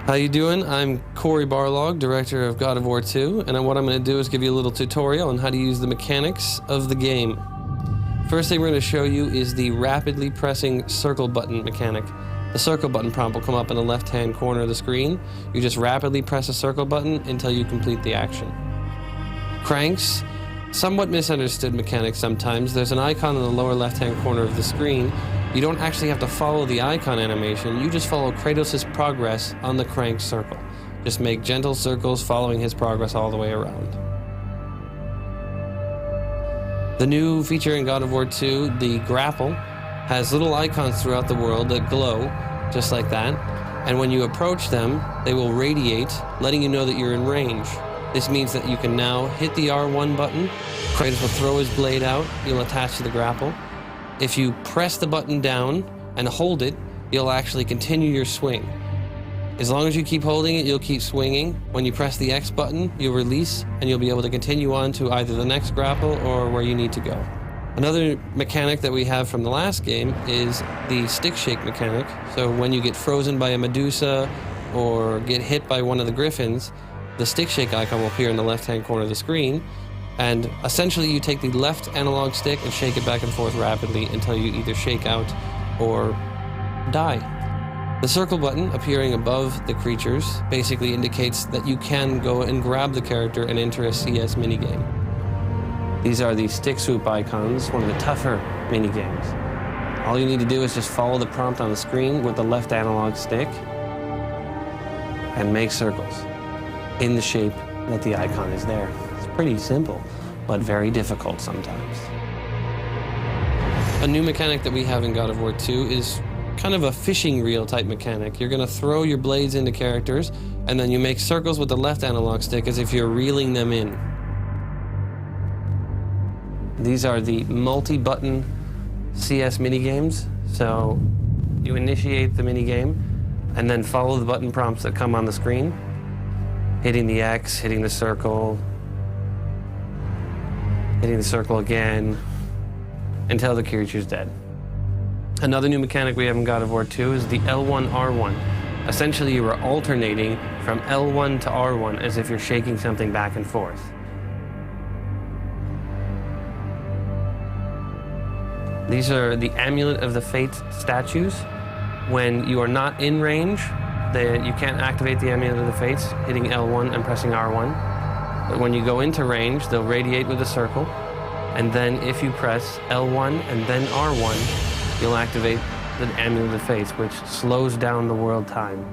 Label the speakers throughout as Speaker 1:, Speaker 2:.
Speaker 1: How you doing? I'm Corey Barlog, director of God of War 2, and what I'm going to do is give you a little tutorial on how to use the mechanics of the game. First thing we're going to show you is the rapidly pressing circle button mechanic. The circle button prompt will come up in the left-hand corner of the screen. You just rapidly press a circle button until you complete the action. Cranks, somewhat misunderstood mechanic sometimes. There's an icon in the lower left-hand corner of the screen. You don't actually have to follow the icon animation, you just follow Kratos' progress on the crank circle. Just make gentle circles following his progress all the way around. The new feature in God of War 2, the grapple, has little icons throughout the world that glow, just like that, and when you approach them, they will radiate, letting you know that you're in range. This means that you can now hit the R1 button, Kratos will throw his blade out, you'll attach to the grapple. If you press the button down and hold it, you'll actually continue your swing. As long as you keep holding it, you'll keep swinging. When you press the X button, you'll release and you'll be able to continue on to either the next grapple or where you need to go. Another mechanic that we have from the last game is the stick shake mechanic. So when you get frozen by a Medusa or get hit by one of the Griffins, the stick shake icon will appear in the left-hand corner of the screen. And essentially you take the left analog stick and shake it back and forth rapidly until you either shake out or die. The circle button appearing above the creatures basically indicates that you can go and grab the character and enter a CS minigame. These are the stick swoop icons, one of the tougher minigames. All you need to do is just follow the prompt on the screen with the left analog stick and make circles in the shape that the icon is there. Pretty simple, but very difficult sometimes. A new mechanic that we have in God of War 2 is kind of a fishing reel type mechanic. You're going to throw your blades into characters, and then you make circles with the left analog stick as if you're reeling them in. These are the multi-button CS minigames. So you initiate the minigame, and then follow the button prompts that come on the screen. Hitting the X, hitting the circle, hitting the circle again, until the creature's dead. Another new mechanic we have in God of War 2 is the L1, R1. Essentially, you are alternating from L1 to R1 as if you're shaking something back and forth. These are the Amulet of the Fate statues. When you are not in range, you can't activate the Amulet of the Fates, hitting L1 and pressing R1. But when you go into range, they'll radiate with a circle, and then if you press L1 and then R1, you'll activate the Amulet of the Fates, which slows down the world time.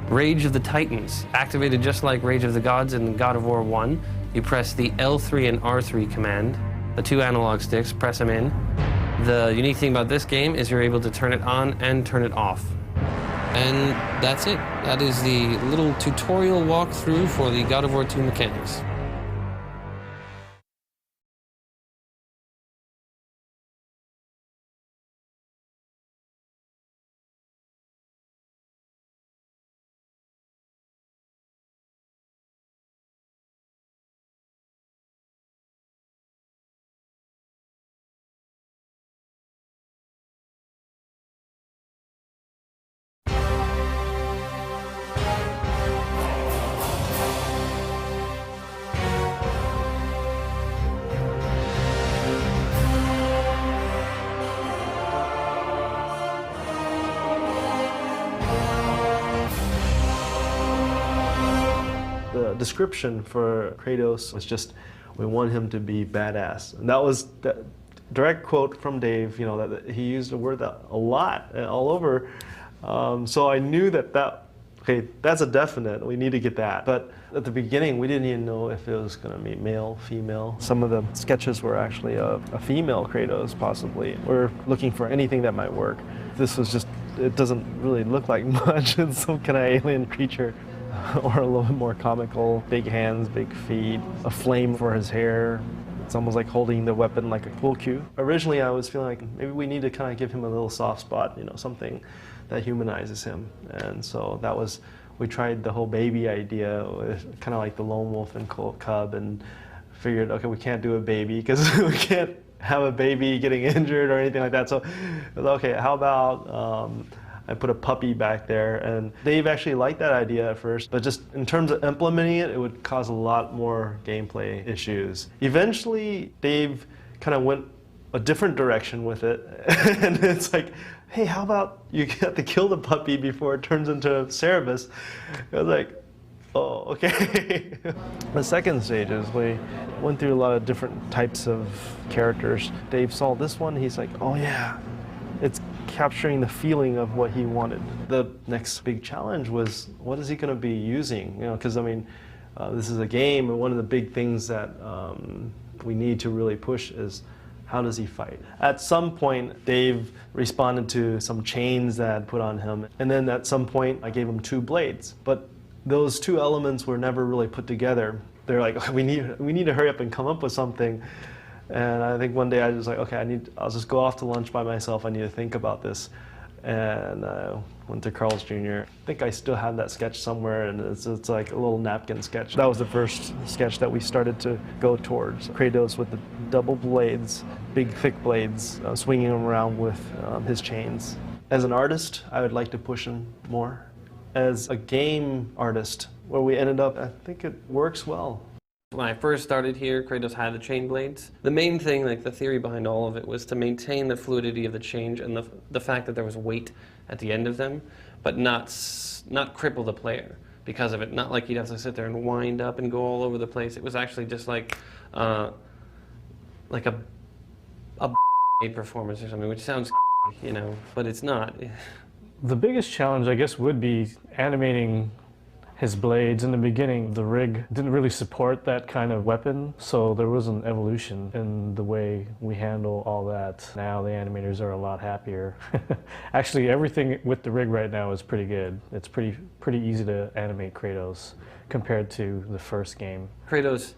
Speaker 1: Rage of the Titans, activated just like Rage of the Gods in God of War 1. You press the L3 and R3 command, the two analog sticks, press them in. The unique thing about this game is you're able to turn it on and turn it off. And that's it. That is the little tutorial walkthrough for the God of War 2 mechanics.
Speaker 2: The description for Kratos was just, we want him to be badass. And that was the direct quote from Dave, you know, that he used the word that a lot, all over. So I knew okay, that's a definite, we need to get that. But at the beginning, we didn't even know if it was gonna be male, female. Some of the sketches were actually a female Kratos, possibly. We're looking for anything that might work. This was just, it doesn't really look like much. It's some kind of alien creature. Or a little bit more comical, big hands, big feet, a flame for his hair. It's almost like holding the weapon like a pool cue. Originally I was feeling like maybe we need to kind of give him a little soft spot, you know, something that humanizes him. And so that was, we tried the whole baby idea, with kind of like the lone wolf and cub, and figured, okay, we can't do a baby because we can't have a baby getting injured or anything like that. So, okay, how about I put a puppy back there, and Dave actually liked that idea at first, but just in terms of implementing it, it would cause a lot more gameplay issues. Eventually, Dave kind of went a different direction with it, and it's like, hey, how about you have to kill the puppy before it turns into Cerebus? I was like, oh, okay. The second stages, we went through a lot of different types of characters. Dave saw this one, he's like, oh yeah, it's capturing the feeling of what he wanted. The next big challenge was, what is he going to be using? You know, because I mean, this is a game, and one of the big things that we need to really push is, how does he fight? At some point, Dave responded to some chains that I'd put on him, and then at some point, I gave him 2 blades. But those 2 elements were never really put together. They're like, we need to hurry up and come up with something. And I think one day I was like, okay, I'll just go off to lunch by myself. I need to think about this. And I went to Carl's Jr. I think I still have that sketch somewhere, and it's like a little napkin sketch. That was the first sketch that we started to go towards. Kratos with the double blades, big thick blades, swinging him around with his chains. As an artist, I would like to push him more. As a game artist, where we ended up, I think it works well.
Speaker 1: When I first started here, Kratos had the chain blades. The main thing, like the theory behind all of it, was to maintain the fluidity of the change and the fact that there was weight at the end of them, but not cripple the player because of it. Not like you'd have to sit there and wind up and go all over the place. It was actually just like a performance or something, which sounds, you know, but it's not.
Speaker 3: The biggest challenge, I guess, would be animating his blades. In the beginning, the rig didn't really support that kind of weapon, so there was an evolution in the way we handle all that. Now the animators are a lot happier. Actually, everything with the rig right now is pretty good. It's pretty easy to animate Kratos compared to the first game.
Speaker 1: Kratos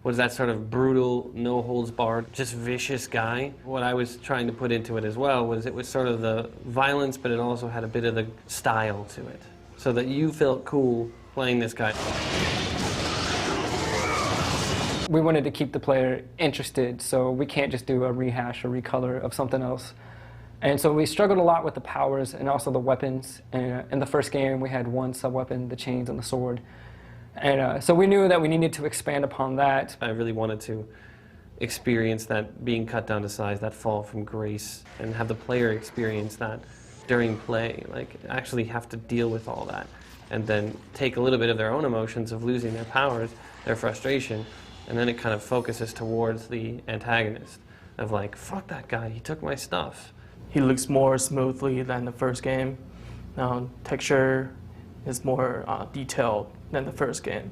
Speaker 1: was that sort of brutal, no-holds-barred, just vicious guy. What I was trying to put into it as well was it was sort of the violence, but it also had a bit of the style to it, so that you felt cool playing this guy.
Speaker 4: We wanted to keep the player interested, so we can't just do a rehash or recolor of something else. And so we struggled a lot with the powers and also the weapons. And in the first game, we had 1 sub-weapon, the chains and the sword. And so we knew that we needed to expand upon that.
Speaker 1: I really wanted to experience that being cut down to size, that fall from grace, and have the player experience that during play, like actually have to deal with all that, and then take a little bit of their own emotions of losing their powers, their frustration, and then it kind of focuses towards the antagonist of like, fuck that guy, he took my stuff.
Speaker 5: He looks more smoothly than the first game. Texture is more detailed than the first game,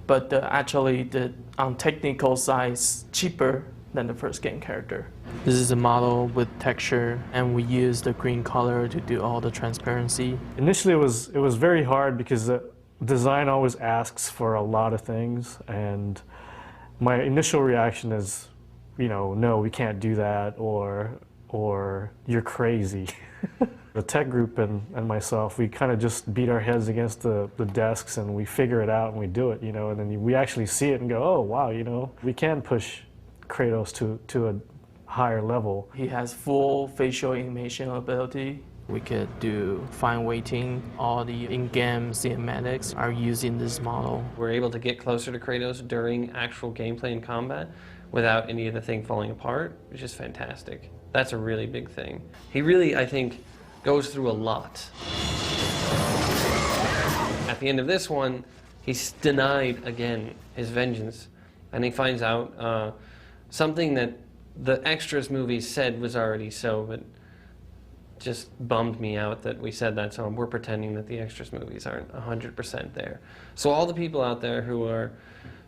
Speaker 5: but actually on technical side cheaper than the first game character. This is a model with texture, and we use the green color to do all the transparency.
Speaker 3: Initially it was very hard because the design always asks for a lot of things, and my initial reaction is, you know, no, we can't do that, or you're crazy. The tech group and myself, we kind of just beat our heads against the desks and we figure it out and we do it, you know, and then we actually see it and go, oh wow, you know, we can push Kratos to a higher level.
Speaker 5: He has full facial animation ability. We could do fine weighting. All the in-game cinematics are using this model.
Speaker 1: We're able to get closer to Kratos during actual gameplay and combat without any of the thing falling apart, which is fantastic. That's a really big thing. He really, I think, goes through a lot. At the end of this one, he's denied again his vengeance, and he finds out something that the extras movies said was already so, but just bummed me out that we said that, so we're pretending that the extras movies aren't 100% there. So all the people out there who are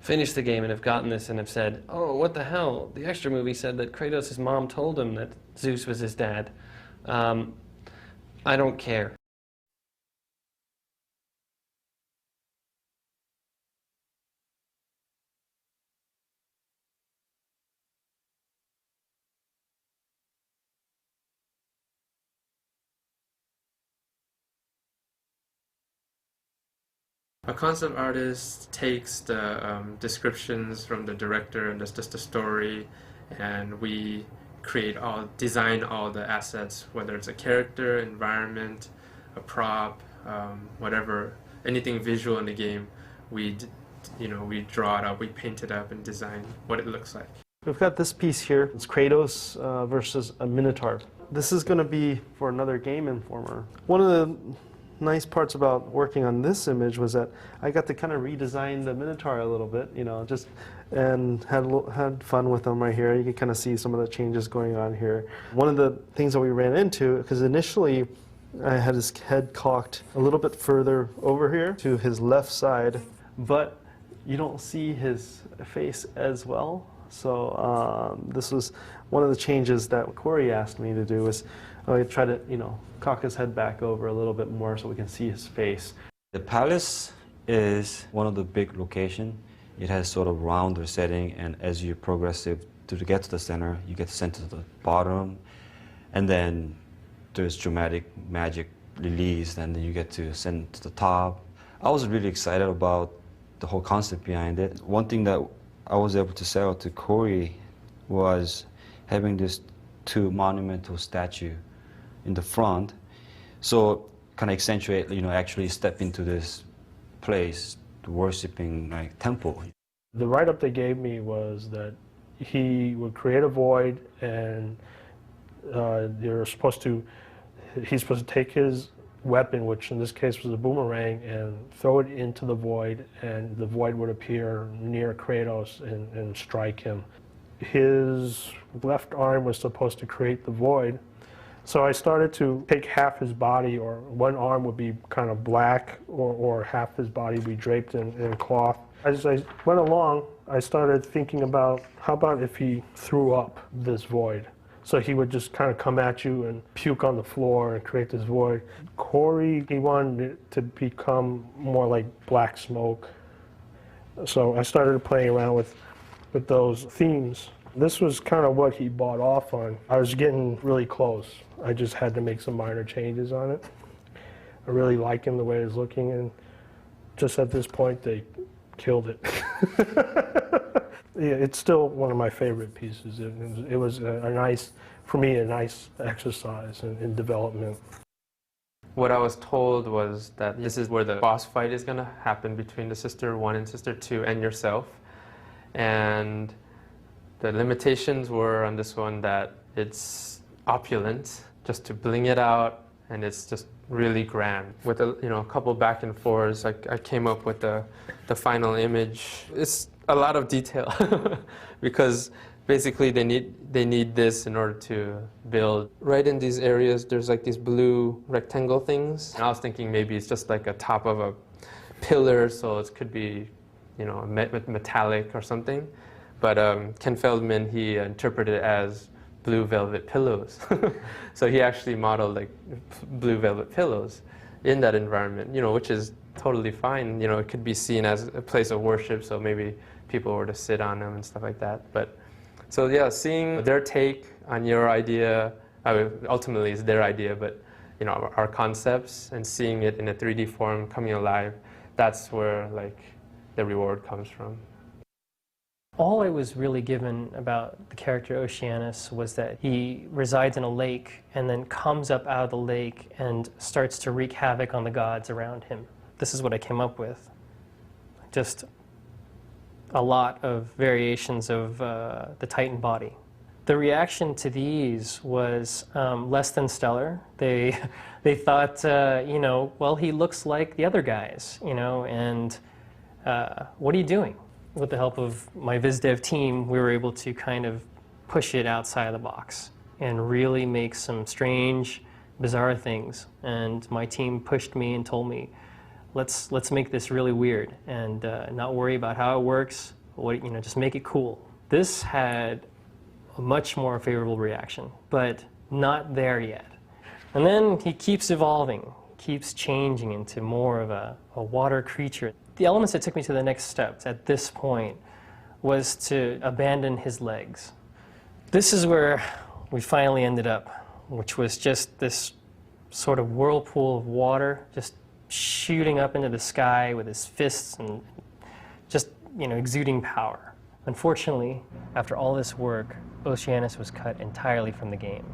Speaker 1: finished the game and have gotten this and have said, oh, what the hell, the extra movie said that Kratos' mom told him that Zeus was his dad. I don't care.
Speaker 6: A concept artist takes the descriptions from the director and just the story, and we design all the assets, whether it's a character, environment, a prop, whatever, anything visual in the game, we draw it up, we paint it up and design what it looks like.
Speaker 2: We've got this piece here. It's Kratos versus a Minotaur. This is going to be for another Game Informer. One of the nice parts about working on this image was that I got to kind of redesign the Minotaur a little bit, and had fun with them right here. You can kind of see some of the changes going on here. One of the things that we ran into, because initially I had his head cocked a little bit further over here to his left side, but you don't see his face as well. So this was one of the changes that Corey asked me to do, was try to, cock his head back over a little bit more so we can see his face.
Speaker 7: The palace is one of the big locations. It has sort of rounder setting, and as you progress to get to the center, you get sent to the bottom, and then there's dramatic magic release, and then you get to send to the top. I was really excited about the whole concept behind it. One thing that I was able to sell to Corey was having this two monumental statue in the front, so kind of accentuate, actually step into this place, worshiping like temple.
Speaker 3: The write-up they gave me was that he would create a void, and he's supposed to take his weapon, which in this case was a boomerang, and throw it into the void, and the void would appear near Kratos and strike him. His left arm was supposed to create the void, so I started to take half his body, or one arm would be kind of black, or half his body would be draped in cloth. As I went along, I started thinking about, how about if he threw up this void? So he would just kind of come at you and puke on the floor and create this void. Corey, he wanted it to become more like black smoke. So I started playing around with those themes. This was kind of what he bought off on. I was getting really close. I just had to make some minor changes on it. I really like him the way he's looking, and just at this point they killed it. Yeah, it's still one of my favorite pieces. It was for me, a nice exercise in development.
Speaker 6: What I was told was that this is where the boss fight is going to happen between the Sister 1 and Sister 2 and yourself. And the limitations were on this one that it's opulent, just to bling it out, and it's just really grand. With a couple back and forths, I came up with the final image. It's a lot of detail because basically they need this in order to build. Right in these areas, there's like these blue rectangle things. And I was thinking maybe it's just like a top of a pillar, so it could be, metallic or something. But Ken Feldman, he interpreted it as blue velvet pillows. So he actually modeled like blue velvet pillows in that environment, which is totally fine. It could be seen as a place of worship, so maybe people were to sit on them and stuff like that. But so yeah, seeing their take on your idea, ultimately it's their idea, but our concepts, and seeing it in a 3D form coming alive, that's where like the reward comes from.
Speaker 8: All I was really given about the character Oceanus was that he resides in a lake and then comes up out of the lake and starts to wreak havoc on the gods around him. This is what I came up with. Just a lot of variations of the Titan body. The reaction to these was less than stellar. They thought, well, he looks like the other guys, and what are you doing? With the help of my VizDev team, we were able to kind of push it outside of the box and really make some strange, bizarre things. And my team pushed me and told me, let's make this really weird and not worry about how it works. Just make it cool. This had a much more favorable reaction, but not there yet. And then he keeps evolving, keeps changing into more of a water creature. The elements that took me to the next step at this point was to abandon his legs. This is where we finally ended up, which was just this sort of whirlpool of water just shooting up into the sky with his fists and just exuding power. Unfortunately, after all this work, Oceanus was cut entirely from the game.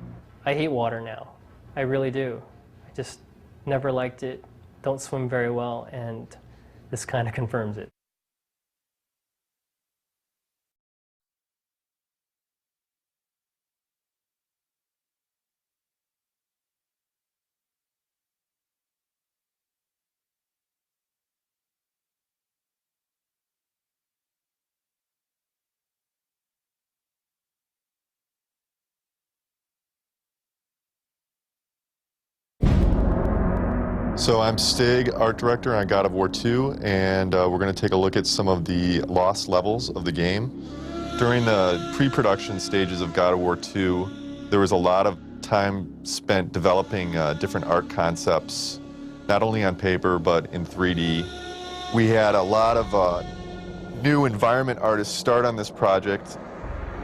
Speaker 8: I hate water now. I really do. I just never liked it, don't swim very well, and this kind of confirms it.
Speaker 9: So I'm Stig, art director on God of War 2, and we're going to take a look at some of the lost levels of the game. During the pre-production stages of God of War 2, there was a lot of time spent developing different art concepts, not only on paper, but in 3D. We had a lot of new environment artists start on this project.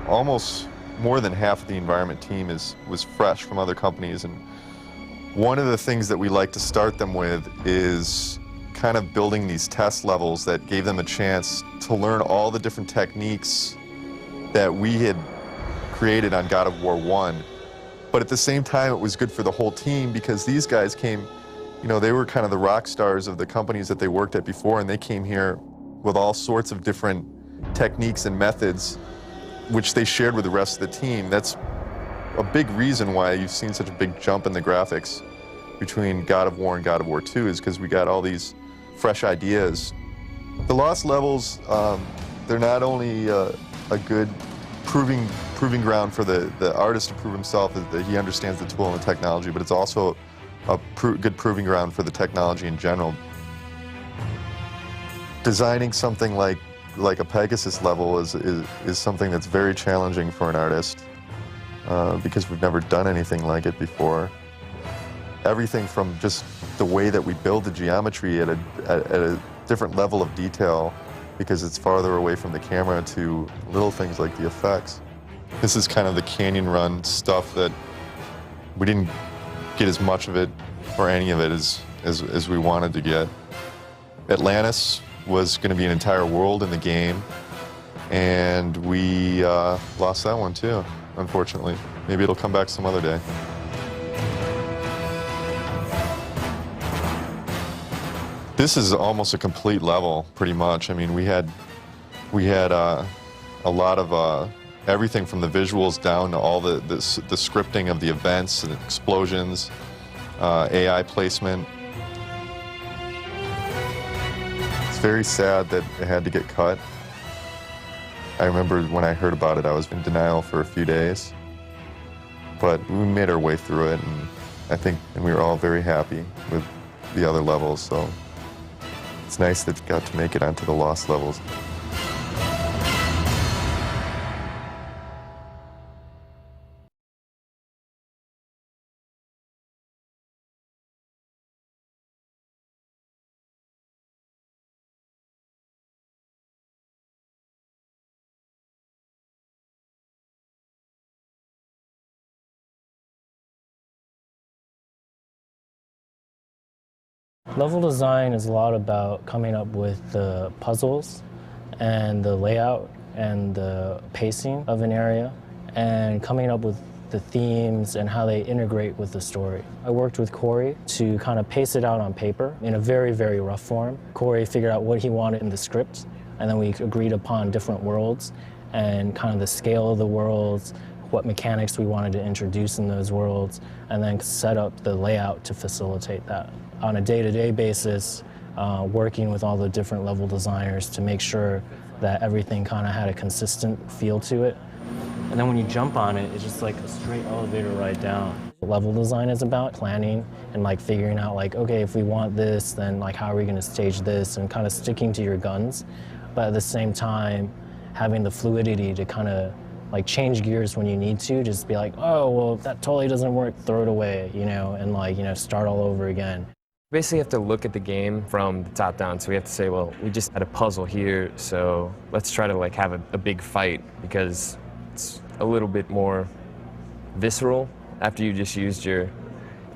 Speaker 9: Almost more than half of the environment team was fresh from other companies, and one of the things that we like to start them with is kind of building these test levels that gave them a chance to learn all the different techniques that we had created on God of War 1. But at the same time, it was good for the whole team because these guys came, you know, they were kind of the rock stars of the companies that they worked at before, and they came here with all sorts of different techniques and methods which they shared with the rest of the team. That's a big reason why you've seen such a big jump in the graphics between God of War and God of War 2 is because we got all these fresh ideas. The lost levels, they're not only a good proving ground for the artist to prove himself that he understands the tool and the technology, but it's also a good proving ground for the technology in general. Designing something like a Pegasus level is something that's very challenging for an artist. Because we've never done anything like it before. Everything from just the way that we build the geometry at a different level of detail because it's farther away from the camera to little things like the effects. This is kind of the canyon run stuff that we didn't get as much of it or any of it as we wanted to get. Atlantis was going to be an entire world in the game, and we lost that one too. Unfortunately. Maybe it'll come back some other day. This is almost a complete level, pretty much. I mean, we had a lot of everything from the visuals down to all the scripting of the events and explosions, AI placement. It's very sad that it had to get cut. I remember when I heard about it, I was in denial for a few days, but we made our way through it, and we were all very happy with the other levels, so it's nice that it got to make it onto the lost levels.
Speaker 10: Level design is a lot about coming up with the puzzles and the layout and the pacing of an area and coming up with the themes and how they integrate with the story. I worked with Corey to kind of pace it out on paper in a very, very rough form. Corey figured out what he wanted in the script, and then we agreed upon different worlds and kind of the scale of the worlds, what mechanics we wanted to introduce in those worlds, and then set up the layout to facilitate that. On a day-to-day basis, working with all the different level designers to make sure that everything kind of had a consistent feel to it. And then when you jump on it, it's just like a straight elevator ride down. Level design is about planning and like figuring out like, okay, if we want this, then like how are we gonna stage this, and kind of sticking to your guns, but at the same time, having the fluidity to kind of like change gears when you need to, just be like, oh, well, that totally doesn't work, throw it away, you know, and like, you know, start all over again.
Speaker 11: Basically, you have to look at the game from the top down. So we have to say, well, we just had a puzzle here, so let's try to like have a big fight because it's a little bit more visceral after you just used your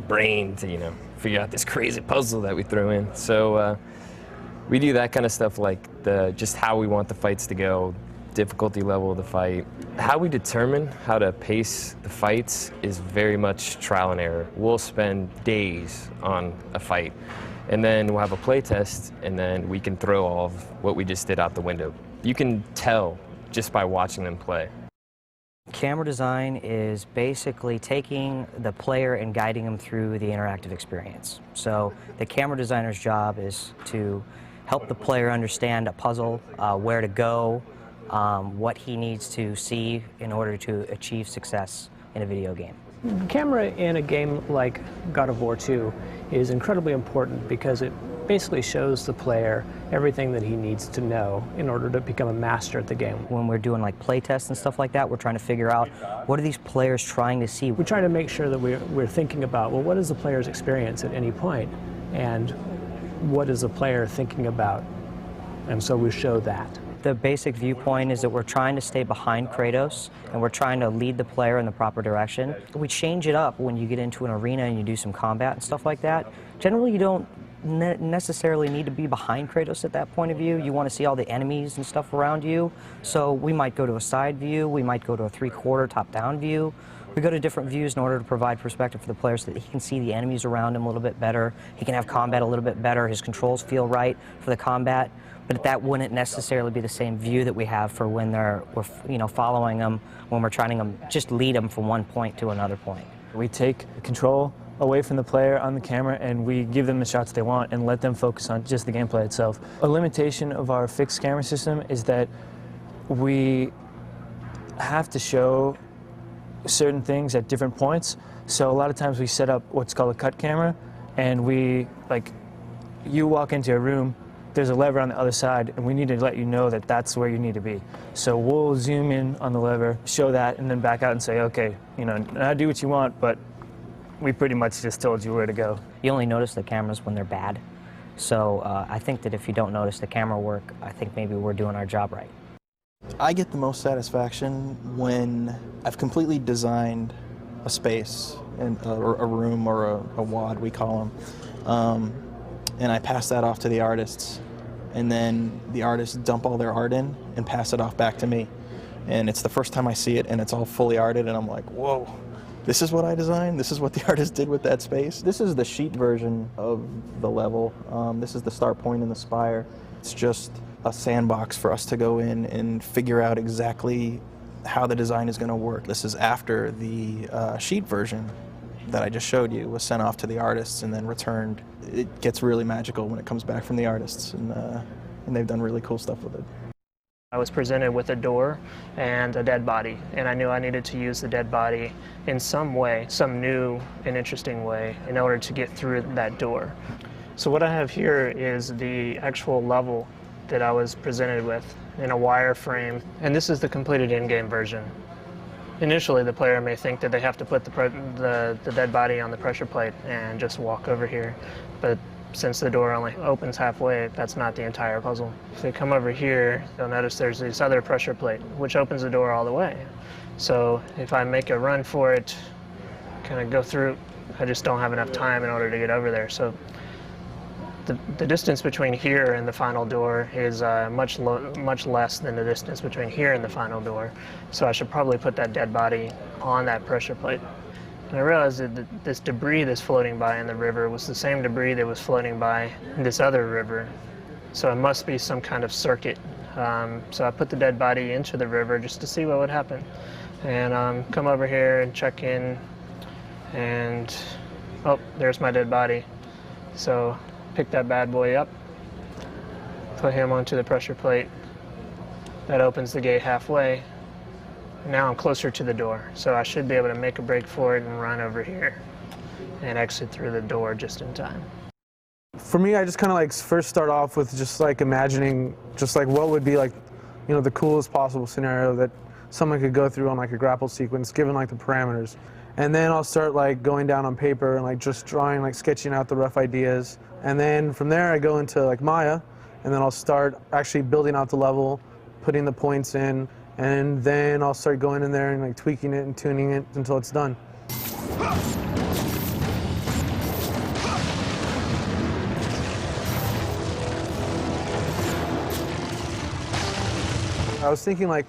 Speaker 11: brain to, you know, figure out this crazy puzzle that we threw in. So we do that kind of stuff, like just how we want the fights to go, difficulty level of the fight. How we determine how to pace the fights is very much trial and error. We'll spend days on a fight, and then we'll have a play test, and then we can throw all of what we just did out the window. You can tell just by watching them play.
Speaker 12: Camera design is basically taking the player and guiding them through the interactive experience. So the camera designer's job is to help the player understand a puzzle, where to go, what he needs to see in order to achieve success in a video game.
Speaker 13: The camera in a game like God of War 2 is incredibly important because it basically shows the player everything that he needs to know in order to become a master at the game.
Speaker 12: When we're doing like play tests and stuff like that, we're trying to figure out what are these players trying to see.
Speaker 13: We try to make sure that we're thinking about, well, what is the player's experience at any point, and what is the player thinking about, and so we show that.
Speaker 12: The basic viewpoint is that we're trying to stay behind Kratos, and we're trying to lead the player in the proper direction. We change it up when you get into an arena and you do some combat and stuff like that. Generally, you don't necessarily need to be behind Kratos at that point of view. You want to see all the enemies and stuff around you. So we might go to a side view, we might go to a 3/4 top-down view. We go to different views in order to provide perspective for the player so that he can see the enemies around him a little bit better. He can have combat a little bit better. His controls feel right for the combat. But that wouldn't necessarily be the same view that we have for when we're following them, when we're trying to just lead them from one point to another point.
Speaker 14: We take control away from the player on the camera and we give them the shots they want and let them focus on just the gameplay itself. A limitation of our fixed camera system is that we have to show certain things at different points. So a lot of times we set up what's called a cut camera, and you walk into a room, there's a lever on the other side, and we need to let you know that that's where you need to be. So we'll zoom in on the lever, show that, and then back out and say, okay, now do what you want, but we pretty much just told you where to go.
Speaker 12: You only notice the cameras when they're bad. So I think that if you don't notice the camera work, I think maybe we're doing our job right.
Speaker 15: I get the most satisfaction when I've completely designed a space, or a room, or a WAD, we call them, and I pass that off to the artists. And then the artists dump all their art in and pass it off back to me. And it's the first time I see it, and it's all fully arted, and I'm like, whoa, this is what I designed? This is what the artist did with that space? This is the sheet version of the level. This is the start point and the spire. It's just a sandbox for us to go in and figure out exactly how the design is going to work. This is after the sheet version that I just showed you was sent off to the artists and then returned. It gets really magical when it comes back from the artists, and they've done really cool stuff with it.
Speaker 13: I was presented with a door and a dead body, and I knew I needed to use the dead body in some way, some new and interesting way, in order to get through that door. So what I have here is the actual level that I was presented with in a wireframe, and this is the completed in-game version. Initially, the player may think that they have to put the dead body on the pressure plate and just walk over here, but since the door only opens halfway, that's not the entire puzzle. If they come over here, you'll notice there's this other pressure plate, which opens the door all the way. So if I make a run for it, kind of go through, I just don't have enough time in order to get over there. So the distance between here and the final door is much less than the distance between here and the final door. So I should probably put that dead body on that pressure plate. And I realized that this debris that's floating by in the river was the same debris that was floating by in this other river. So it must be some kind of circuit. So I put the dead body into the river just to see what would happen. And come over here and check in, and oh, there's my dead body. So pick that bad boy up, put him onto the pressure plate. That opens the gate halfway. Now I'm closer to the door, so I should be able to make a break for it and run over here and exit through the door just in time.
Speaker 16: For me, I just kind of first start off with just imagining just what would be the coolest possible scenario that someone could go through on a grapple sequence given the parameters. And then I'll start going down on paper and just drawing, sketching out the rough ideas. And then from there I go into Maya, and then I'll start actually building out the level, putting the points in, and then I'll start going in there and tweaking it and tuning it until it's done. I was thinking like,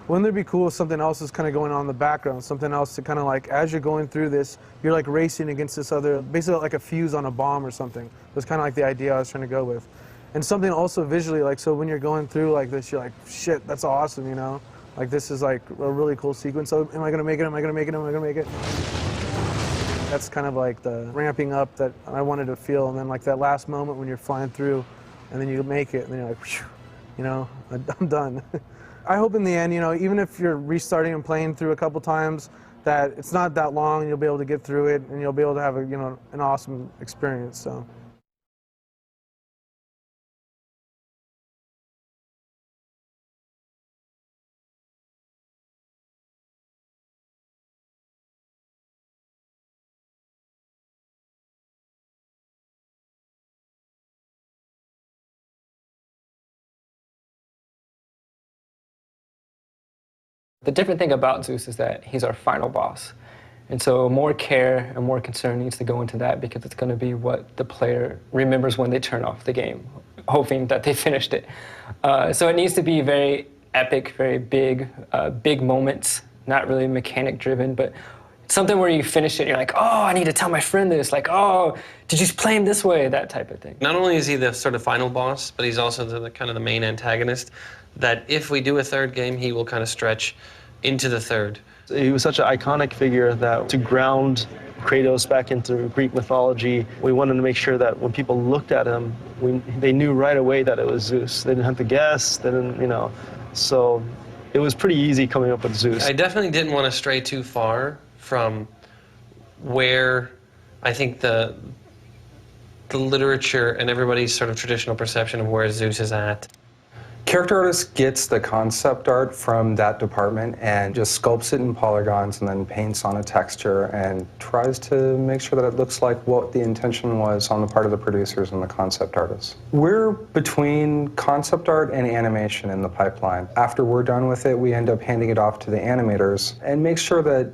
Speaker 16: wouldn't it be cool if something else is kind of going on in the background, something else to kind of like, as you're going through this, you're like racing against this other, basically like a fuse on a bomb or something. That's kind of like the idea I was trying to go with. And something also visually, like, so when you're going through like this, you're like, shit, that's awesome, you know? Like, this is like a really cool sequence. So am I gonna make it, am I gonna make it, am I gonna make it? That's kind of like the ramping up that I wanted to feel. And then like that last moment when you're flying through and then you make it and then you're like, whew, you know, I'm done. I hope in the end, you know, even if you're restarting and playing through a couple times, that it's not that long and you'll be able to get through it and you'll be able to have a, you know, an awesome experience. So.
Speaker 4: The different thing about Zeus is that he's our final boss. And so more care and more concern needs to go into that because it's going to be what the player remembers when they turn off the game, hoping that they finished it. So it needs to be very epic, very big, big moments, not really mechanic driven, but something where you finish it and you're like, oh, I need to tell my friend this, like, oh, did you play him this way, that type of thing.
Speaker 1: Not only is he the sort of final boss, but he's also the kind of the main antagonist, that if we do a third game, he will kind of stretch into the third.
Speaker 2: He was such an iconic figure that to ground Kratos back into Greek mythology, we wanted to make sure that when people looked at him, they knew right away that it was Zeus. They didn't have to guess, they didn't, you know, so it was pretty easy coming up with Zeus.
Speaker 1: I definitely didn't want to stray too far from where I think the literature and everybody's sort of traditional perception of where Zeus is at.
Speaker 17: Character artist gets the concept art from that department and just sculpts it in polygons and then paints on a texture and tries to make sure that it looks like what the intention was on the part of the producers and the concept artists. We're between concept art and animation in the pipeline. After we're done with it, we end up handing it off to the animators and make sure that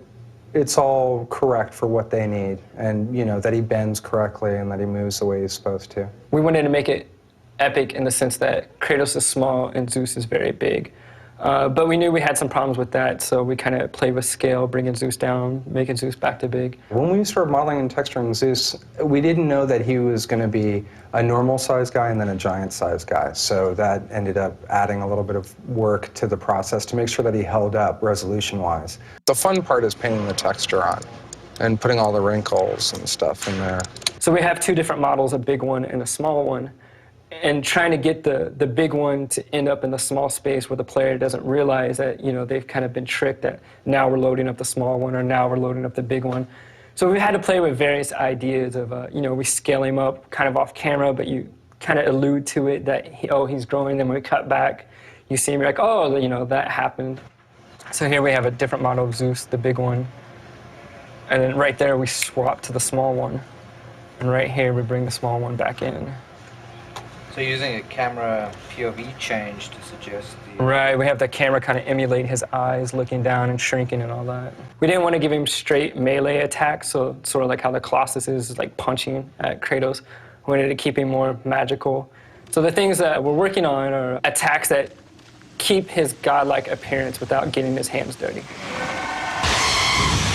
Speaker 17: it's all correct for what they need and, you know, that he bends correctly and that he moves the way he's supposed to.
Speaker 4: We wanted to make it epic in the sense that Kratos is small and Zeus is very big. But we knew we had some problems with that, so we kind of played with scale, bringing Zeus down, making Zeus back to big.
Speaker 17: When we started modeling and texturing Zeus, we didn't know that he was going to be a normal-sized guy and then a giant-sized guy. So that ended up adding a little bit of work to the process to make sure that he held up resolution-wise. The fun part is painting the texture on and putting all the wrinkles and stuff in there.
Speaker 4: So we have two different models, a big one and a small one. And trying to get the big one to end up in the small space where the player doesn't realize that, you know, they've kind of been tricked that now we're loading up the small one or now we're loading up the big one. So we had to play with various ideas of, you know, we scale him up kind of off camera, but you kind of allude to it that, he's growing. Then when we cut back, you see him, you're like, oh, you know, that happened. So here we have a different model of Zeus, the big one. And then right there we swap to the small one. And right here we bring the small one back in.
Speaker 18: So using a camera POV change to suggest the...
Speaker 4: Right, we have the camera kind of emulate his eyes looking down and shrinking and all that. We didn't want to give him straight melee attacks, so sort of like how the Colossus is like punching at Kratos. We wanted to keep him more magical. So the things that we're working on are attacks that keep his godlike appearance without getting his hands dirty.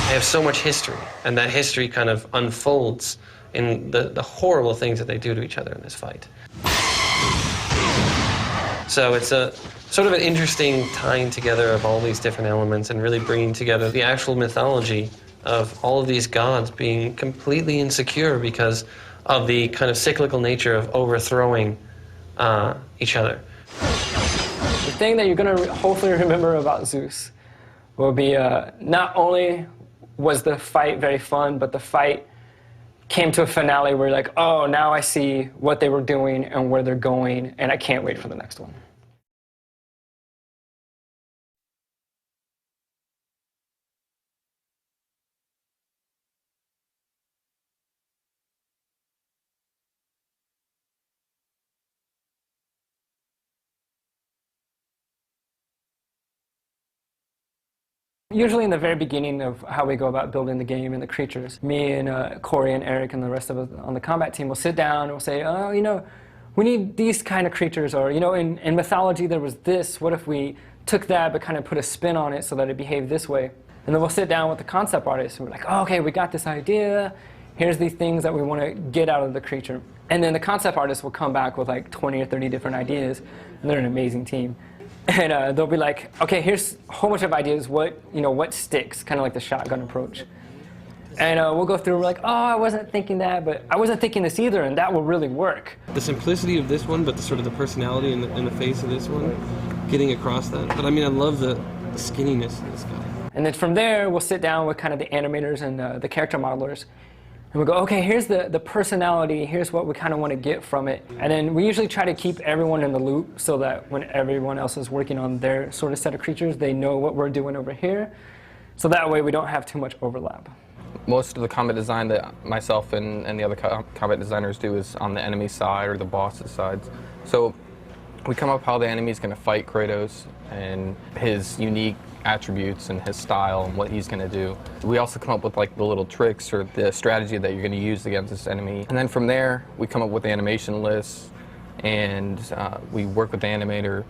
Speaker 1: They have so much history, and that history kind of unfolds in the horrible things that they do to each other in this fight. So it's a sort of an interesting tying together of all these different elements and really bringing together the actual mythology of all of these gods being completely insecure because of the kind of cyclical nature of overthrowing each other.
Speaker 4: The thing that you're going to hopefully remember about Zeus will be not only was the fight very fun, but the fight came to a finale where you're like, oh, now I see what they were doing and where they're going, and I can't wait for the next one. Usually in the very beginning of how we go about building the game and the creatures, me and Corey and Eric and the rest of us on the combat team will sit down and we'll say, oh, you know, we need these kind of creatures, or, you know, in mythology there was this, what if we took that but kind of put a spin on it so that it behaved this way. And then we'll sit down with the concept artist and we're like, oh, okay, we got this idea. Here's these things that we want to get out of the creature. And then the concept artist will come back with like 20 or 30 different ideas, and they're an amazing team. And they'll be like, okay, here's a whole bunch of ideas. What sticks? Kind of like the shotgun approach. And we'll go through, we're like, oh, I wasn't thinking that, but I wasn't thinking this either, and that will really work.
Speaker 1: The simplicity of this one, but the sort of the personality in the face of this one, getting across that. But I mean, I love the skinniness of this guy.
Speaker 4: And then from there, we'll sit down with kind of the animators and the character modelers. And we'll go, okay, here's the personality, here's what we kind of want to get from it. And then we usually try to keep everyone in the loop so that when everyone else is working on their sort of set of creatures, they know what we're doing over here. So that way we don't have too much overlap.
Speaker 19: Most of the combat design that myself and the other combat designers do is on the enemy side or the boss's sides. So we come up how the enemy is going to fight Kratos and his unique attributes and his style and what he's going to do. We also come up with like the little tricks or the strategy that you're going to use against this enemy. And then from there, we come up with the animation lists and we work with the animator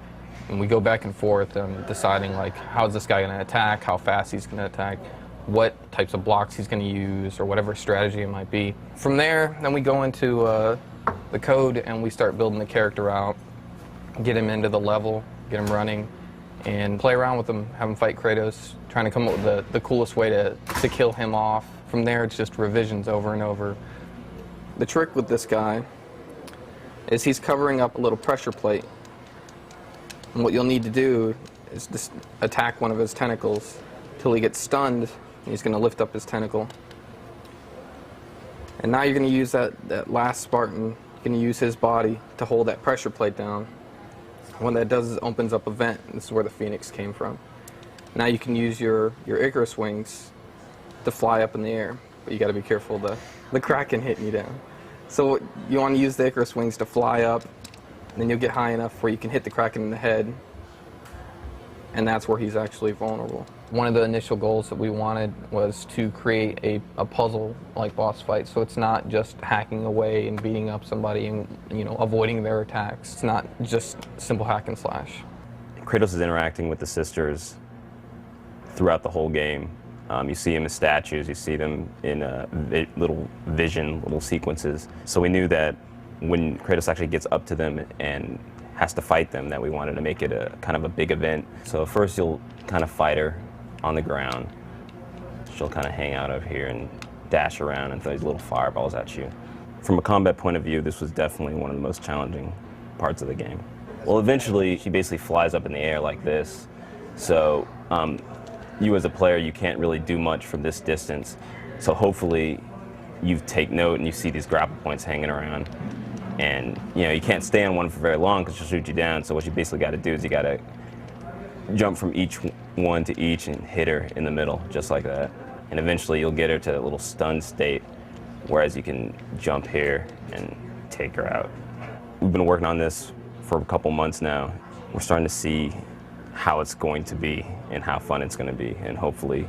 Speaker 19: and we go back and forth deciding like how's this guy going to attack, how fast he's going to attack, what types of blocks he's going to use or whatever strategy it might be. From there, then we go into the code and we start building the character out, get him into the level, get him running, and play around with him, have him fight Kratos, trying to come up with the coolest way to kill him off. From there, it's just revisions over and over. The trick with this guy is he's covering up a little pressure plate. And what you'll need to do is just attack one of his tentacles till he gets stunned. He's going to lift up his tentacle. And now you're going to use that last Spartan, you're going to use his body to hold that pressure plate down. What that does is it opens up a vent. This is where the Phoenix came from. Now you can use your Icarus wings to fly up in the air, but you got to be careful of the Kraken hitting you down. So you want to use the Icarus wings to fly up, and then you'll get high enough where you can hit the Kraken in the head, and that's where he's actually vulnerable. One of the initial goals that we wanted was to create a puzzle-like boss fight, so it's not just hacking away and beating up somebody and avoiding their attacks. It's not just simple hack and slash.
Speaker 20: Kratos is interacting with the sisters throughout the whole game. You see them as statues, you see them in little sequences. So we knew that when Kratos actually gets up to them and has to fight them, that we wanted to make it a kind of a big event. So first you'll kind of fight her on the ground. She'll kind of hang out over here and dash around and throw these little fireballs at you. From a combat point of view, this was definitely one of the most challenging parts of the game. Well, eventually she basically flies up in the air like this. So you as a player, you can't really do much from this distance. So hopefully you take note and you see these grapple points hanging around. And you can't stay on one for very long because she'll shoot you down. So what you basically got to do is you got to jump from each one to each and hit her in the middle, just like that. And eventually you'll get her to a little stunned state, whereas you can jump here and take her out. We've been working on this for a couple months now. We're starting to see how it's going to be and how fun it's going to be. And hopefully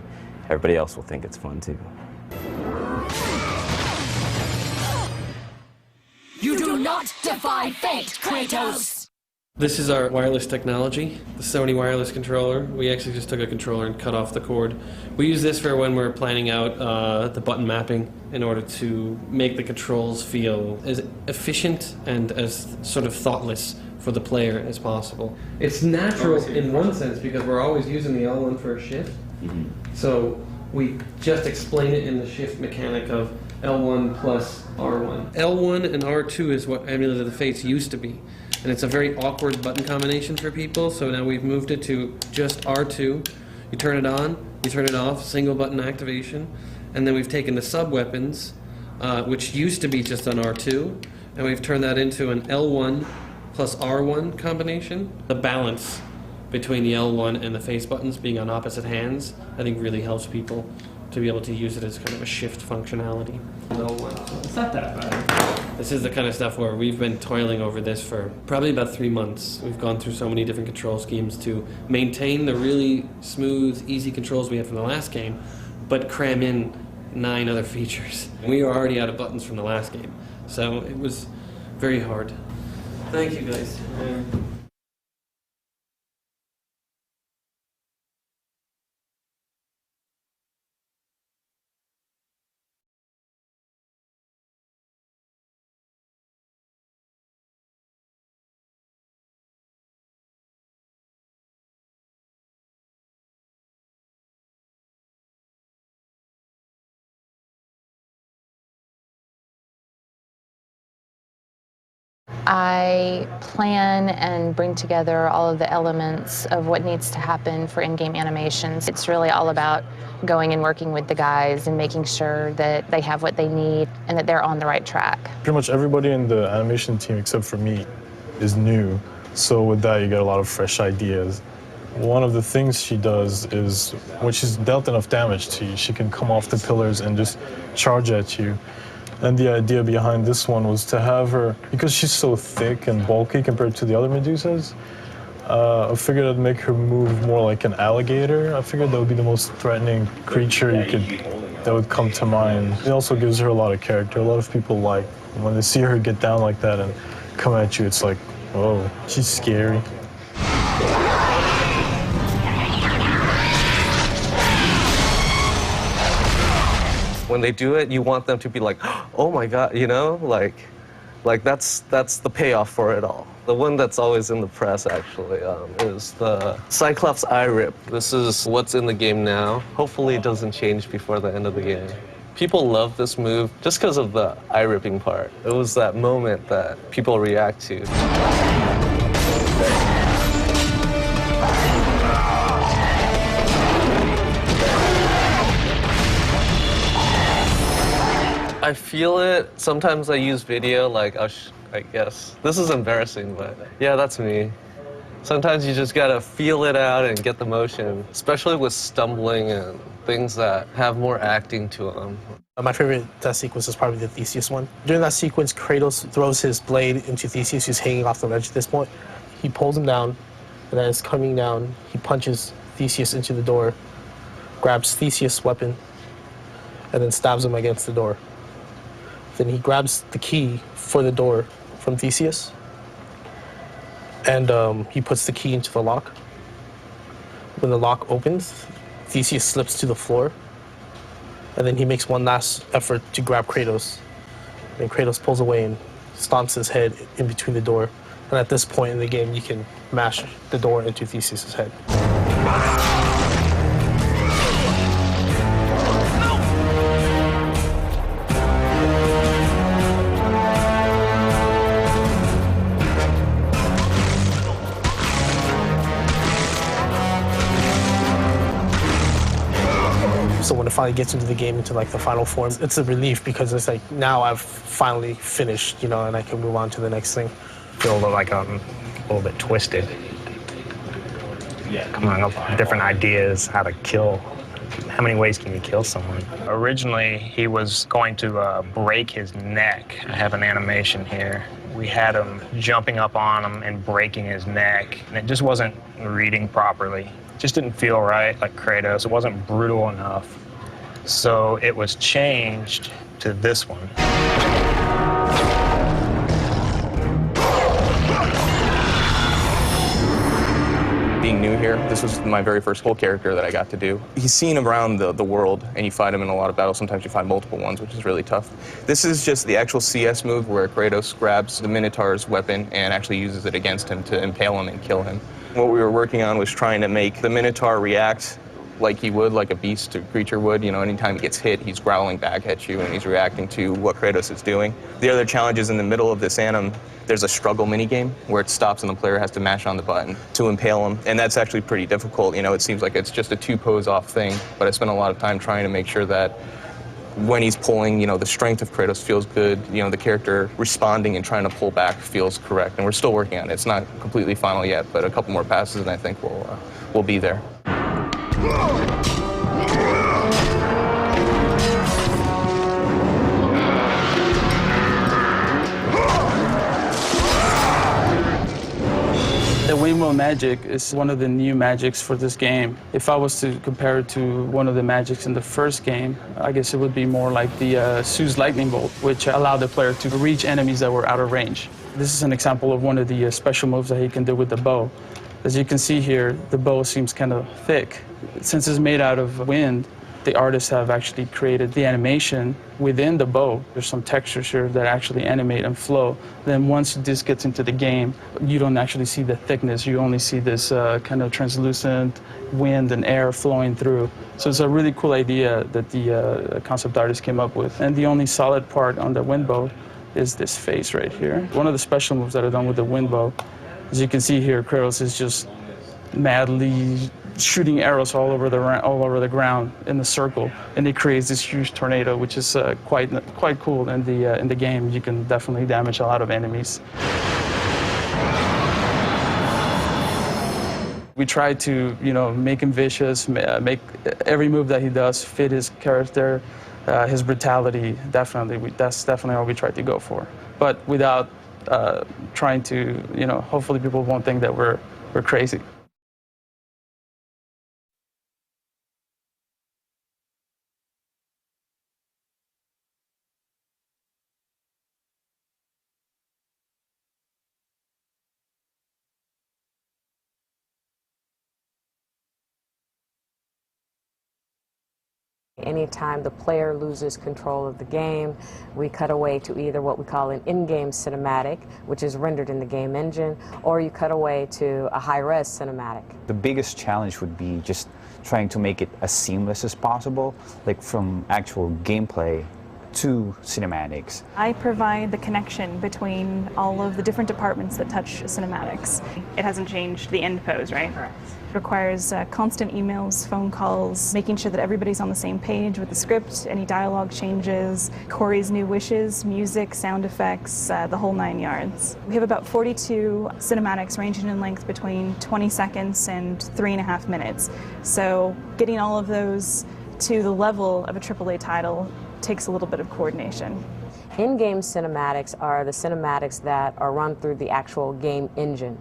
Speaker 20: everybody else will think it's fun too.
Speaker 21: You do not defy fate, Kratos!
Speaker 1: This is our wireless technology, the Sony wireless controller. We actually just took a controller and cut off the cord. We use this for when we're planning out the button mapping in order to make the controls feel as efficient and as sort of thoughtless for the player as possible. It's natural in one sense because we're always using the L1 for a shift. So we just explain it in the shift mechanic of L1 plus R1. L1 and R2 is what Amulet of the Fates used to be. And it's a very awkward button combination for people, so now we've moved it to just R2. You turn it on, you turn it off, single button activation. And then we've taken the sub-weapons, which used to be just on R2, and we've turned that into an L1 plus R1 combination. The balance between the L1 and the face buttons being on opposite hands, I think really helps people to be able to use it as kind of a shift functionality. L1, so it's not that bad. This is the kind of stuff where we've been toiling over this for probably about 3 months. We've gone through so many different control schemes to maintain the really smooth, easy controls we had from the last game, but cram in 9 other features. We were already out of buttons from the last game, so it was very hard. Thank you, guys.
Speaker 5: I plan and bring together all of the elements of what needs to happen for in-game animations. It's really all about going and working with the guys and making sure that they have what they need and that they're on the right track.
Speaker 22: Pretty much everybody in the animation team except for me is new. So with that, you get a lot of fresh ideas. One of the things she does is when she's dealt enough damage to you, she can come off the pillars and just charge at you. And the idea behind this one was to have her, because she's so thick and bulky compared to the other Medusas, I figured I'd make her move more like an alligator. I figured that would be the most threatening creature that would come to mind. It also gives her a lot of character. A lot of people like when they see her get down like that and come at you, it's like, whoa, she's scary.
Speaker 23: When they do it, you want them to be like, oh my God, you know, like that's the payoff for it all. The one that's always in the press, actually, is the Cyclops eye rip. This is what's in the game now. Hopefully it doesn't change before the end of the game. People love this move just because of the eye ripping part. It was that moment that people react to. I feel it. Sometimes I use video, like, I guess. This is embarrassing, but yeah, that's me. Sometimes you just gotta feel it out and get the motion, especially with stumbling and things that have more acting to them.
Speaker 24: My favorite sequence is probably the Theseus one. During that sequence, Kratos throws his blade into Theseus, who's hanging off the ledge at this point. He pulls him down, and as it's coming down, he punches Theseus into the door, grabs Theseus' weapon, and then stabs him against the door. Then he grabs the key for the door from Theseus, and he puts the key into the lock. When the lock opens, Theseus slips to the floor, and then he makes one last effort to grab Kratos. And Kratos pulls away and stomps his head in between the door. And at this point in the game, you can mash the door into Theseus' head. So when it finally gets into the game, into like the final form, it's a relief because it's like, now I've finally finished, you know, and I can move on to the next thing.
Speaker 25: Feel like I'm a little bit twisted. Coming up with different ideas, how to kill. How many ways can you kill someone? Originally, he was going to break his neck. I have an animation here. We had him jumping up on him and breaking his neck, and it just wasn't reading properly. It just didn't feel right, like Kratos. It wasn't brutal enough. So it was changed to this one.
Speaker 19: Being new here, this was my very first whole character that I got to do. He's seen around the world, and you fight him in a lot of battles. Sometimes you find multiple ones, which is really tough. This is just the actual CS move where Kratos grabs the Minotaur's weapon and actually uses it against him to impale him and kill him. What we were working on was trying to make the Minotaur react like he would, like a beast or creature would. You know, anytime he gets hit, he's growling back at you and he's reacting to what Kratos is doing. The other challenge is in the middle of this anim, there's a struggle minigame where it stops and the player has to mash on the button to impale him. And that's actually pretty difficult. You know, it seems like it's just a two-pose off thing, but I spent a lot of time trying to make sure that when he's pulling, you know, the strength of Kratos feels good. You know, the character responding and trying to pull back feels correct. And we're still working on it. It's not completely final yet, but a couple more passes and I think we'll be there.
Speaker 26: The windmill magic is one of the new magics for this game. If I was to compare it to one of the magics in the first game, I guess it would be more like the Zeus lightning bolt, which allowed the player to reach enemies that were out of range. This is an example of one of the special moves that he can do with the bow. As you can see here, the bow seems kind of thick. Since it's made out of wind, the artists have actually created the animation within the bow. There's some textures here that actually animate and flow. Then once this gets into the game, you don't actually see the thickness. You only see this kind of translucent wind and air flowing through. So it's a really cool idea that the concept artist came up with. And the only solid part on the wind bow is this face right here. One of the special moves that are done with the wind bow, as you can see here, Kratos is just madly shooting arrows all over the ground in the circle, and it creates this huge tornado, which is quite cool in the game. You can definitely damage a lot of enemies. We try to, make him vicious, make every move that he does fit his character, his brutality. That's definitely what we try to go for, but without trying to, hopefully people won't think that we're crazy.
Speaker 3: Anytime the player loses control of the game, we cut away to either what we call an in-game cinematic, which is rendered in the game engine, or you cut away to a high-res cinematic.
Speaker 6: The biggest challenge would be just trying to make it as seamless as possible, like from actual gameplay to cinematics.
Speaker 7: I provide the connection between all of the different departments that touch cinematics. It hasn't changed the end pose, right? Correct. It requires constant emails, phone calls, making sure that everybody's on the same page with the script, any dialogue changes, Corey's new wishes, music, sound effects, the whole 9 yards. We have about 42 cinematics ranging in length between 20 seconds and 3.5 minutes. So getting all of those to the level of a AAA title takes a little bit of coordination.
Speaker 3: In-game cinematics are the cinematics that are run through the actual game engine.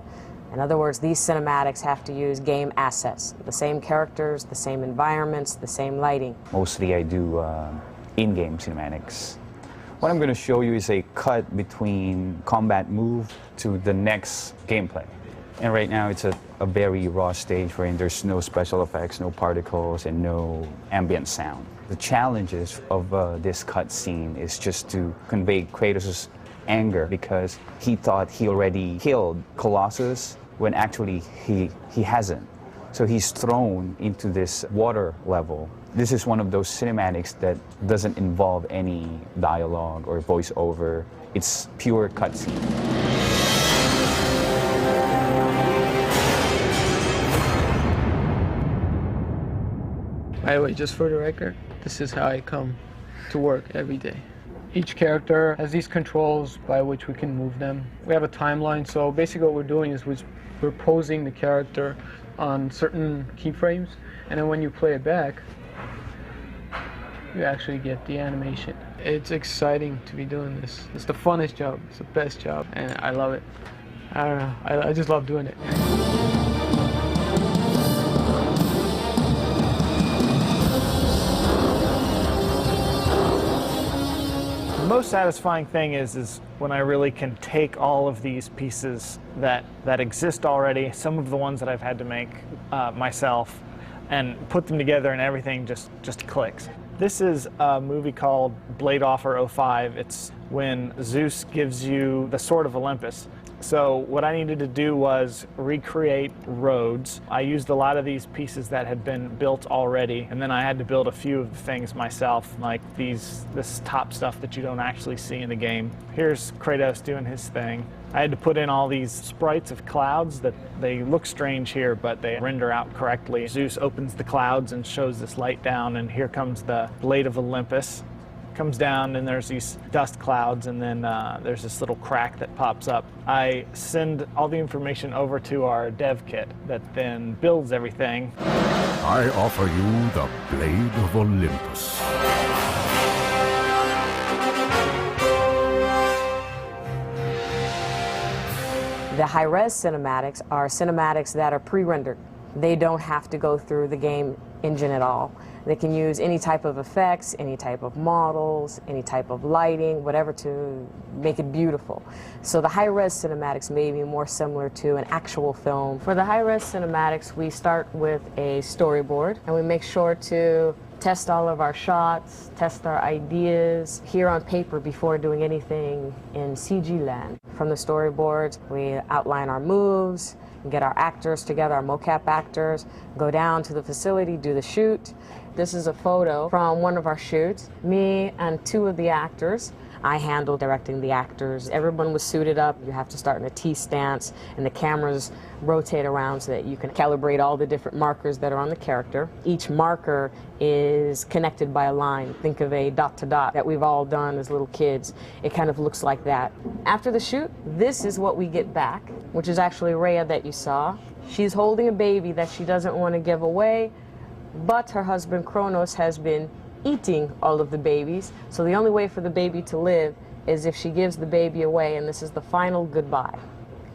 Speaker 3: In other words, these cinematics have to use game assets, the same characters, the same environments, the same lighting.
Speaker 6: Mostly I do in-game cinematics. What I'm going to show you is a cut between combat move to the next gameplay. And right now it's a very raw stage wherein there's no special effects, no particles, and no ambient sound. The challenges of this cut scene is just to convey Kratos' anger because he thought he already killed Colossus when actually he hasn't. So he's thrown into this water level. This is one of those cinematics that doesn't involve any dialogue or voiceover. It's pure cutscene.
Speaker 8: By the way, just for the record, this is how I come to work every day. Each character has these controls by which we can move them. We have a timeline, so basically what we're doing is we're posing the character on certain keyframes, and then when you play it back, you actually get the animation. It's exciting to be doing this. It's the funnest job, it's the best job, and I love it. I don't know, I just love doing it.
Speaker 9: The most satisfying thing is when I really can take all of these pieces that exist already, some of the ones that I've had to make myself, and put them together and everything just clicks. This is a movie called Blade Offer 05. It's when Zeus gives you the Sword of Olympus. So what I needed to do was recreate roads. I used a lot of these pieces that had been built already, and then I had to build a few of the things myself, like this top stuff that you don't actually see in the game. Here's Kratos doing his thing. I had to put in all these sprites of clouds that they look strange here, but they render out correctly. Zeus opens the clouds and shows this light down, and here comes the Blade of Olympus. Comes down and there's these dust clouds, and then there's this little crack that pops up. I send all the information over to our dev kit that then builds everything.
Speaker 10: I offer you the Blade of Olympus.
Speaker 3: The high-res cinematics are cinematics that are pre-rendered. They don't have to go through the game engine at all. They can use any type of effects, any type of models, any type of lighting, whatever to make it beautiful. So the high-res cinematics may be more similar to an actual film. For the high-res cinematics, we start with a storyboard, and we make sure to test all of our shots, test our ideas here on paper before doing anything in CG land. From the storyboards, we outline our moves, get our actors together, our mocap actors, go down to the facility, do the shoot. This is a photo from one of our shoots, me and two of the actors. I handle directing the actors. Everyone was suited up. You have to start in a T stance, and the cameras rotate around so that you can calibrate all the different markers that are on the character. Each marker is connected by a line. Think of a dot to dot that we've all done as little kids. It kind of looks like that. After the shoot, this is what we get back, which is actually Rhea that you saw. She's holding a baby that she doesn't want to give away, but her husband Kratos has been eating all of the babies, so the only way for the baby to live is if she gives the baby away, and this is the final goodbye.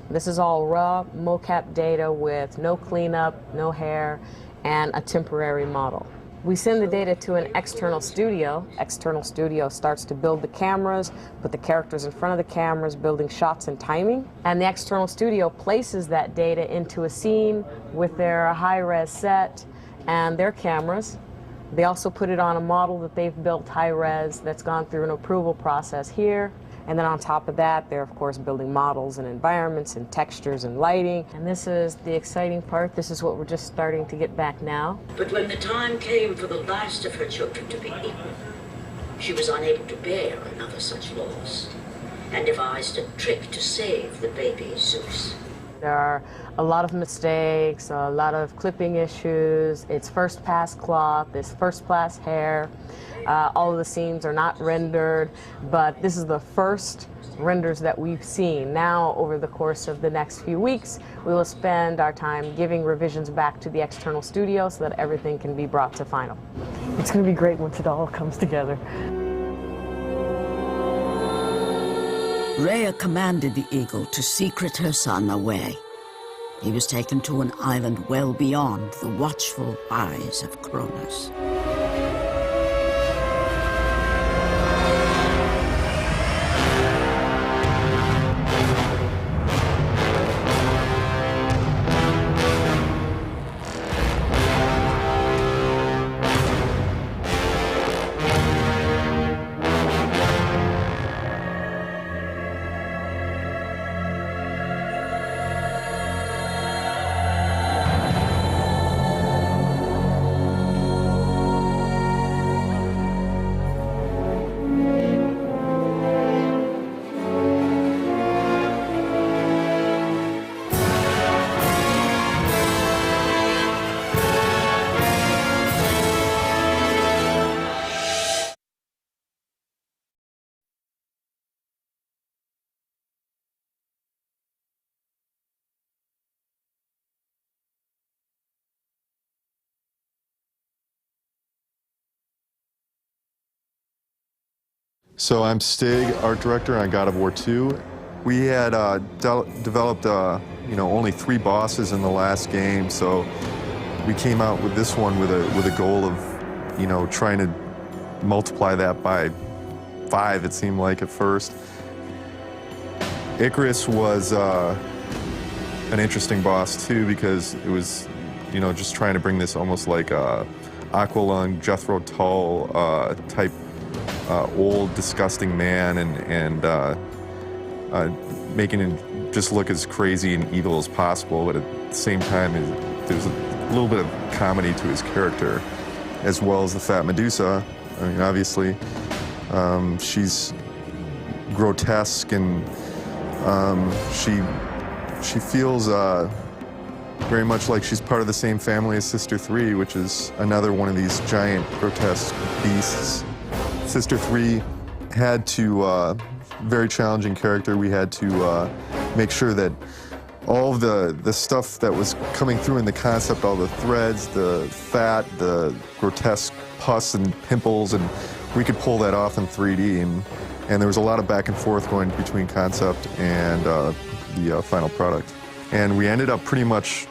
Speaker 3: This is all raw mocap data with no cleanup, no hair, and a temporary model. We send the data to an external studio. External studio starts to build the cameras, put the characters in front of the cameras, building shots and timing. And the external studio places that data into a scene with their high-res set and their cameras. They also put it on a model that they've built high-res that's gone through an approval process here. And then on top of that, they're of course building models and environments and textures and lighting. And this is the exciting part. This is what we're just starting to get back now.
Speaker 21: But when the time came for the last of her children to be eaten, she was unable to bear another such loss, and devised a trick to save the baby Zeus.
Speaker 3: There are a lot of mistakes, a lot of clipping issues. It's first pass cloth, it's first pass hair. All of the scenes are not rendered, but this is the first renders that we've seen. Now, over the course of the next few weeks, we will spend our time giving revisions back to the external studio so that everything can be brought to final. It's going to be great once it all comes together.
Speaker 11: Rhea commanded the eagle to secret her son away. He was taken to an island well beyond the watchful eyes of Kratos.
Speaker 12: So I'm Stig, art director on God of War 2. We had developed only 3 bosses in the last game, so we came out with this one with a goal of trying to multiply that by 5, it seemed like at first. Icarus was an interesting boss too, because it was just trying to bring this almost like Aqualung, Jethro Tull type old, disgusting man, and making him just look as crazy and evil as possible, but at the same time, there's a little bit of comedy to his character, as well as the Fat Medusa. I mean, obviously, she's grotesque, and she feels very much like she's part of the same family as Sister 3, which is another one of these giant, grotesque beasts. Sister 3 had to, very challenging character, we had to make sure that all of the stuff that was coming through in the concept, all the threads, the fat, the grotesque pus and pimples, and we could pull that off in 3D, and there was a lot of back and forth going between concept and the final product. And we ended up pretty much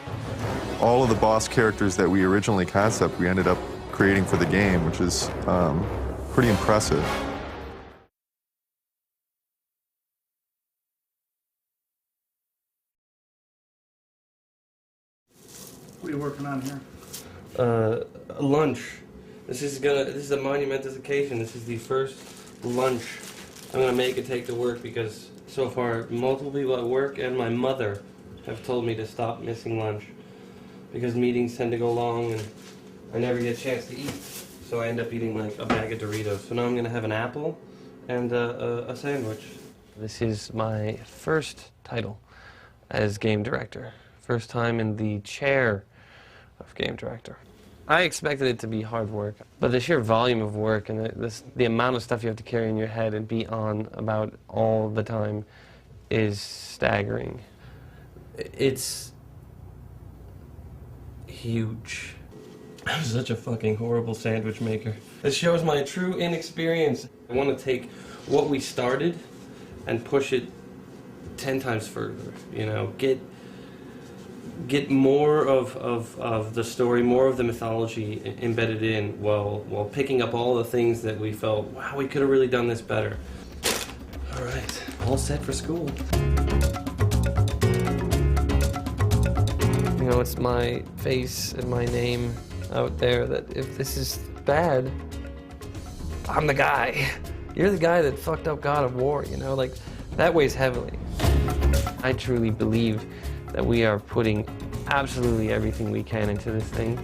Speaker 12: all of the boss characters that we originally concept, we ended up creating for the game, which is pretty impressive.
Speaker 13: What are you working on here?
Speaker 1: Lunch. This is a monumentous occasion. This is the first lunch I'm gonna make and take to work, because so far multiple people at work and my mother have told me to stop missing lunch because meetings tend to go long and I never get a chance to eat. So I end up eating like a bag of Doritos. So now I'm gonna have an apple and a sandwich. This is my first title as game director. First time in the chair of game director. I expected it to be hard work, but the sheer volume of work and the amount of stuff you have to carry in your head and be on about all the time is staggering. It's huge. I'm such a fucking horrible sandwich maker. It shows my true inexperience. I want to take what we started and push it 10 times further, you know, get more of the story, more of the mythology embedded in, while picking up all the things that we felt, wow, we could have really done this better. All right, all set for school. You know, it's my face and my name out there that if this is bad, I'm the guy. You're the guy that fucked up God of War, you know, like, that weighs heavily. I truly believe that we are putting absolutely everything we can into this thing.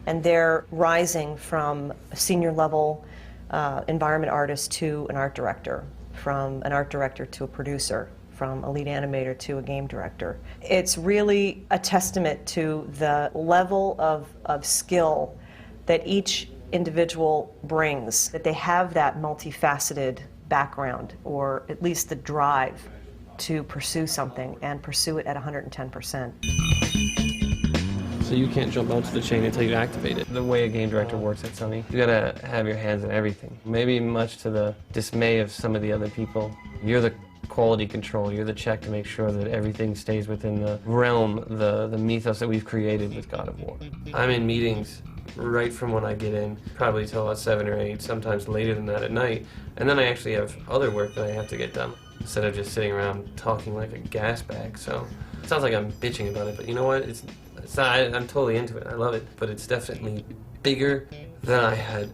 Speaker 2: And they're rising from a senior level environment artist to an art director, from an art director to a producer, from a lead animator to a game director. It's really a testament to the level of skill that each individual brings, that they have that multifaceted background, or at least the drive to pursue something and pursue it at 110%.
Speaker 1: So you can't jump onto the chain until you activate it. The way a game director works at Sony, you gotta have your hands in everything. Maybe much to the dismay of some of the other people, you're the quality control, you're the check to make sure that everything stays within the realm, the mythos that we've created with God of War. I'm in meetings right from when I get in, probably till about 7 or 8, sometimes later than that at night, and then I actually have other work that I have to get done, instead of just sitting around talking like a gas bag. So it sounds like I'm bitching about it, but you know what? It's not, I'm totally into it. I love it, but it's definitely bigger than I had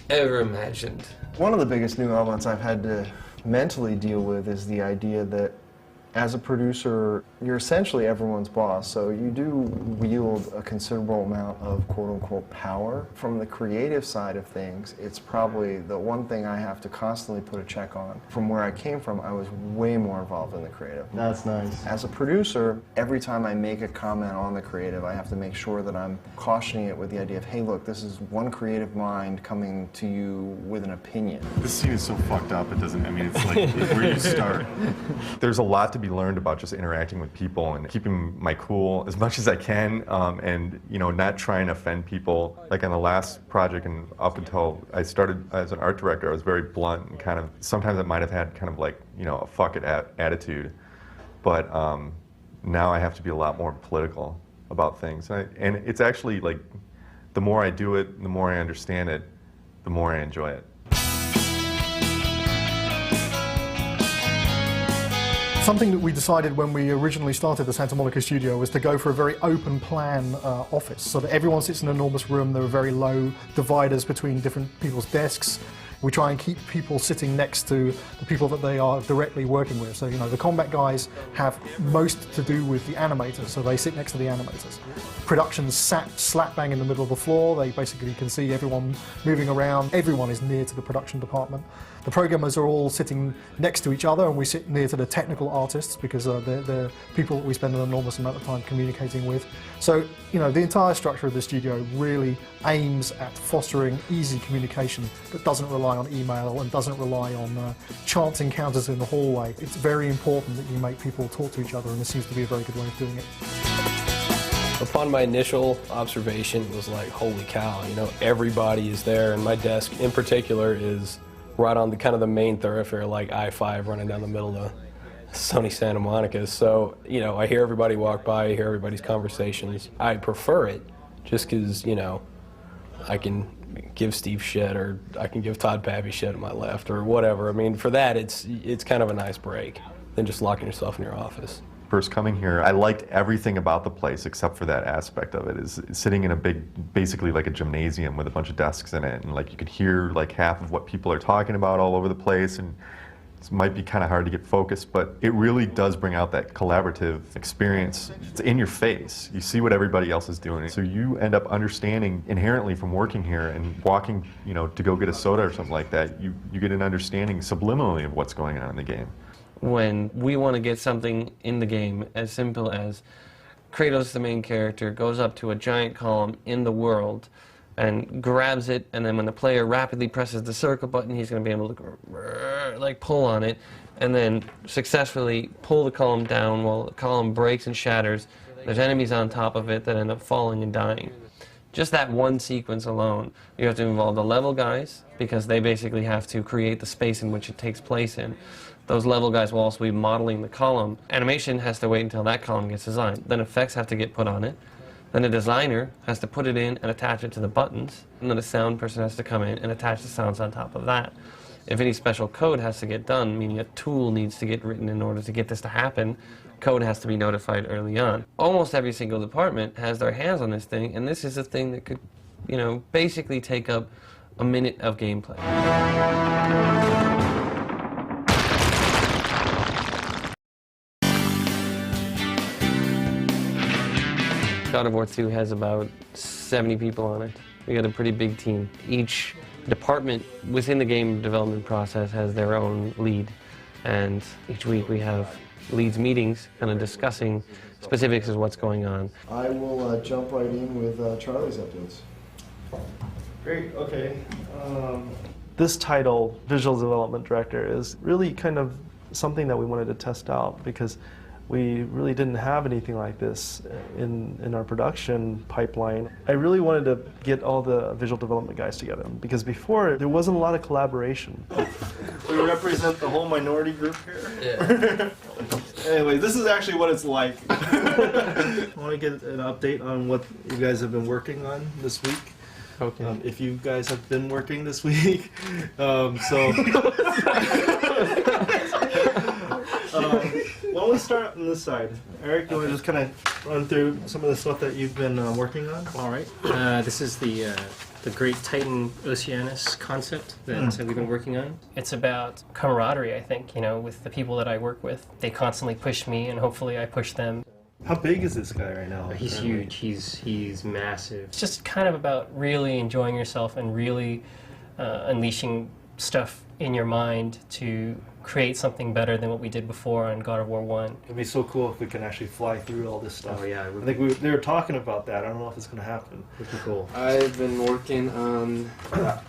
Speaker 1: ever imagined.
Speaker 14: One of the biggest new elements I've had to mentally deal with is the idea that as a producer, you're essentially everyone's boss, so you do wield a considerable amount of quote-unquote power. From the creative side of things, it's probably the one thing I have to constantly put a check on. From where I came from, I was way more involved in the creative.
Speaker 15: That's nice.
Speaker 14: As a producer, every time I make a comment on the creative, I have to make sure that I'm cautioning it with the idea of, hey, look, this is one creative mind coming to you with an opinion.
Speaker 12: This scene is so fucked up, it doesn't, I mean, it's like, where you start. There's a lot to be learned about just interacting with people and keeping my cool as much as I can, and you know, not trying to offend people. Like on the last project, and up until I started as an art director, I was very blunt and kind of, sometimes I might have had kind of like, you know, a fuck it attitude, but now I have to be a lot more political about things, and it's actually like, the more I do it, the more I understand it, the more I enjoy it.
Speaker 16: Something that we decided when we originally started the Santa Monica studio was to go for a very open plan office, so that everyone sits in an enormous room. There are very low dividers between different people's desks. We try and keep people sitting next to the people that they are directly working with. So, you know, the combat guys have most to do with the animators, so they sit next to the animators. Production's sat slap bang in the middle of the floor. They basically can see everyone moving around. Everyone is near to the production department. The programmers are all sitting next to each other, and we sit near to the technical artists because they're people that we spend an enormous amount of time communicating with. So, you know, the entire structure of the studio really aims at fostering easy communication that doesn't rely on email and doesn't rely on chance encounters in the hallway. It's very important that you make people talk to each other, and this seems to be a very good way of doing it.
Speaker 4: Upon my initial observation, it was like, holy cow, you know, everybody is there, and my desk in particular is right on the kind of the main thoroughfare, like I-5 running down the middle of sunny Santa Monica. So, you know, I hear everybody walk by, I hear everybody's conversations. I prefer it just because, you know, I can give Steve shit, or I can give Todd Pappy shit at my left, or whatever. I mean, for that, it's kind of a nice break than just locking yourself in your office.
Speaker 12: First coming here, I liked everything about the place except for that aspect of it. Is sitting in a big, basically like a gymnasium with a bunch of desks in it, and like you could hear like half of what people are talking about all over the place, and it might be kind of hard to get focused, but it really does bring out that collaborative experience. It's in your face. You see what everybody else is doing, so you end up understanding inherently from working here and walking, you know, to go get a soda or something like that. You get an understanding subliminally of what's going on in the game.
Speaker 1: When we want to get something in the game as simple as Kratos, the main character, goes up to a giant column in the world and grabs it, and then when the player rapidly presses the circle button, he's going to be able to like pull on it and then successfully pull the column down while the column breaks and shatters. There's enemies on top of it that end up falling and dying. Just that one sequence alone, you have to involve the level guys, because they basically have to create the space in which it takes place in. Those level guys will also be modeling the column. Animation has to wait until that column gets designed. Then effects have to get put on it. Then a designer has to put it in and attach it to the buttons. And then a sound person has to come in and attach the sounds on top of that. If any special code has to get done, meaning a tool needs to get written in order to get this to happen, code has to be notified early on. Almost every single department has their hands on this thing, and this is a thing that could, you know, basically take up a minute of gameplay. God of War 2 has about 70 people on it. We got a pretty big team. Each department within the game development process has their own lead, and each week we have leads meetings kind of discussing specifics of what's going on.
Speaker 14: I will jump right in with Charlie's updates.
Speaker 5: Great, okay. This title, Visual Development Director, is really kind of something that we wanted to test out because we really didn't have anything like this in our production pipeline. I really wanted to get all the visual development guys together because before there wasn't a lot of collaboration. We represent the whole minority group here. Yeah. Anyway, this is actually what it's like. I want to get an update on what you guys have been working on this week. Okay. If you guys have been working this week. Why don't we start on this side? Eric, you want to just kind of run through some of the stuff that you've been working on?
Speaker 15: All right. This is the Great Titan Oceanus concept that we've been working on. It's about camaraderie, I think, you know, with the people that I work with. They constantly push me, and hopefully I push them.
Speaker 5: How big is this guy right now?
Speaker 15: He's huge. He's massive. It's just kind of about really enjoying yourself and really unleashing stuff in your mind to create something better than what we did before on God of War 1.
Speaker 5: It'd be so cool if we can actually fly through all this stuff.
Speaker 15: Oh yeah.
Speaker 5: I think they were talking about that. I don't know if it's going to happen.
Speaker 15: Would be cool.
Speaker 17: I've been working on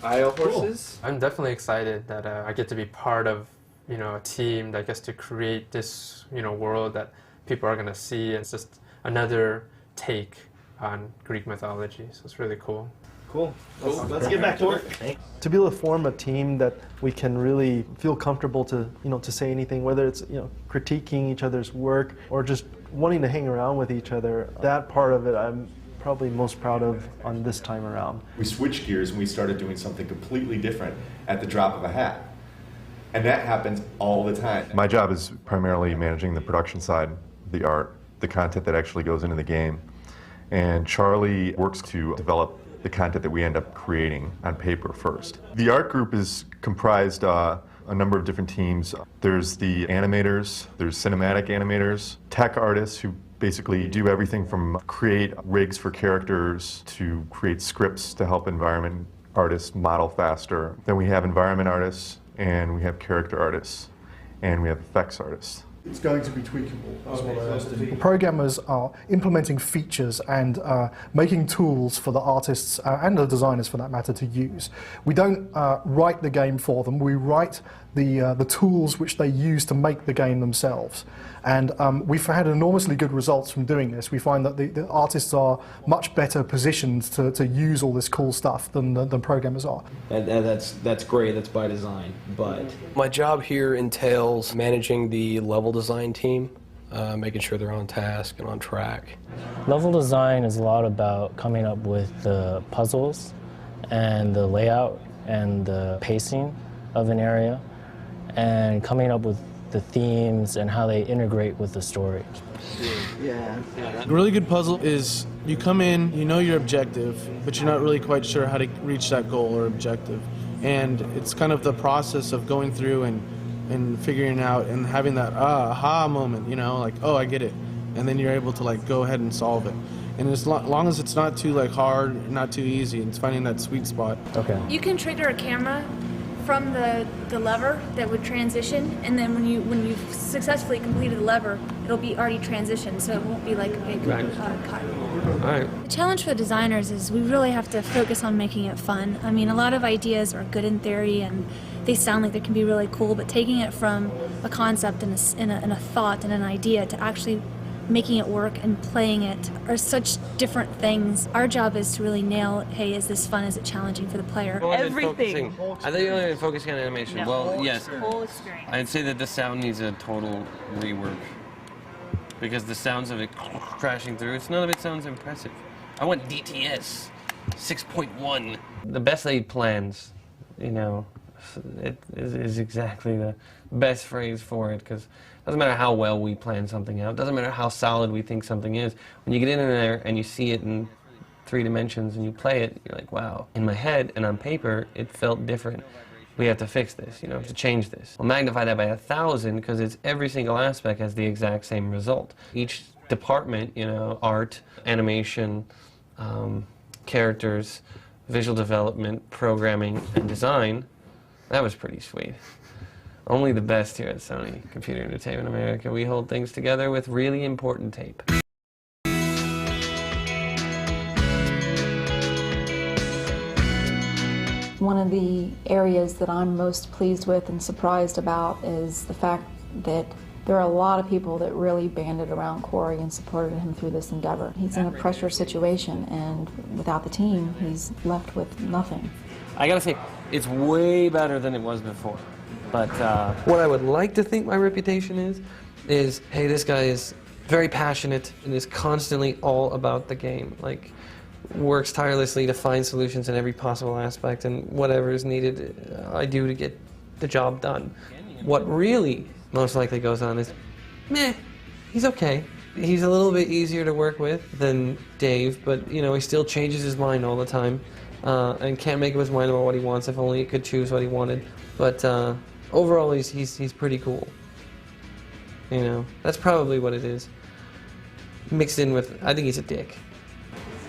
Speaker 17: IO horses. Cool. I'm definitely excited that I get to be part of, you know, a team that gets to create this, you know, world that people are going to see. It's just another take on Greek mythology, so it's really cool.
Speaker 5: Cool. Let's get back to work. To be able to form a team that we can really feel comfortable to, you know, to say anything, whether it's, you know, critiquing each other's work or just wanting to hang around with each other, that part of it I'm probably most proud of on this time around.
Speaker 18: We switched gears and we started doing something completely different at the drop of a hat. And that happens all the time.
Speaker 12: My job is primarily managing the production side, the art, the content that actually goes into the game. And Charlie works to develop the content that we end up creating on paper first. The art group is comprised a number of different teams. There's the animators, there's cinematic animators, tech artists who basically do everything from create rigs for characters to create scripts to help environment artists model faster. Then we have environment artists and we have character artists, and we have effects artists.
Speaker 16: It's going to be tweakable, is what I asked him. Programmers are implementing features and making tools for the artists and the designers, for that matter, to use. We don't write the game for them, we write the tools which they use to make the game themselves. And we've had enormously good results from doing this. We find that the artists are much better positioned to use all this cool stuff than programmers are.
Speaker 19: And that's great, that's by design, but...
Speaker 4: My job here entails managing the level design team, making sure they're on task and on track.
Speaker 20: Level design is a lot about coming up with the puzzles and the layout and the pacing of an area and coming up with the themes and how they integrate with the story.
Speaker 22: Yeah. A really good puzzle is you come in, you know your objective, but you're not really quite sure how to reach that goal or objective. And it's kind of the process of going through and figuring out and having that aha moment, you know, like, oh, I get it. And then you're able to like go ahead and solve it. And as long as it's not too like hard, not too easy, it's finding that sweet spot.
Speaker 20: Okay.
Speaker 23: You can trigger a camera from the lever that would transition, and then when you've successfully completed the lever, it'll be already transitioned, so it won't be like a big cut.
Speaker 1: All right.
Speaker 23: The challenge for the designers is we really have to focus on making it fun. I mean, a lot of ideas are good in theory and they sound like they can be really cool, but taking it from a concept and a thought and an idea to actually making it work and playing it are such different things. Our job is to really nail, hey, is this fun? Is it challenging for the player?
Speaker 1: Everything. I thought you only been focusing on animation.
Speaker 23: No.
Speaker 1: Well, yes.
Speaker 23: Whole experience.
Speaker 1: I'd say that the sound needs a total rework because the sounds of it crashing through, none of it sounds impressive. I want DTS 6.1. The best laid plans, you know, it is exactly the best phrase for it, because it doesn't matter how well we plan something out, it doesn't matter how solid we think something is. When you get in there and you see it in 3 dimensions and you play it, you're like, wow. In my head and on paper, it felt different. We have to fix this, you know, to change this. We'll magnify that by 1,000 because it's every single aspect has the exact same result. Each department, you know, art, animation, characters, visual development, programming, and design, that was pretty sweet. Only the best here at Sony Computer Entertainment America. We hold things together with really important tape.
Speaker 24: One of the areas that I'm most pleased with and surprised about is the fact that there are a lot of people that really banded around Corey and supported him through this endeavor. He's in a pressure situation, and without the team, he's left with nothing.
Speaker 1: I gotta say, it's way better than it was before. But what I would like to think my reputation is, hey, this guy is very passionate and is constantly all about the game. Like, works tirelessly to find solutions in every possible aspect, and whatever is needed, I do to get the job done. What really most likely goes on is, meh, he's okay. He's a little bit easier to work with than Dave, but you know, he still changes his mind all the time and can't make up his mind about what he wants. If only he could choose what he wanted. But overall, he's pretty cool. You know, that's probably what it is. Mixed in with, I think he's a dick.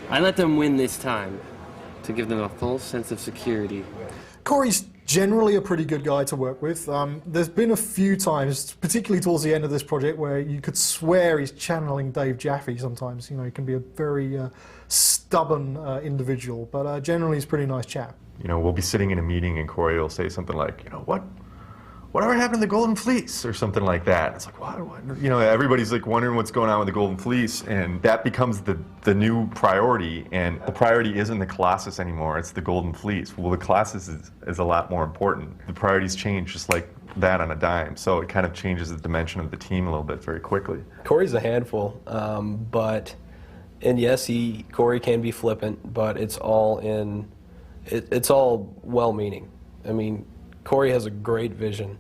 Speaker 1: I let them win this time to give them a full sense of security.
Speaker 16: Corey's generally a pretty good guy to work with. There's been a few times, particularly towards the end of this project, where you could swear he's channeling Dave Jaffe sometimes. You know, he can be a very stubborn individual, but generally he's a pretty nice chap.
Speaker 12: You know, we'll be sitting in a meeting and Corey will say something like, you know, whatever happened to the Golden Fleece, or something like that. It's like, what? You know, everybody's like wondering what's going on with the Golden Fleece, and that becomes the new priority, and the priority isn't the Colossus anymore, it's the Golden Fleece. Well, the Colossus is a lot more important. The priorities change just like that on a dime, so it kind of changes the dimension of the team a little bit very quickly.
Speaker 4: Corey's a handful, and yes, Corey can be flippant, but it's all it's all well-meaning. I mean, Corey has a great vision,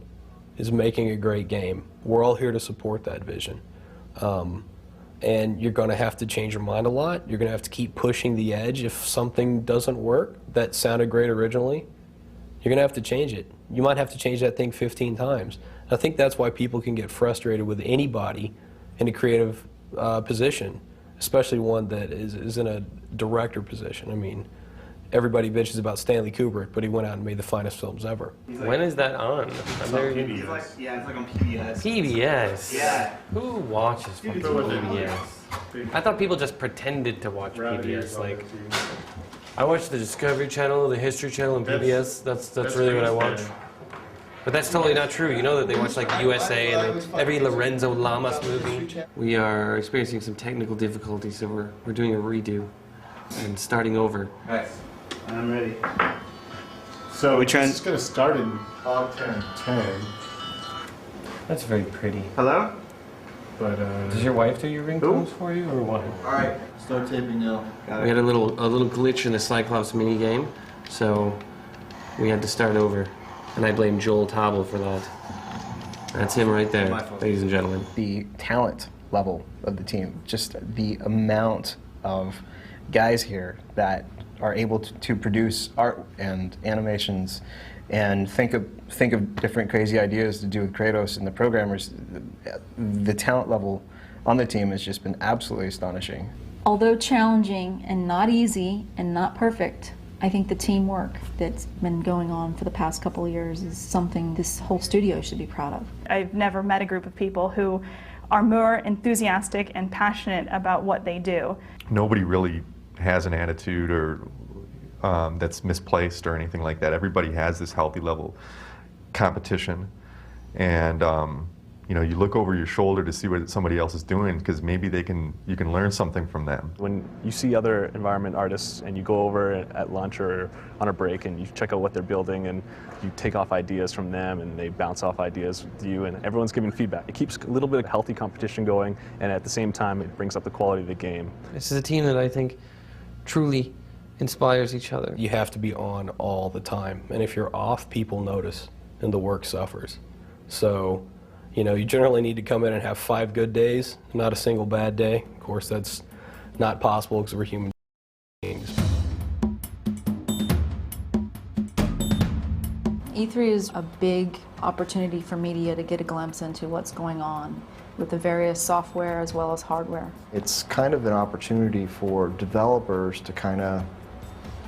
Speaker 4: is making a great game. We're all here to support that vision. And you're gonna have to change your mind a lot. You're gonna have to keep pushing the edge. If something doesn't work that sounded great originally, you're gonna have to change it. You might have to change that thing 15 times. I think that's why people can get frustrated with anybody in a creative position, especially one that is in a director position. I mean, everybody bitches about Stanley Kubrick, but he went out and made the finest films ever.
Speaker 1: When is that on?
Speaker 6: It's on PBS. Yeah, it's like on PBS.
Speaker 1: PBS?
Speaker 6: Yeah.
Speaker 1: Who watches fucking PBS? I thought people just pretended to watch PBS. Like, I watch the Discovery Channel, the History Channel, and PBS. That's really what I watch. But that's totally not true. You know that they watch like USA and every Lorenzo Lamas movie. We are experiencing some technical difficulties, so we're doing a redo and starting over.
Speaker 6: Alright, I'm ready. So it's just
Speaker 7: going to start in OKhdfcbank.
Speaker 1: That's very pretty.
Speaker 6: Hello?
Speaker 7: But
Speaker 1: does your wife do your ringtones for you, or what?
Speaker 14: Alright, start taping now.
Speaker 1: We had a little glitch in the Cyclops minigame, so we had to start over. And I blame Joel Tobble for that. That's him right there, ladies and gentlemen.
Speaker 8: The talent level of the team, just the amount of guys here that are able to produce art and animations and think of different crazy ideas to do with Kratos, and the programmers, the talent level on the team has just been absolutely astonishing.
Speaker 24: Although challenging and not easy and not perfect, I think the teamwork that's been going on for the past couple of years is something this whole studio should be proud of.
Speaker 9: I've never met a group of people who are more enthusiastic and passionate about what they do.
Speaker 12: Nobody really has an attitude or that's misplaced or anything like that. Everybody has this healthy level competition, and you know, you look over your shoulder to see what somebody else is doing, because maybe you can learn something from them.
Speaker 25: When you see other environment artists and you go over at lunch or on a break and you check out what they're building and you take off ideas from them and they bounce off ideas with you and everyone's giving feedback. It keeps a little bit of healthy competition going, and at the same time it brings up the quality of the game.
Speaker 1: This is a team that I think truly inspires each other.
Speaker 4: You have to be on all the time, and if you're off, people notice and the work suffers. So, you know, you generally need to come in and have 5 good days, not a single bad day. Of course, that's not possible because we're human beings.
Speaker 24: E3 is a big opportunity for media to get a glimpse into what's going on with the various software as well as hardware.
Speaker 14: It's kind of an opportunity for developers to kind of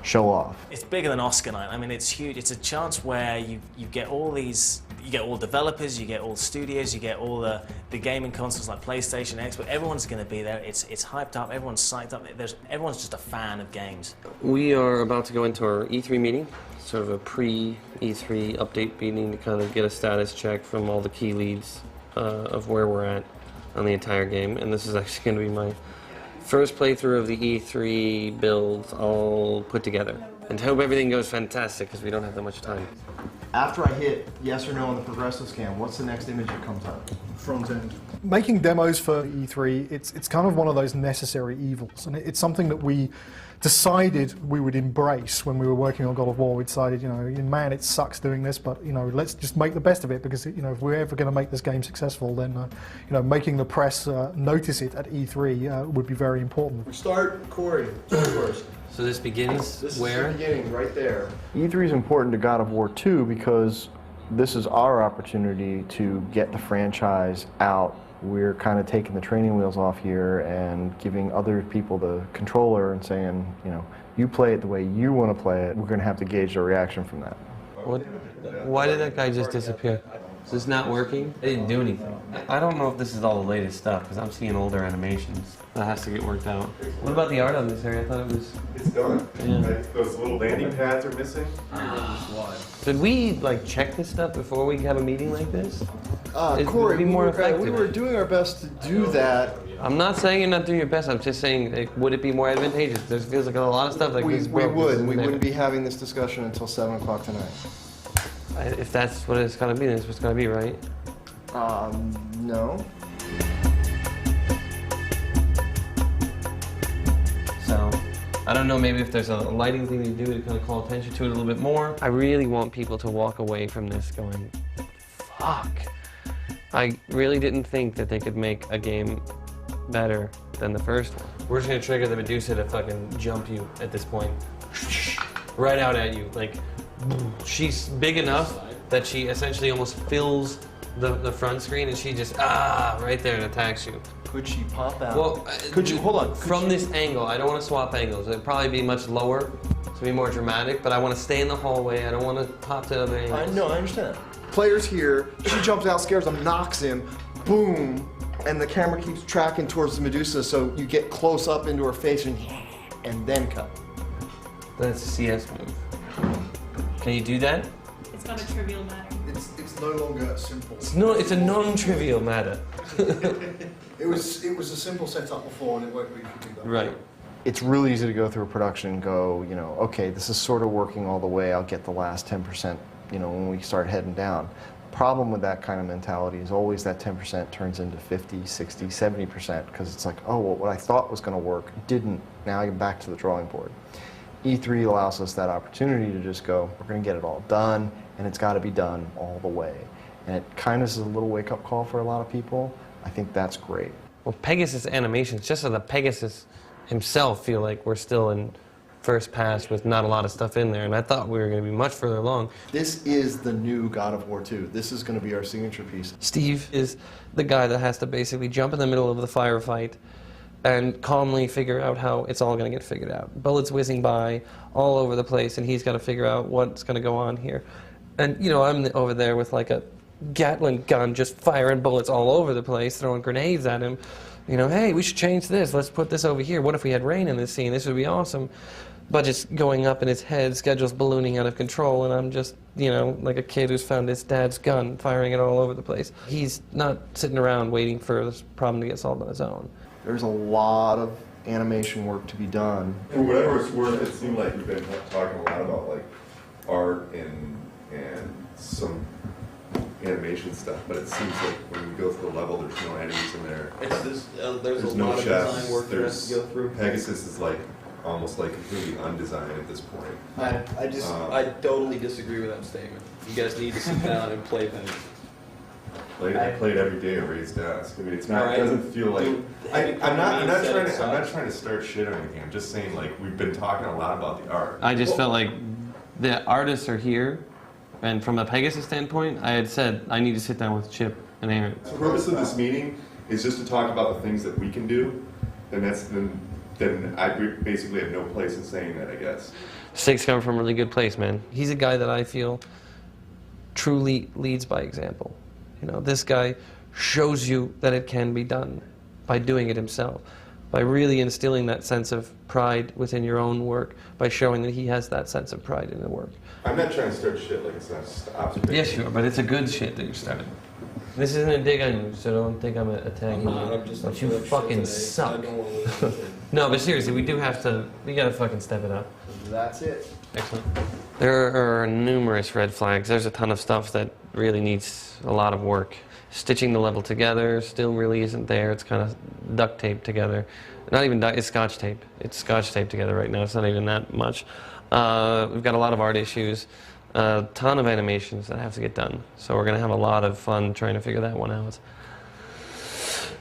Speaker 14: show off.
Speaker 26: It's bigger than Oscar night. I mean, it's huge. It's a chance where you get all these, you get all developers, you get all studios, you get all the gaming consoles like PlayStation, Xbox. Everyone's going to be there. It's hyped up. Everyone's psyched up. Everyone's just a fan of games.
Speaker 1: We are about to go into our E3 meeting, sort of a pre-E3 update meeting to kind of get a status check from all the key leads of where we're at on the entire game. And this is actually going to be my first playthrough of the E3 builds all put together. And hope everything goes fantastic, because we don't have that much time.
Speaker 14: After I hit yes or no on the progressive scan, what's the next image that comes up?
Speaker 16: Front end. Making demos for E3, it's kind of one of those necessary evils, and it's something that we decided we would embrace when we were working on God of War. We decided, you know, man, it sucks doing this, but you know, let's just make the best of it, because you know, if we're ever going to make this game successful, then you know, making the press notice it at E3 would be very important.
Speaker 14: We start Corey first.
Speaker 1: So this begins where?
Speaker 14: This is the beginning, right there. E3 is important to God of War 2 because this is our opportunity to get the franchise out. We're kind of taking the training wheels off here and giving other people the controller and saying, you know, you play it the way you want to play it. We're going to have to gauge their reaction from that.
Speaker 1: Why did that guy just disappear? Is this not working? I didn't do anything. I don't know if this is all the latest stuff, because I'm seeing older animations. That has to get worked out. What about the art on this area? I thought it was...
Speaker 12: It's done.
Speaker 1: Yeah.
Speaker 12: Like, those little landing pads are missing.
Speaker 1: Should we, like, check this stuff before we have a meeting like this?
Speaker 14: Corey,
Speaker 1: be more
Speaker 14: we
Speaker 1: effective.
Speaker 14: were doing our best to do that.
Speaker 1: I'm not saying you're not doing your best. I'm just saying, like, would it be more advantageous? There feels like a lot of stuff like this.
Speaker 14: We would. We wouldn't be having this discussion until 7 o'clock tonight.
Speaker 1: If that's what it's going to be, then it's what's going to be, right?
Speaker 14: No.
Speaker 1: So, I don't know, maybe if there's a lighting thing to do to kind of call attention to it a little bit more. I really want people to walk away from this going, fuck. I really didn't think that they could make a game better than the first one. We're just going to trigger the Medusa to fucking jump you at this point. Right out at you. Like, she's big enough that she essentially almost fills the front screen, and she just, right there and attacks you.
Speaker 14: Could she pop out?
Speaker 1: Well,
Speaker 14: could you, hold on.
Speaker 1: From this angle, I don't want to swap angles. It'd probably be much lower, to be more dramatic, but I want to stay in the hallway. I don't want to pop to other angles.
Speaker 14: No, I understand. Player's here, she jumps out, scares him, knocks him, boom, and the camera keeps tracking towards the Medusa, so you get close up into her face and then cut.
Speaker 1: That's a CS move. Can you do that?
Speaker 9: It's not a trivial matter.
Speaker 14: It's no longer simple.
Speaker 1: It's a non-trivial matter.
Speaker 14: It was a simple setup before, and it won't be if you do that.
Speaker 1: Right.
Speaker 14: It's really easy to go through a production and go, you know, okay, this is sort of working all the way. I'll get the last 10%, you know, when we start heading down. Problem with that kind of mentality is always that 10% turns into 50, 60, 70% because it's like, oh, well, what I thought was going to work didn't. Now I'm back to the drawing board. E3 allows us that opportunity to just go, we're going to get it all done, and it's got to be done all the way. And it kind of is a little wake-up call for a lot of people. I think that's great.
Speaker 1: Well, Pegasus animations, just so the Pegasus himself feel like we're still in first pass with not a lot of stuff in there, and I thought we were going to be much further along.
Speaker 14: This is the new God of War 2. This is going to be our signature piece.
Speaker 1: Steve is the guy that has to basically jump in the middle of the firefight and calmly figure out how it's all going to get figured out. Bullets whizzing by all over the place, and he's got to figure out what's going to go on here. And, you know, I'm over there with like a Gatling gun just firing bullets all over the place, throwing grenades at him. You know, hey, we should change this. Let's put this over here. What if we had rain in this scene? This would be awesome. Budget's going up in his head, schedule's ballooning out of control, and I'm just, you know, like a kid who's found his dad's gun, firing it all over the place. He's not sitting around waiting for this problem to get solved on his own.
Speaker 14: There's a lot of animation work to be done.
Speaker 18: For whatever it's worth, it seemed like we've been talking a lot about like art and some animation stuff, but it seems like when we go through the level, there's no enemies in there.
Speaker 1: There's
Speaker 18: no
Speaker 1: a lot
Speaker 18: chests.
Speaker 1: of design work that has to go through.
Speaker 18: Pegasus is like almost like completely undesigned at this point.
Speaker 1: I totally disagree with that statement. You guys need to sit down and play Pegasus.
Speaker 18: I play it every day at Ray's desk. I mean, it's not. It doesn't feel like. I'm not trying to start shit or anything. I'm just saying like we've been talking a lot about the art.
Speaker 1: I just felt like the artists are here, and from a Pegasus standpoint, I had said I need to sit down with Chip and Aaron.
Speaker 18: The purpose of this meeting is just to talk about the things that we can do, and then I basically have no place in saying that, I guess.
Speaker 1: Stig's coming from a really good place, man. He's a guy that I feel truly leads by example. You know, this guy shows you that it can be done by doing it himself, by really instilling that sense of pride within your own work, by showing that he has that sense of pride in the work.
Speaker 18: I'm not trying to start shit like it's not observation.
Speaker 1: Yes, you are, but it's a good shit that you're starting. This isn't a dig on you, so don't think I'm attacking you. But you fucking suck. No, but seriously, we gotta fucking step it up.
Speaker 14: That's it.
Speaker 1: Excellent. There are numerous red flags. There's a ton of stuff that really needs a lot of work. Stitching the level together still really isn't there. It's kind of duct tape together. Not even it's scotch tape. It's scotch tape together right now. It's not even that much. We've got a lot of art issues. A ton of animations that have to get done. So we're going to have a lot of fun trying to figure that one out.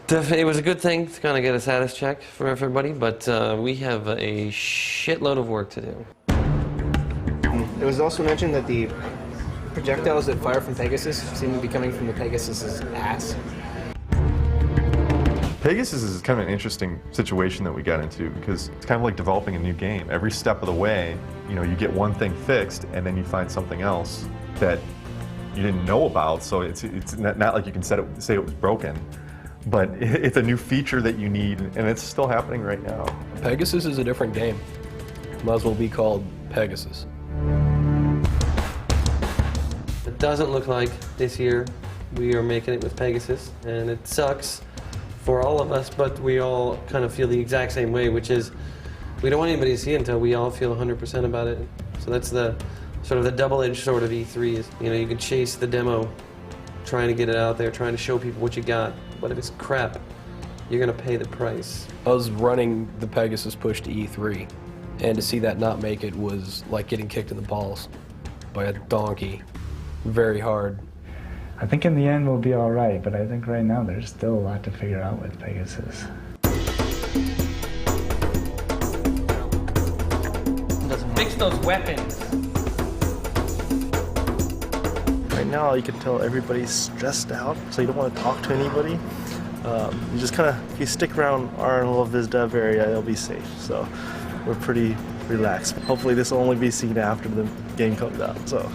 Speaker 1: It was a good thing to kind of get a status check for everybody, but we have a shitload of work to do.
Speaker 2: It was also mentioned that the projectiles that fire from Pegasus seem to be coming from the Pegasus's ass.
Speaker 12: Pegasus is kind of an interesting situation that we got into because it's kind of like developing a new game. Every step of the way, you know, you get one thing fixed and then you find something else that you didn't know about. So it's not like you can say it was broken, but it's a new feature that you need, and it's still happening right now.
Speaker 4: Pegasus is a different game. Might as well be called Pegasus.
Speaker 1: It doesn't look like this year we are making it with Pegasus, and it sucks for all of us, but we all kind of feel the exact same way, which is we don't want anybody to see it until we all feel 100% about it. So that's the sort of the double-edged sword of E3 is, you know, you can chase the demo, trying to get it out there, trying to show people what you got, but if it's crap, you're gonna pay the price.
Speaker 4: I was running the Pegasus push to E3, and to see that not make it was like getting kicked in the balls by a donkey. Very hard.
Speaker 3: I think in the end we'll be all right, but I think right now there's still a lot to figure out with Pegasus.
Speaker 1: Let's fix those weapons.
Speaker 5: Right now you can tell everybody's stressed out, so you don't want to talk to anybody. You just kind of, if you stick around our little VizDev area, you'll be safe. So we're pretty relax. Hopefully this will only be seen after the game comes out. So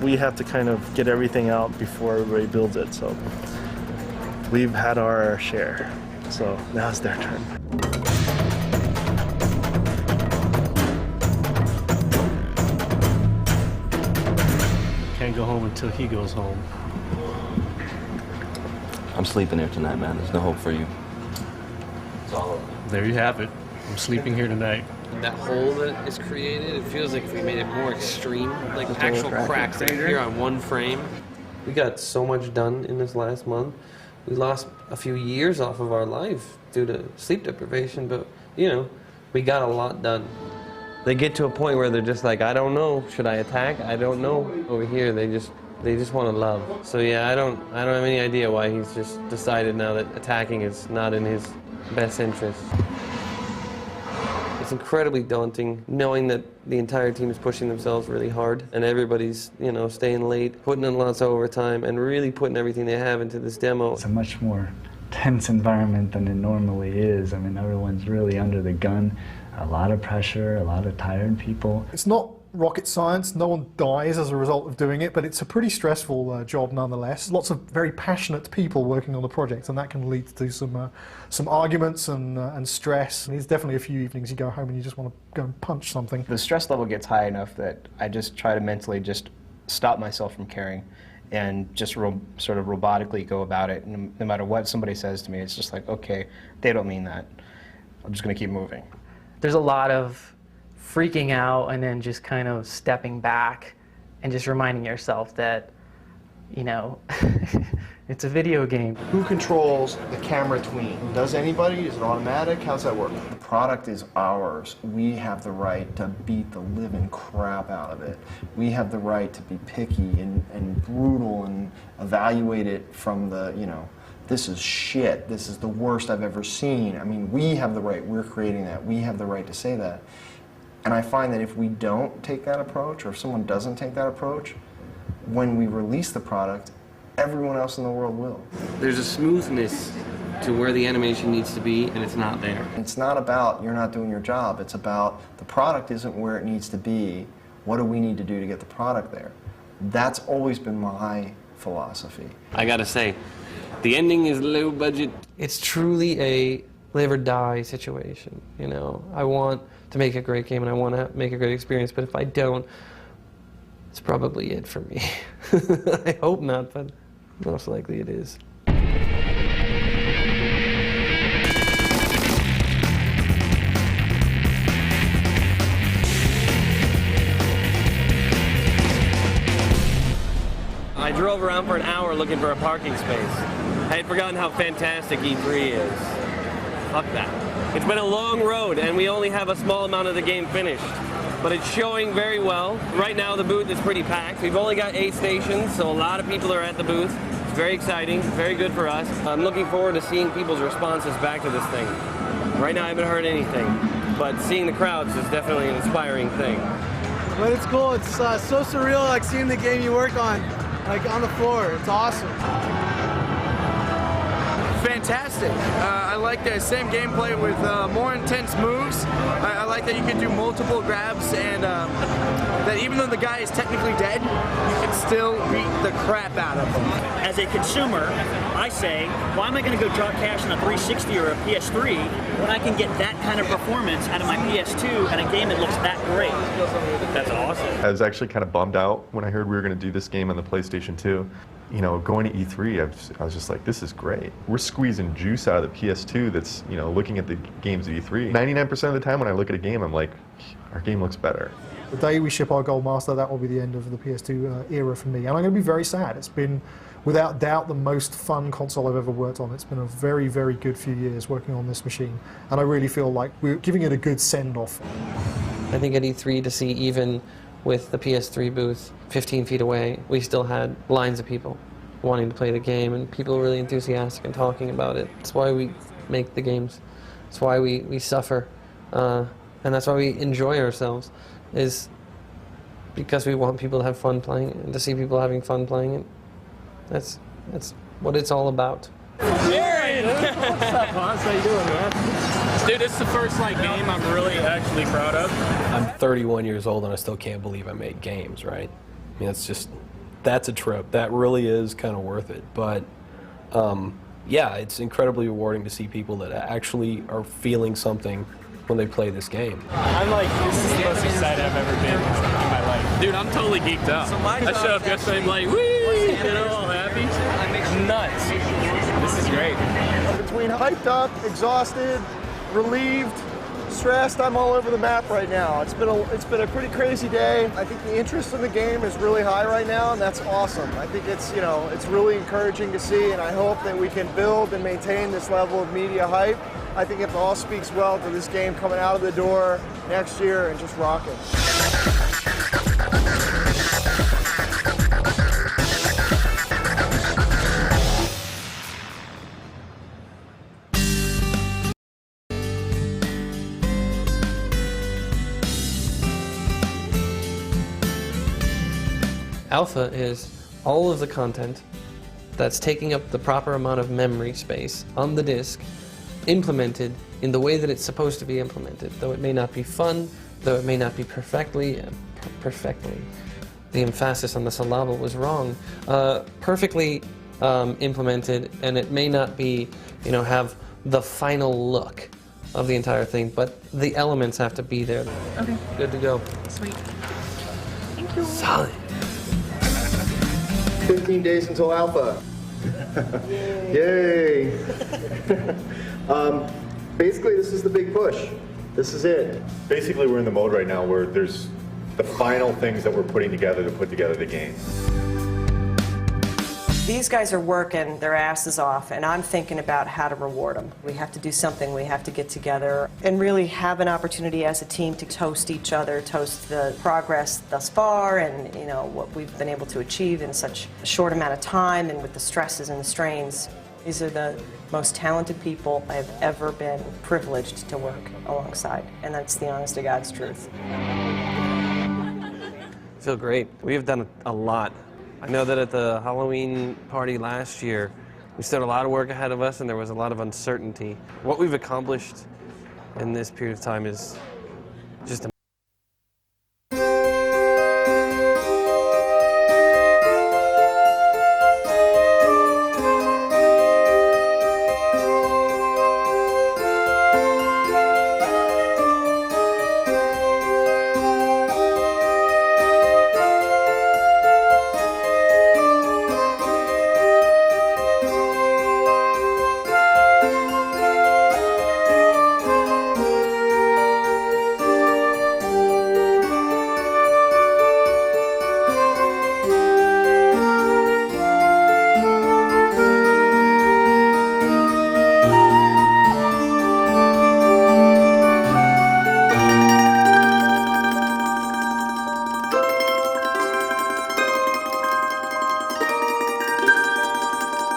Speaker 5: we have to kind of get everything out before everybody builds it. So we've had our share. So now it's their turn. Can't go home until he goes home.
Speaker 10: I'm sleeping here tonight, man. There's no hope for you. It's all over.
Speaker 5: There you have it. I'm sleeping here tonight.
Speaker 1: That hole that is created, it feels like we made it more extreme, like actual cracks that appear on one frame. We got so much done in this last month. We lost a few years off of our life due to sleep deprivation, but you know, we got a lot done. They get to a point where they're just like, I don't know, should I attack? I don't know. Over here, they just want to love. So yeah, I don't have any idea why he's just decided now that attacking is not in his best interest. It's incredibly daunting knowing that the entire team is pushing themselves really hard and everybody's, you know, staying late, putting in lots of overtime and really putting everything they have into this demo.
Speaker 3: It's a much more tense environment than it normally is. I mean, everyone's really under the gun. A lot of pressure, a lot of tired people.
Speaker 16: It's not rocket science, no one dies as a result of doing it, but it's a pretty stressful job nonetheless. Lots of very passionate people working on the project, and that can lead to some arguments and stress. And there's definitely a few evenings you go home and you just want to go and punch something.
Speaker 8: The stress level gets high enough that I just try to mentally just stop myself from caring and just sort of robotically go about it. And no matter what somebody says to me, it's just like, okay, they don't mean that. I'm just going to keep moving.
Speaker 11: There's a lot of freaking out and then just kind of stepping back and just reminding yourself that, you know, it's a video game.
Speaker 14: Who controls the camera tween? Does anybody? Is it automatic? How's that work? The product is ours. We have the right to beat the living crap out of it. We have the right to be picky and brutal and evaluate it from the, you know, this is shit, this is the worst I've ever seen. I mean, we have the right, we're creating that, we have the right to say that. And I find that if we don't take that approach, or if someone doesn't take that approach, when we release the product, everyone else in the world will.
Speaker 1: There's a smoothness to where the animation needs to be, and it's not there.
Speaker 14: It's not about you're not doing your job, it's about the product isn't where it needs to be, what do we need to do to get the product there? That's always been my philosophy.
Speaker 1: I gotta say, the ending is low budget. It's truly a live or die situation, you know. I want to make a great game and I want to make a great experience, but if I don't, it's probably it for me. I hope not, but most likely it is. I drove around for an hour looking for a parking space. I had forgotten how fantastic E3 is. Fuck that. It's been a long road and we only have a small amount of the game finished. But it's showing very well. Right now the booth is pretty packed. We've only got 8 stations, so a lot of people are at the booth. It's very exciting, very good for us. I'm looking forward to seeing people's responses back to this thing. Right now I haven't heard anything, but seeing the crowds is definitely an inspiring thing.
Speaker 13: But it's cool, it's so surreal, like seeing the game you work on, like on the floor. It's awesome.
Speaker 15: Fantastic. I like the same gameplay with more intense moves. I like that you can do multiple grabs and that even though the guy is technically dead, you can still beat the crap out of him.
Speaker 17: As a consumer, I say, why am I going to go drop cash on a 360 or a PS3 when I can get that kind of performance out of my PS2 and a game that looks that great?
Speaker 1: That's awesome.
Speaker 12: I was actually kind of bummed out when I heard we were going to do this game on the PlayStation 2. You know, going to E3, I was just like, this is great. We're squeezing juice out of the PS2 that's, you know, looking at the games at E3. 99% of the time when I look at a game, I'm like, our game looks better.
Speaker 16: The day we ship our Gold Master, that will be the end of the PS2 era for me. And I'm going to be very sad. It's been, without doubt, the most fun console I've ever worked on. It's been a very, very good few years working on this machine. And I really feel like we're giving it a good send-off.
Speaker 1: I think at E3 to see even with the PS3 booth 15 feet away, we still had lines of people wanting to play the game and people really enthusiastic and talking about it. That's why we make the games. That's why we suffer. And that's why we enjoy ourselves, is because we want people to have fun playing it and to see people having fun playing it. That's what it's all about.
Speaker 17: Jared! What's up, Hans? How you doing, man?
Speaker 6: Dude, this is the first game I'm really actually proud of.
Speaker 4: I'm 31 years old and I still can't believe I make games, right? I mean, that's a trip. That really is kind of worth it. But yeah, it's incredibly rewarding to see people that actually are feeling something when they play this game.
Speaker 6: This is the most excited I've ever been in my life. Dude, I'm totally geeked out. I showed up yesterday, I'm like, whee, all happy. Nuts. This is great.
Speaker 14: Between hyped up, exhausted, relieved, stressed, I'm all over the map right now. It's been a pretty crazy day. I think the interest in the game is really high right now, and that's awesome. I think it's really encouraging to see, and I hope that we can build and maintain this level of media hype. I think it all speaks well to this game coming out of the door next year and just rocking.
Speaker 1: Alpha is all of the content that's taking up the proper amount of memory space on the disk, implemented in the way that it's supposed to be implemented. Though it may not be fun, though it may not be perfectly, the emphasis on the syllable was wrong, perfectly implemented, and it may not be, have the final look of the entire thing, but the elements have to be there.
Speaker 9: Okay.
Speaker 1: Good to go.
Speaker 9: Sweet. Thank you.
Speaker 1: Solid.
Speaker 14: 15 days until alpha. Yay! Basically, this is the big push. This is it.
Speaker 7: Basically, we're in the mode right now where there's the final things that we're putting together to put together the game.
Speaker 19: These guys are working their asses off, and I'm thinking about how to reward them. We have to do something. We have to get together and really have an opportunity as a team to toast each other, toast the progress thus far, and what we've been able to achieve in such a short amount of time, and with the stresses and the strains. These are the most talented people I've ever been privileged to work alongside, and that's the honest to God's truth.
Speaker 1: I feel great. We have done a lot. I know that at the Halloween party last year, we still had a lot of work ahead of us and there was a lot of uncertainty. What we've accomplished in this period of time is just amazing.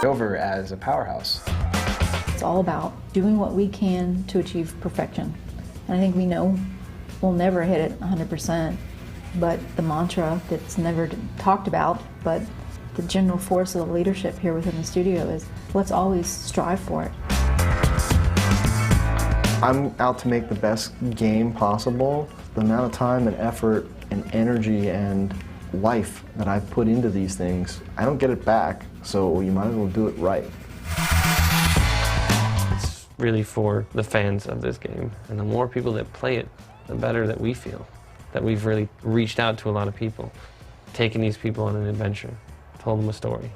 Speaker 8: Over as a powerhouse.
Speaker 24: It's all about doing what we can to achieve perfection. And I think we know we'll never hit it 100%, but the mantra that's never talked about, but the general force of the leadership here within the studio is let's always strive for it.
Speaker 14: I'm out to make the best game possible. The amount of time and effort and energy and life that I've put into these things, I don't get it back, so you might as well do it right.
Speaker 1: It's really for the fans of this game, and the more people that play it, the better that we feel. That we've really reached out to a lot of people, taken these people on an adventure, told them a story.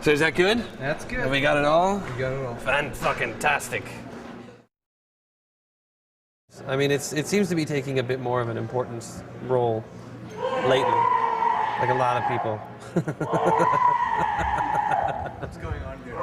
Speaker 1: So is that good?
Speaker 13: That's good.
Speaker 1: Have we got it all?
Speaker 13: We got it all.
Speaker 1: Fan-fucking-tastic. I mean, it seems to be taking a bit more of an important role lately, like a lot of people.
Speaker 13: What's going on here?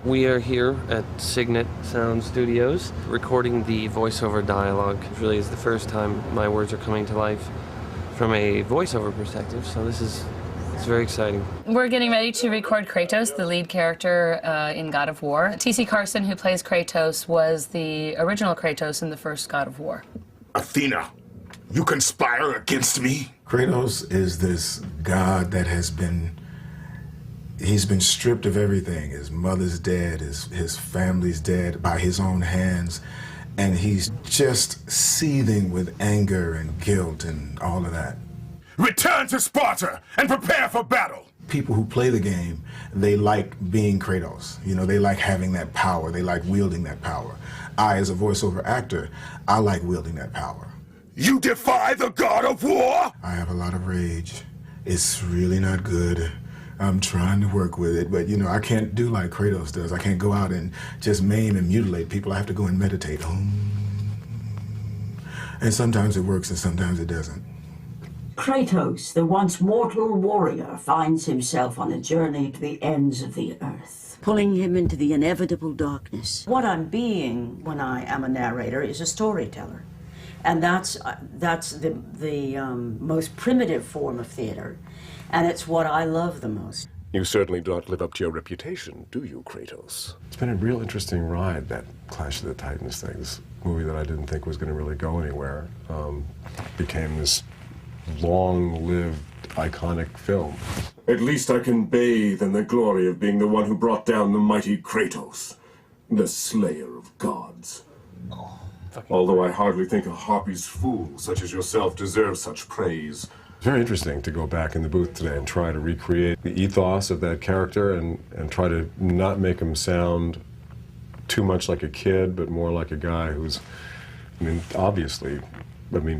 Speaker 1: We are here at Signet Sound Studios recording the voiceover dialogue. It really is the first time my words are coming to life from a voiceover perspective, so it's very exciting.
Speaker 20: We're getting ready to record Kratos, the lead character in God of War. T.C. Carson, who plays Kratos, was the original Kratos in the first God of War.
Speaker 21: Athena, you conspire against me?
Speaker 22: Kratos is this god that he's been stripped of everything. His mother's dead, his family's dead by his own hands, and he's just seething with anger and guilt and all of that.
Speaker 21: Return to Sparta and prepare for battle!
Speaker 22: People who play the game, they like being Kratos. You know, they like having that power. They like wielding that power. I, as a voiceover actor, I like wielding that power.
Speaker 21: You defy the God of War?
Speaker 22: I have a lot of rage. It's really not good. I'm trying to work with it, but you know, I can't do like Kratos does. I can't go out and just maim and mutilate people. I have to go and meditate. And sometimes it works and sometimes it doesn't.
Speaker 23: Kratos, the once mortal warrior, finds himself on a journey to the ends of the earth, pulling him into the inevitable darkness. What I'm being when I am a narrator is a storyteller. And that's the most primitive form of theater, and it's what I love the most.
Speaker 21: You certainly do not live up to your reputation, do you, Kratos?
Speaker 25: It's been a real interesting ride, that Clash of the Titans thing. This movie that I didn't think was going to really go anywhere became this long-lived, iconic film.
Speaker 21: At least I can bathe in the glory of being the one who brought down the mighty Kratos, the slayer of gods. Although I hardly think a Harpy's fool such as yourself deserves such praise.
Speaker 25: It's very interesting to go back in the booth today and try to recreate the ethos of that character and try to not make him sound too much like a kid, but more like a guy who's, I mean, obviously,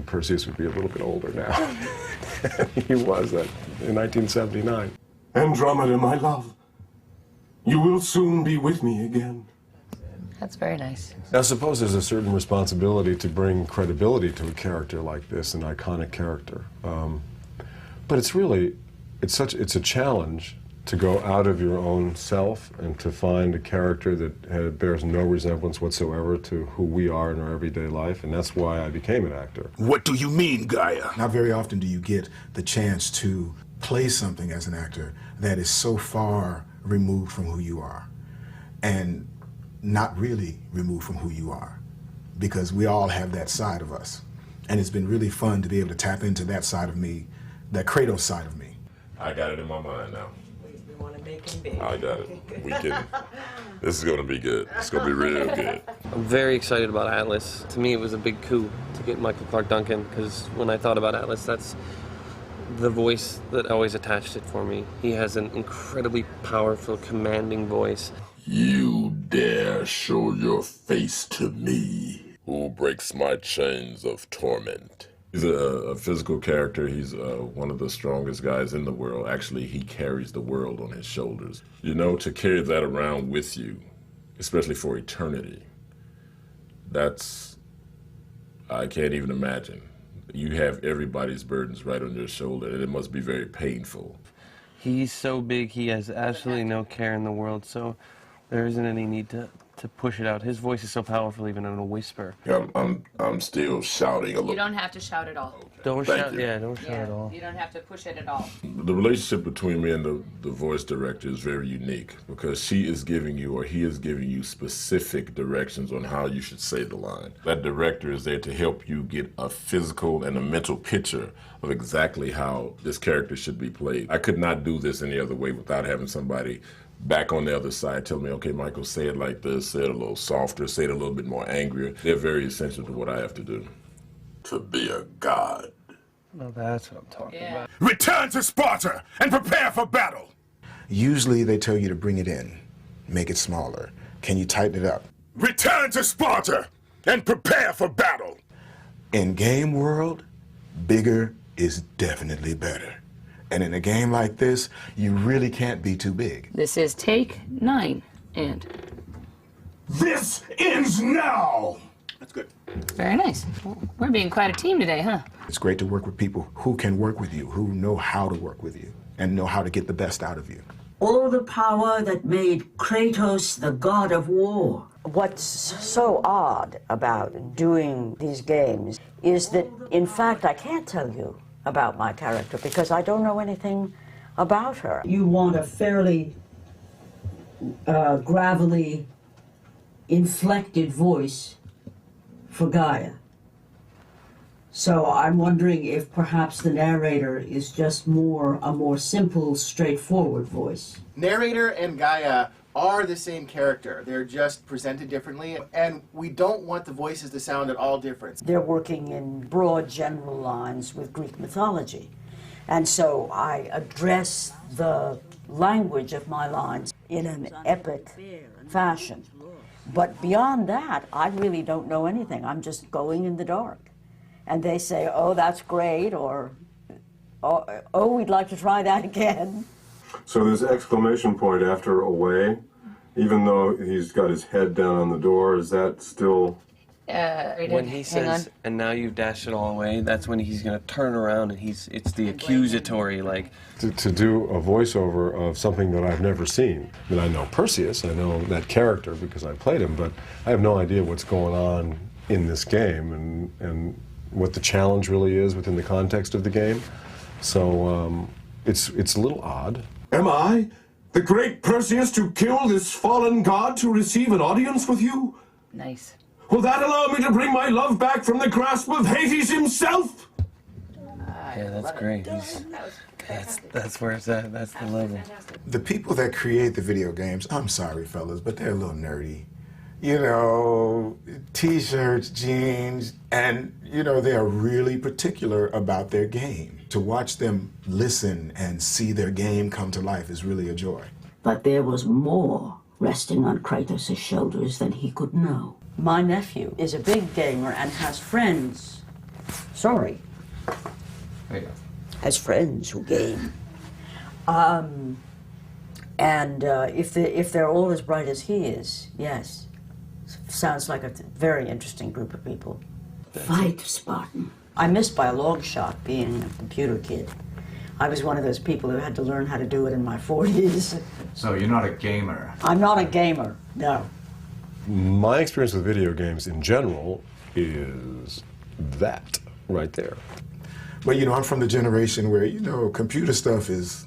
Speaker 25: Perseus would be a little bit older now. He was that in 1979.
Speaker 21: Andromeda, my love, you will soon be with me again.
Speaker 20: That's very nice.
Speaker 25: I suppose there's a certain responsibility to bring credibility to a character like this, an iconic character. But it's really, it's a challenge to go out of your own self and to find a character that bears no resemblance whatsoever to who we are in our everyday life, and that's why I became an actor.
Speaker 21: What do you mean, Gaia?
Speaker 22: Not very often do you get the chance to play something as an actor that is so far removed from who you are, and not really removed from who you are, because we all have that side of us. And it's been really fun to be able to tap into that side of me, that Kratos side of me.
Speaker 18: I got it in my mind now.
Speaker 19: We want to make him big.
Speaker 18: I got it. We can. This is going to be good. It's going to be real good.
Speaker 1: I'm very excited about Atlas. To me, it was a big coup to get Michael Clark Duncan, because when I thought about Atlas, that's the voice that always attached it for me. He has an incredibly powerful, commanding voice.
Speaker 18: You dare show your face to me? Who breaks my chains of torment? He's a physical character. He's one of the strongest guys in the world. Actually, he carries the world on his shoulders. You know, to carry that around with you, especially for eternity, I can't even imagine. You have everybody's burdens right on your shoulder, and it must be very painful.
Speaker 1: He's so big, he has absolutely no care in the world, so there isn't any need to push it out. His voice is so powerful, even in a whisper.
Speaker 18: I'm still shouting a little.
Speaker 20: You don't have to shout at all.
Speaker 1: Don't
Speaker 18: Thank
Speaker 1: shout,
Speaker 18: you.
Speaker 1: yeah, don't shout at all.
Speaker 20: You don't have to push it at all.
Speaker 18: The relationship between me and the voice director is very unique, because she is giving you, or he is giving you, specific directions on how you should say the line. That director is there to help you get a physical and a mental picture of exactly how this character should be played. I could not do this any other way without having somebody back on the other side tell me, okay, Michael, say it like this, say it a little softer, say it a little bit more angrier. They're very essential to what I have to do. To be a god.
Speaker 1: Well, that's what I'm talking about.
Speaker 21: Return to Sparta and prepare for battle!
Speaker 22: Usually they tell you to bring it in, make it smaller. Can you tighten it up?
Speaker 21: Return to Sparta and prepare for battle!
Speaker 22: In game world, bigger is definitely better. And in a game like this, you really can't be too big.
Speaker 20: This is take 9, and...
Speaker 21: This ends now!
Speaker 22: That's good.
Speaker 20: Very nice. We're being quite a team today, huh?
Speaker 22: It's great to work with people who can work with you, who know how to work with you, and know how to get the best out of you.
Speaker 23: all the power that made Kratos the god of war. What's so odd about doing these games is that, in fact, I can't tell you about my character because I don't know anything about her. You want a fairly gravelly, inflected voice for Gaia. So I'm wondering if perhaps the narrator is just a more simple, straightforward voice.
Speaker 2: Narrator and Gaia are the same character. They're just presented differently, and we don't want the voices to sound at all different.
Speaker 23: They're working in broad general lines with Greek mythology. And so I address the language of my lines in an epic fashion. But beyond that, I really don't know anything. I'm just going in the dark. And they say, oh, that's great, or, oh, we'd like to try that again.
Speaker 25: So this exclamation point after away, even though he's got his head down on the door, is that still...
Speaker 1: When he says, and now you've dashed it all away, that's when he's going to turn around and it's the accusatory, like...
Speaker 25: To do a voiceover of something that I've never seen. I mean, I know Perseus, I know that character because I played him, but I have no idea what's going on in this game and what the challenge really is within the context of the game. So it's a little odd.
Speaker 21: Am I, the great Perseus, to kill this fallen god to receive an audience with you?
Speaker 20: Nice.
Speaker 21: Will that allow me to bring my love back from the grasp of Hades himself?
Speaker 1: Yeah, that's great. That's where it's at. That's the level.
Speaker 22: The people that create the video games, I'm sorry, fellas, but they're a little nerdy. You know, t-shirts, jeans, and, you know, they are really particular about their game. To watch them listen and see their game come to life is really a joy.
Speaker 23: But there was more resting on Kratos' shoulders than he could know. My nephew is a big gamer and has friends. Sorry. Has friends who game. If they're all as bright as he is, yes. Sounds like a very interesting group of people. Fight, Spartan. I missed by a long shot being a computer kid. I was one of those people who had to learn how to do it in my 40s.
Speaker 3: So you're not a gamer?
Speaker 23: I'm not a gamer, no.
Speaker 25: My experience with video games in general is that right there.
Speaker 22: But, you know, I'm from the generation where, you know, computer stuff is,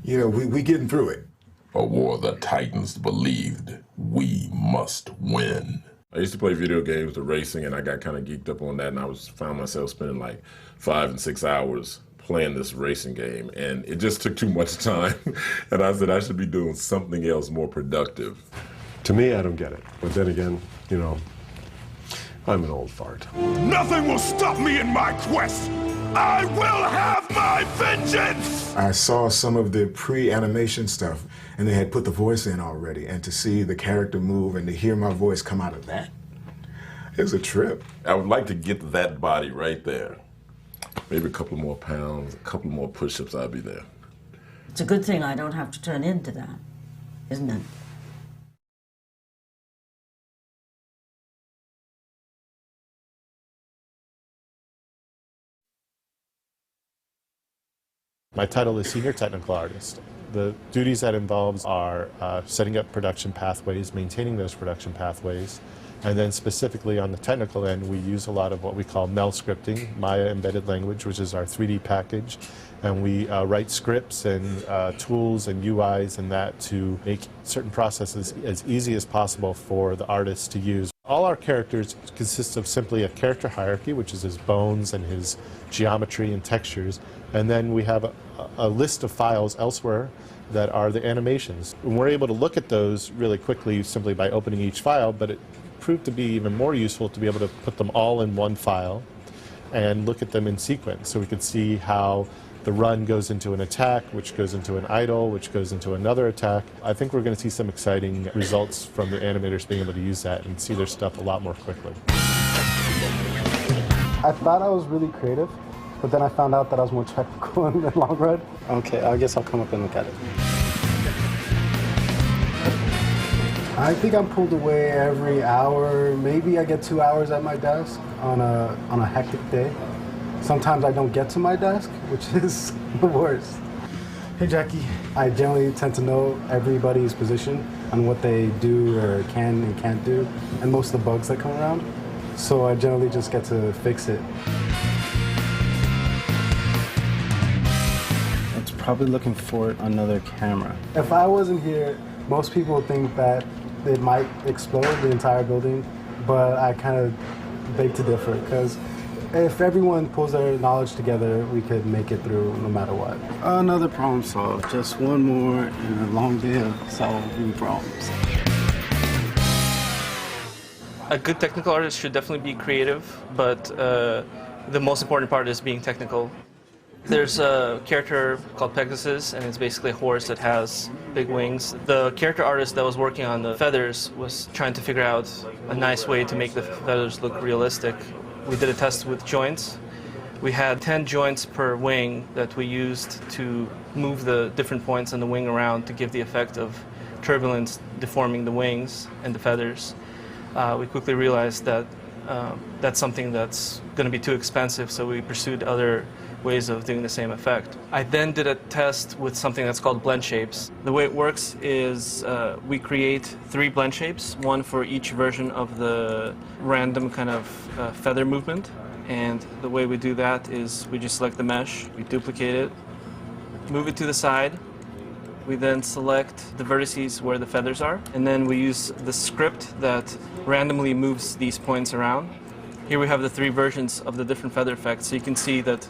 Speaker 22: you know, we getting through it.
Speaker 18: A war the Titans believed we must win. I used to play video games, the racing, and I got kind of geeked up on that, and I found myself spending like 5 and 6 hours playing this racing game, and it just took too much time. And I said I should be doing something else more productive.
Speaker 25: To me, I don't get it. But then again, you know, I'm an old fart.
Speaker 21: Nothing will stop me in my quest! I will have my vengeance!
Speaker 22: I saw some of the pre-animation stuff, and they had put the voice in already, and to see the character move and to hear my voice come out of that, it was a trip.
Speaker 18: I would like to get that body right there. Maybe a couple more pounds, a couple more push-ups, I'll be there.
Speaker 23: It's a good thing I don't have to turn into that, isn't it?
Speaker 5: My title is Senior Technical Artist. The duties that involves are setting up production pathways, maintaining those production pathways, and then specifically on the technical end, we use a lot of what we call MEL scripting, Maya Embedded Language, which is our 3D package, and we write scripts and tools and UIs and that to make certain processes as easy as possible for the artists to use. All our characters consist of simply a character hierarchy, which is his bones and his geometry and textures, and then we have a list of files elsewhere that are the animations. And we're able to look at those really quickly simply by opening each file, but it proved to be even more useful to be able to put them all in one file and look at them in sequence, so we could see how the run goes into an attack, which goes into an idle, which goes into another attack. I think we're going to see some exciting results from the animators being able to use that and see their stuff a lot more quickly.
Speaker 13: I thought I was really creative, but then I found out that I was more technical in the long run. Okay, I guess I'll come up and look at it. I think I'm pulled away every hour. Maybe I get 2 hours at my desk on a hectic day. Sometimes I don't get to my desk, which is the worst. Hey Jackie. I generally tend to know everybody's position on what they do or can and can't do, and most of the bugs that come around. So I generally just get to fix it. It's probably looking for another camera. If I wasn't here, most people think that it might explode the entire building, but I kind of beg to differ, because if everyone pulls their knowledge together, we could make it through no matter what. Another problem solved. Just one more in a long day of solving problems.
Speaker 10: A good technical artist should definitely be creative, but the most important part is being technical. There's a character called Pegasus, and it's basically a horse that has big wings. The character artist that was working on the feathers was trying to figure out a nice way to make the feathers look realistic. We did a test with joints. We had 10 joints per wing that we used to move the different points on the wing around to give the effect of turbulence deforming the wings and the feathers. We quickly realized that that's something that's going to be too expensive, so we pursued other ways of doing the same effect. I then did a test with something that's called blend shapes. The way it works is we create 3 blend shapes, one for each version of the random kind of feather movement. And the way we do that is we just select the mesh, we duplicate it, move it to the side. We then select the vertices where the feathers are, and then we use the script that randomly moves these points around. Here we have the 3 versions of the different feather effects, so you can see that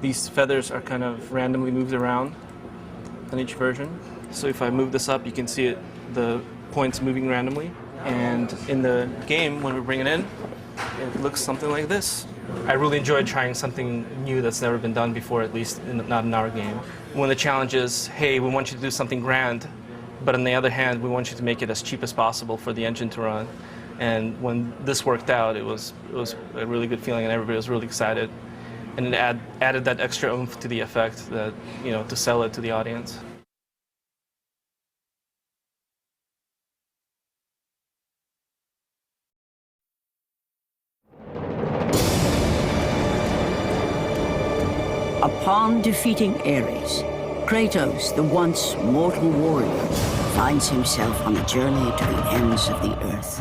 Speaker 10: these feathers are kind of randomly moved around on each version. So if I move this up, you can see it, the points moving randomly. And in the game, when we bring it in, it looks something like this. I really enjoyed trying something new that's never been done before, at least not in our game. When the challenge is, hey, we want you to do something grand, but on the other hand, we want you to make it as cheap as possible for the engine to run. And when this worked out, it was a really good feeling, and everybody was really excited. And it added that extra oomph to the effect that, to sell it to the audience.
Speaker 23: Upon defeating Ares, Kratos, the once mortal warrior, finds himself on a journey to the ends of the earth.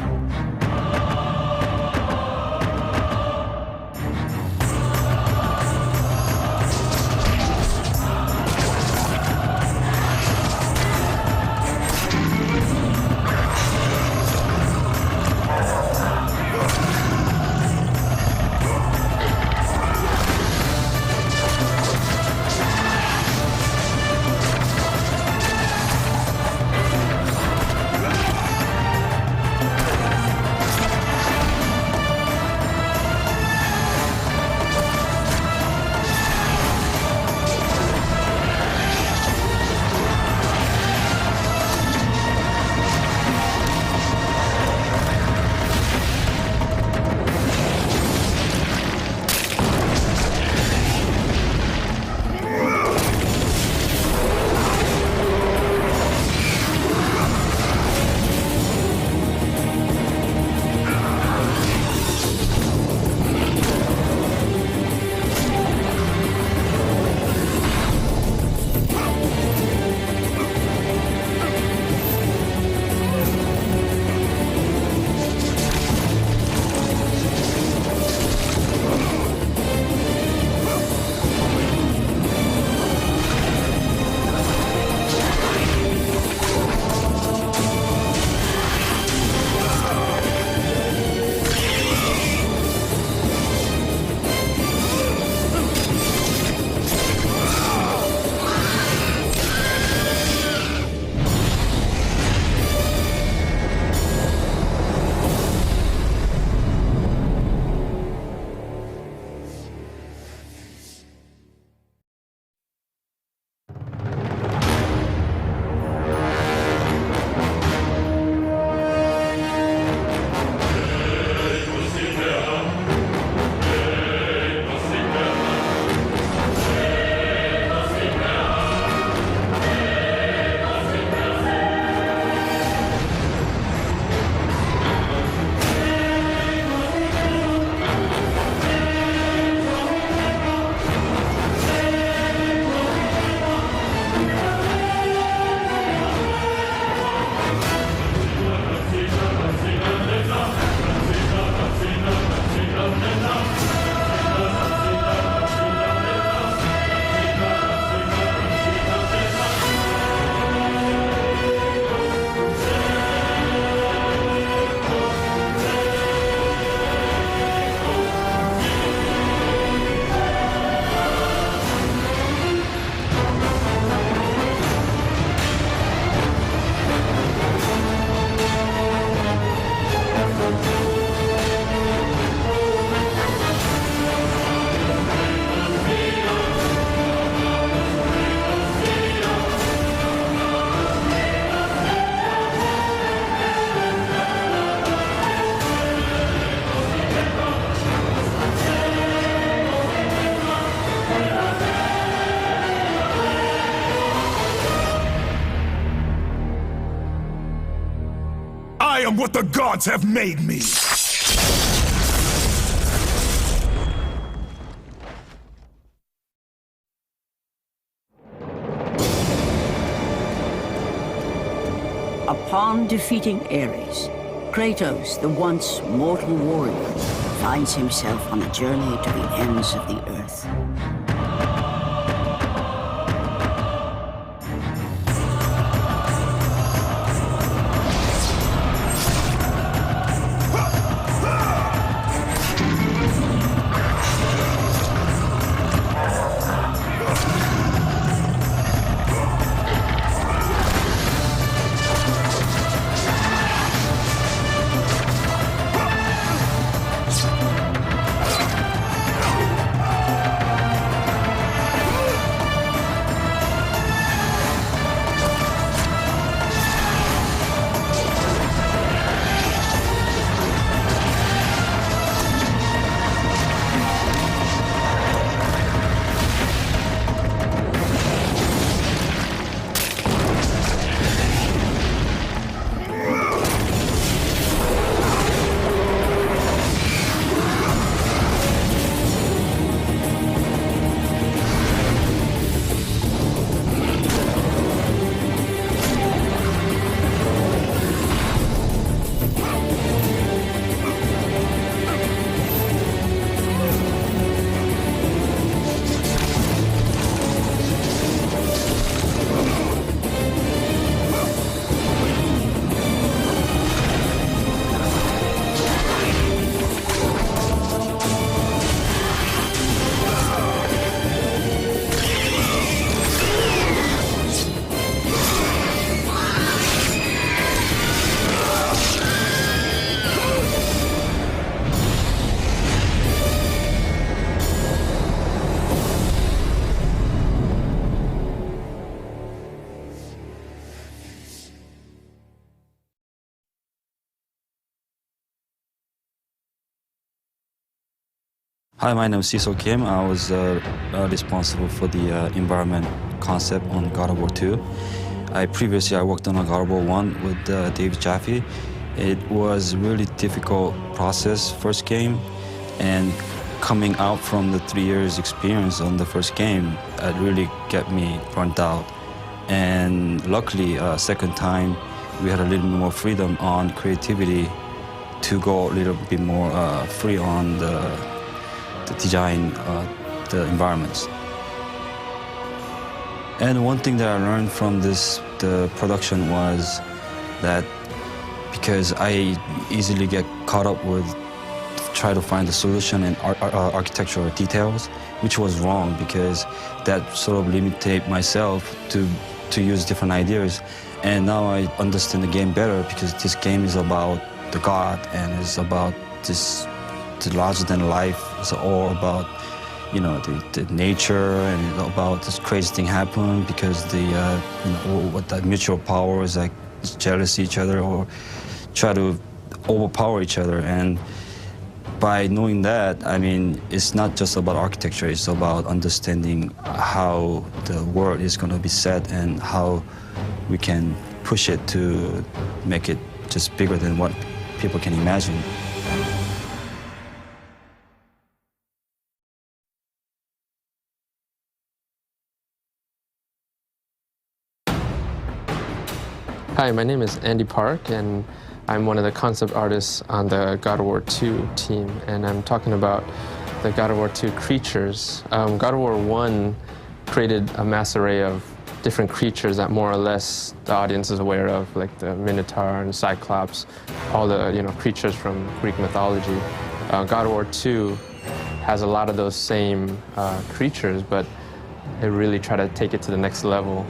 Speaker 11: what the gods have made me!
Speaker 23: Upon defeating Ares, Kratos, the once mortal warrior, finds himself on a journey to the ends of the earth.
Speaker 12: Hi, my name is Cecil Kim. I was responsible for the environment concept on God of War 2. Previously I worked on a God of War 1 with David Jaffe. It was a really difficult process, first game, and coming out from the 3 years experience on the first game, it really got me burnt out. And luckily, second time, we had a little bit more freedom on creativity to go a little bit more free on the design the environments. And one thing that I learned from the production was that because I easily get caught up with try to find the solution in architectural details, which was wrong because that sort of limited myself to use different ideas. And now I understand the game better because this game is about the God and it's about this larger than life. It's all about, you know, the nature and about this crazy thing happen because the, you know, what that mutual power is like jealous each other or try to overpower each other. And by knowing that, I mean, it's not just about architecture, it's about understanding how the world is going to be set and how we can push it to make it just bigger than what people can imagine.
Speaker 15: Hi, my name is Andy Park, and I'm one of the concept artists on the God of War 2 team, and I'm talking about the God of War 2 creatures. God of War 1 created a mass array of different creatures that more or less the audience is aware of, like the Minotaur and Cyclops, all the creatures from Greek mythology. God of War 2 has a lot of those same creatures, but it really tried to take it to the next level.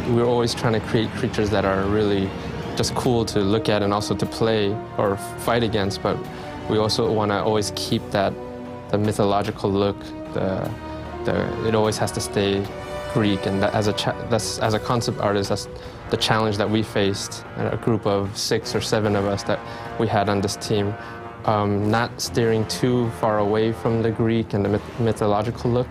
Speaker 15: We're always trying to create creatures that are really just cool to look at and also to play or fight against, but we also want to always keep the mythological look. It always has to stay Greek, and that as a concept artist, that's the challenge that we faced. A group of 6 or 7 of us that we had on this team, not steering too far away from the Greek and the mythological look.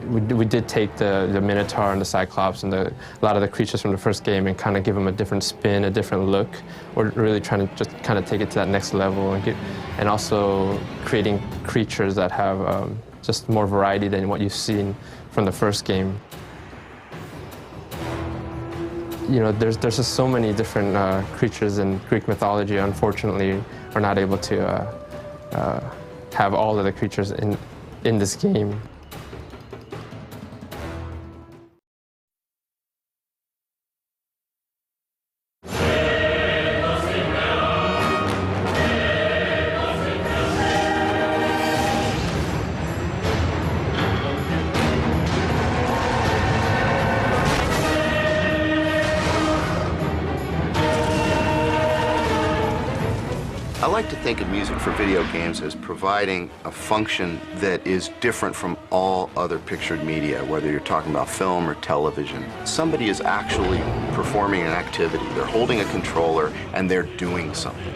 Speaker 15: we did take the Minotaur and the Cyclops and a lot of the creatures from the first game and kind of give them a different spin, a different look. We're really trying to just kind of take it to that next level and also creating creatures that have just more variety than what you've seen from the first game. You know, there's just so many different creatures in Greek mythology. Unfortunately, we're not able to have all of the creatures in this game.
Speaker 4: I like to think of music for video games as providing a function that is different from all other pictured media, whether you're talking about film or television. Somebody is actually performing an activity. They're holding a controller and they're doing something.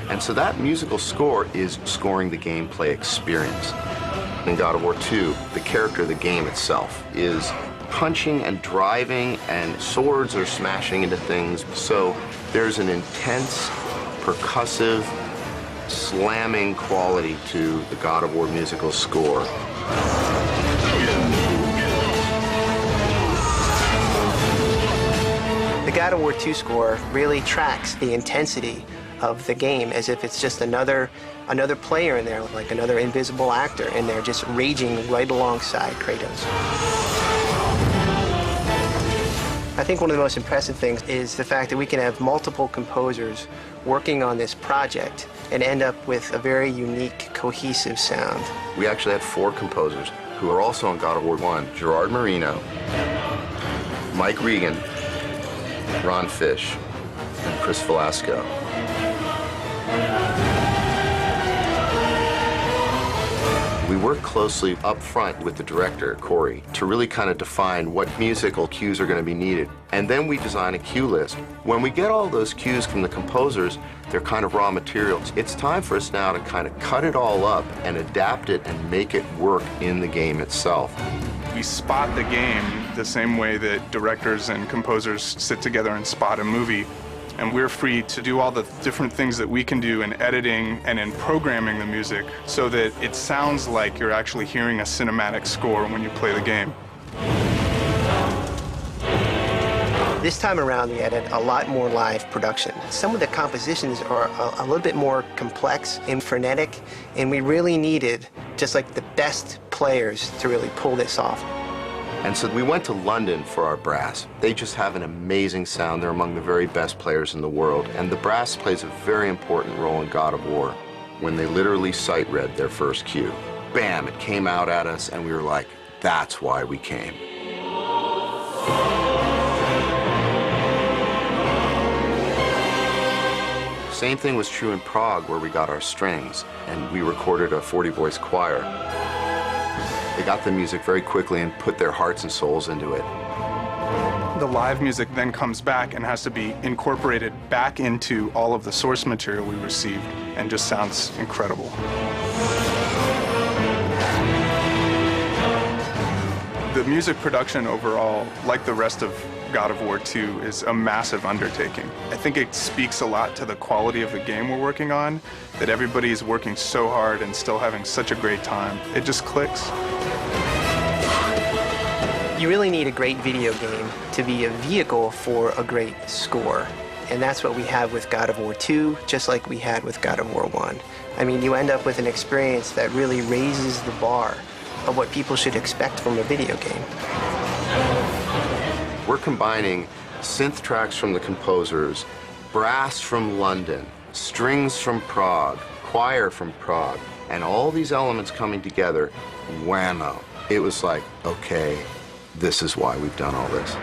Speaker 4: And so that musical score is scoring the gameplay experience. In God of War 2, the character of the game itself is punching and driving, and swords are smashing into things. So there's an intense, percussive, slamming quality to the God of War musical score.
Speaker 6: The God of War 2 score really tracks the intensity of the game as if it's just another player in there, like another invisible actor in there, just raging right alongside Kratos. I think one of the most impressive things is the fact that we can have multiple composers working on this project and end up with a very unique, cohesive sound.
Speaker 4: We actually had 4 composers who are also on God of War 1. Gerard Marino, Mike Regan, Ron Fish, and Chris Velasco. We work closely up front with the director, Corey, to really kind of define what musical cues are going to be needed. And then we design a cue list. When we get all those cues from the composers, they're kind of raw materials. It's time for us now to kind of cut it all up and adapt it and make it work in the game itself.
Speaker 9: We spot the game the same way that directors and composers sit together and spot a movie. And we're free to do all the different things that we can do in editing and in programming the music so that it sounds like you're actually hearing a cinematic score when you play the game.
Speaker 6: This time around, we added a lot more live production. Some of the compositions are a little bit more complex and frenetic, and we really needed just like the best players to really pull this off.
Speaker 4: And so we went to London for our brass. They just have an amazing sound. They're among the very best players in the world. And the brass plays a very important role in God of War. When they literally sight read their first cue, bam, it came out at us, and we were like, that's why we came. Same thing was true in Prague, where we got our strings, and we recorded a 40-voice choir. They got the music very quickly and put their hearts and souls into it.
Speaker 9: The live music then comes back and has to be incorporated back into all of the source material we received, and just sounds incredible. The music production overall, like the rest of God of War 2, is a massive undertaking. I think it speaks a lot to the quality of the game we're working on, that everybody is working so hard and still having such a great time. It just clicks.
Speaker 6: You really need a great video game to be a vehicle for a great score. And that's what we have with God of War 2, just like we had with God of War 1. I mean, you end up with an experience that really raises the bar of what people should expect from a video game.
Speaker 4: We're combining synth tracks from the composers, brass from London, strings from Prague, choir from Prague, and all these elements coming together, whammo. It was like, okay, this is why we've done all this.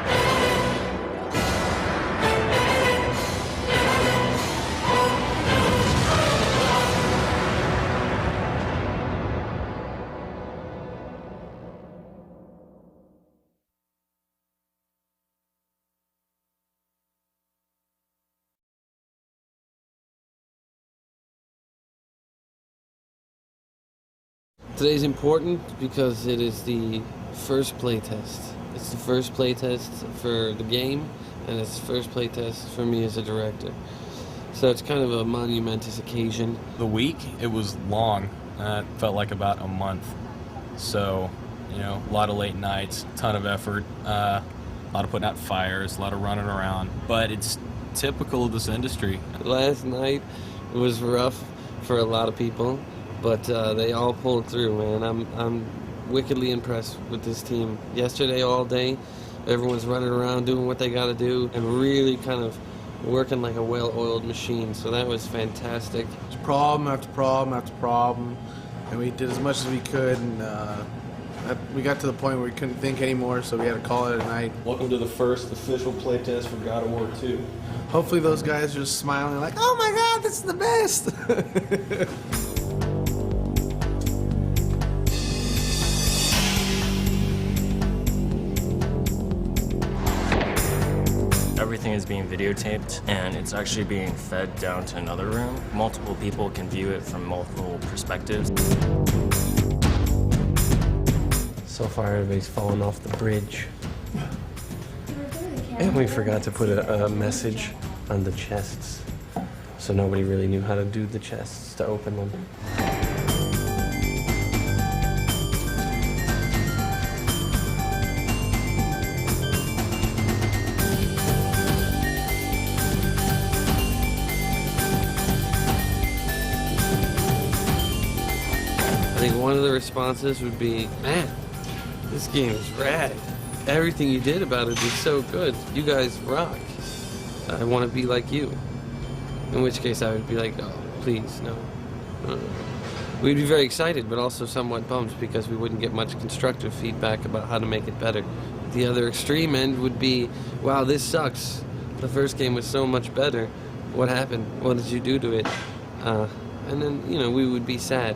Speaker 1: Today's important because it is the first playtest. It's the first playtest for the game, and it's the first playtest for me as a director. So it's kind of a monumentous occasion.
Speaker 7: The week, it was long. It felt like about a month. So, you know, a lot of late nights, a ton of effort, a lot of putting out fires, a lot of running around. But it's typical of this industry.
Speaker 1: Last night was rough for a lot of people, but they all pulled through, man. I'm wickedly impressed with this team. Yesterday all day, everyone's running around doing what they got to do and really kind of working like a well-oiled machine, so that was fantastic.
Speaker 8: It's problem after problem after problem, and we did as much as we could, and we got to the point where we couldn't think anymore, so we had to call it a night.
Speaker 16: Welcome to the first official playtest for God of War 2.
Speaker 8: Hopefully those guys are just smiling like, oh my god, this is the best!
Speaker 17: Everything is being videotaped, and it's actually being fed down to another room. Multiple people can view it from multiple perspectives.
Speaker 1: So far, everybody's fallen off the bridge. And we forgot to put a message on the chests, so nobody really knew how to do the chests to open them. I think one of the responses would be, man, this game is rad. Everything you did about it is so good. You guys rock. I want to be like you. In which case I would be like, oh, please, no. We'd be very excited, but also somewhat bummed because we wouldn't get much constructive feedback about how to make it better. The other extreme end would be, wow, this sucks. The first game was so much better. What happened? What did you do to it? And then, you know, we would be sad.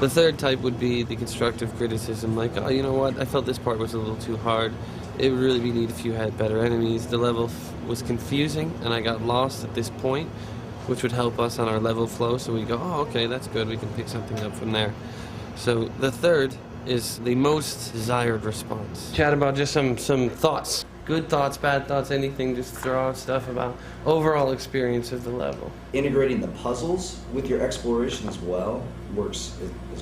Speaker 1: The third type would be the constructive criticism, like, oh, you know what, I felt this part was a little too hard. It would really be neat if you had better enemies. The level was confusing, and I got lost at this point, which would help us on our level flow, so we go, oh, okay, that's good, we can pick something up from there. So the third is the most desired response. Chat about just some thoughts. Good thoughts, bad thoughts, anything, just throw out stuff about overall experience of the level.
Speaker 24: Integrating the puzzles with your exploration as well is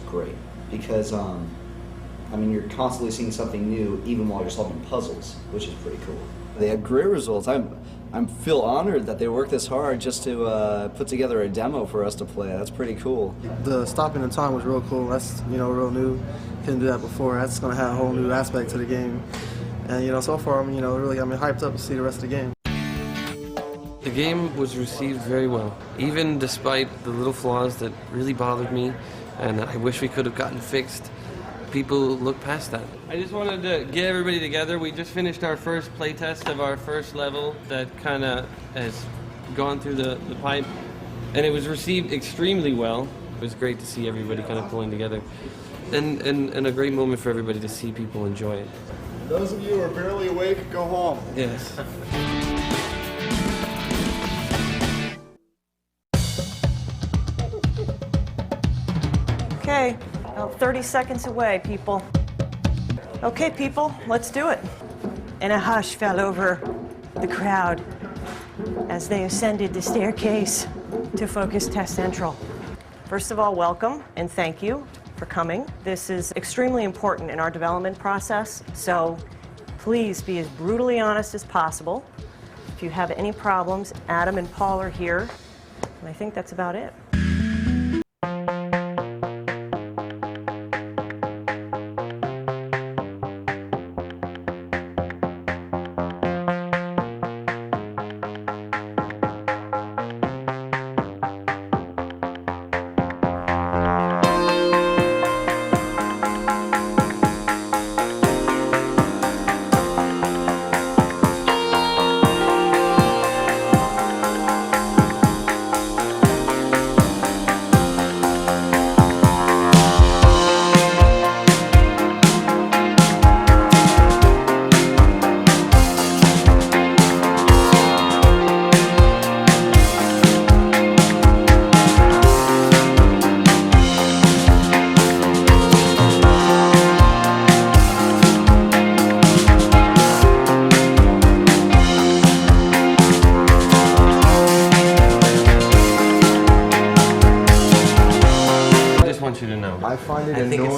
Speaker 24: great, because I mean, you're constantly seeing something new even while you're solving puzzles, which is pretty cool.
Speaker 26: They had great results. I feel honored that they worked this hard just to put together a demo for us to play. That's pretty cool.
Speaker 8: The stopping the time was real cool. That's, you know, real new. Couldn't do that before. That's going to have a whole new aspect to the game. And, you know, so far, you know, really got me hyped up to see the rest of the game.
Speaker 1: The game was received very well, even despite the little flaws that really bothered me and I wish we could have gotten fixed. People look past that. I just wanted to get everybody together. We just finished our first playtest of our first level that kind of has gone through the pipe, and it was received extremely well. It was great to see everybody kind of pulling together, and a great moment for everybody to see people enjoy it.
Speaker 8: Those of you who are barely awake, go home.
Speaker 1: Yes.
Speaker 19: Okay, about 30 seconds away, people. Okay, people, let's do it. And a hush fell over the crowd as they ascended the staircase to Focus Test Central. First of all, welcome and thank you for coming. This is extremely important in our development process, so please be as brutally honest as possible. If you have any problems, Adam and Paul are here, and I think that's about it.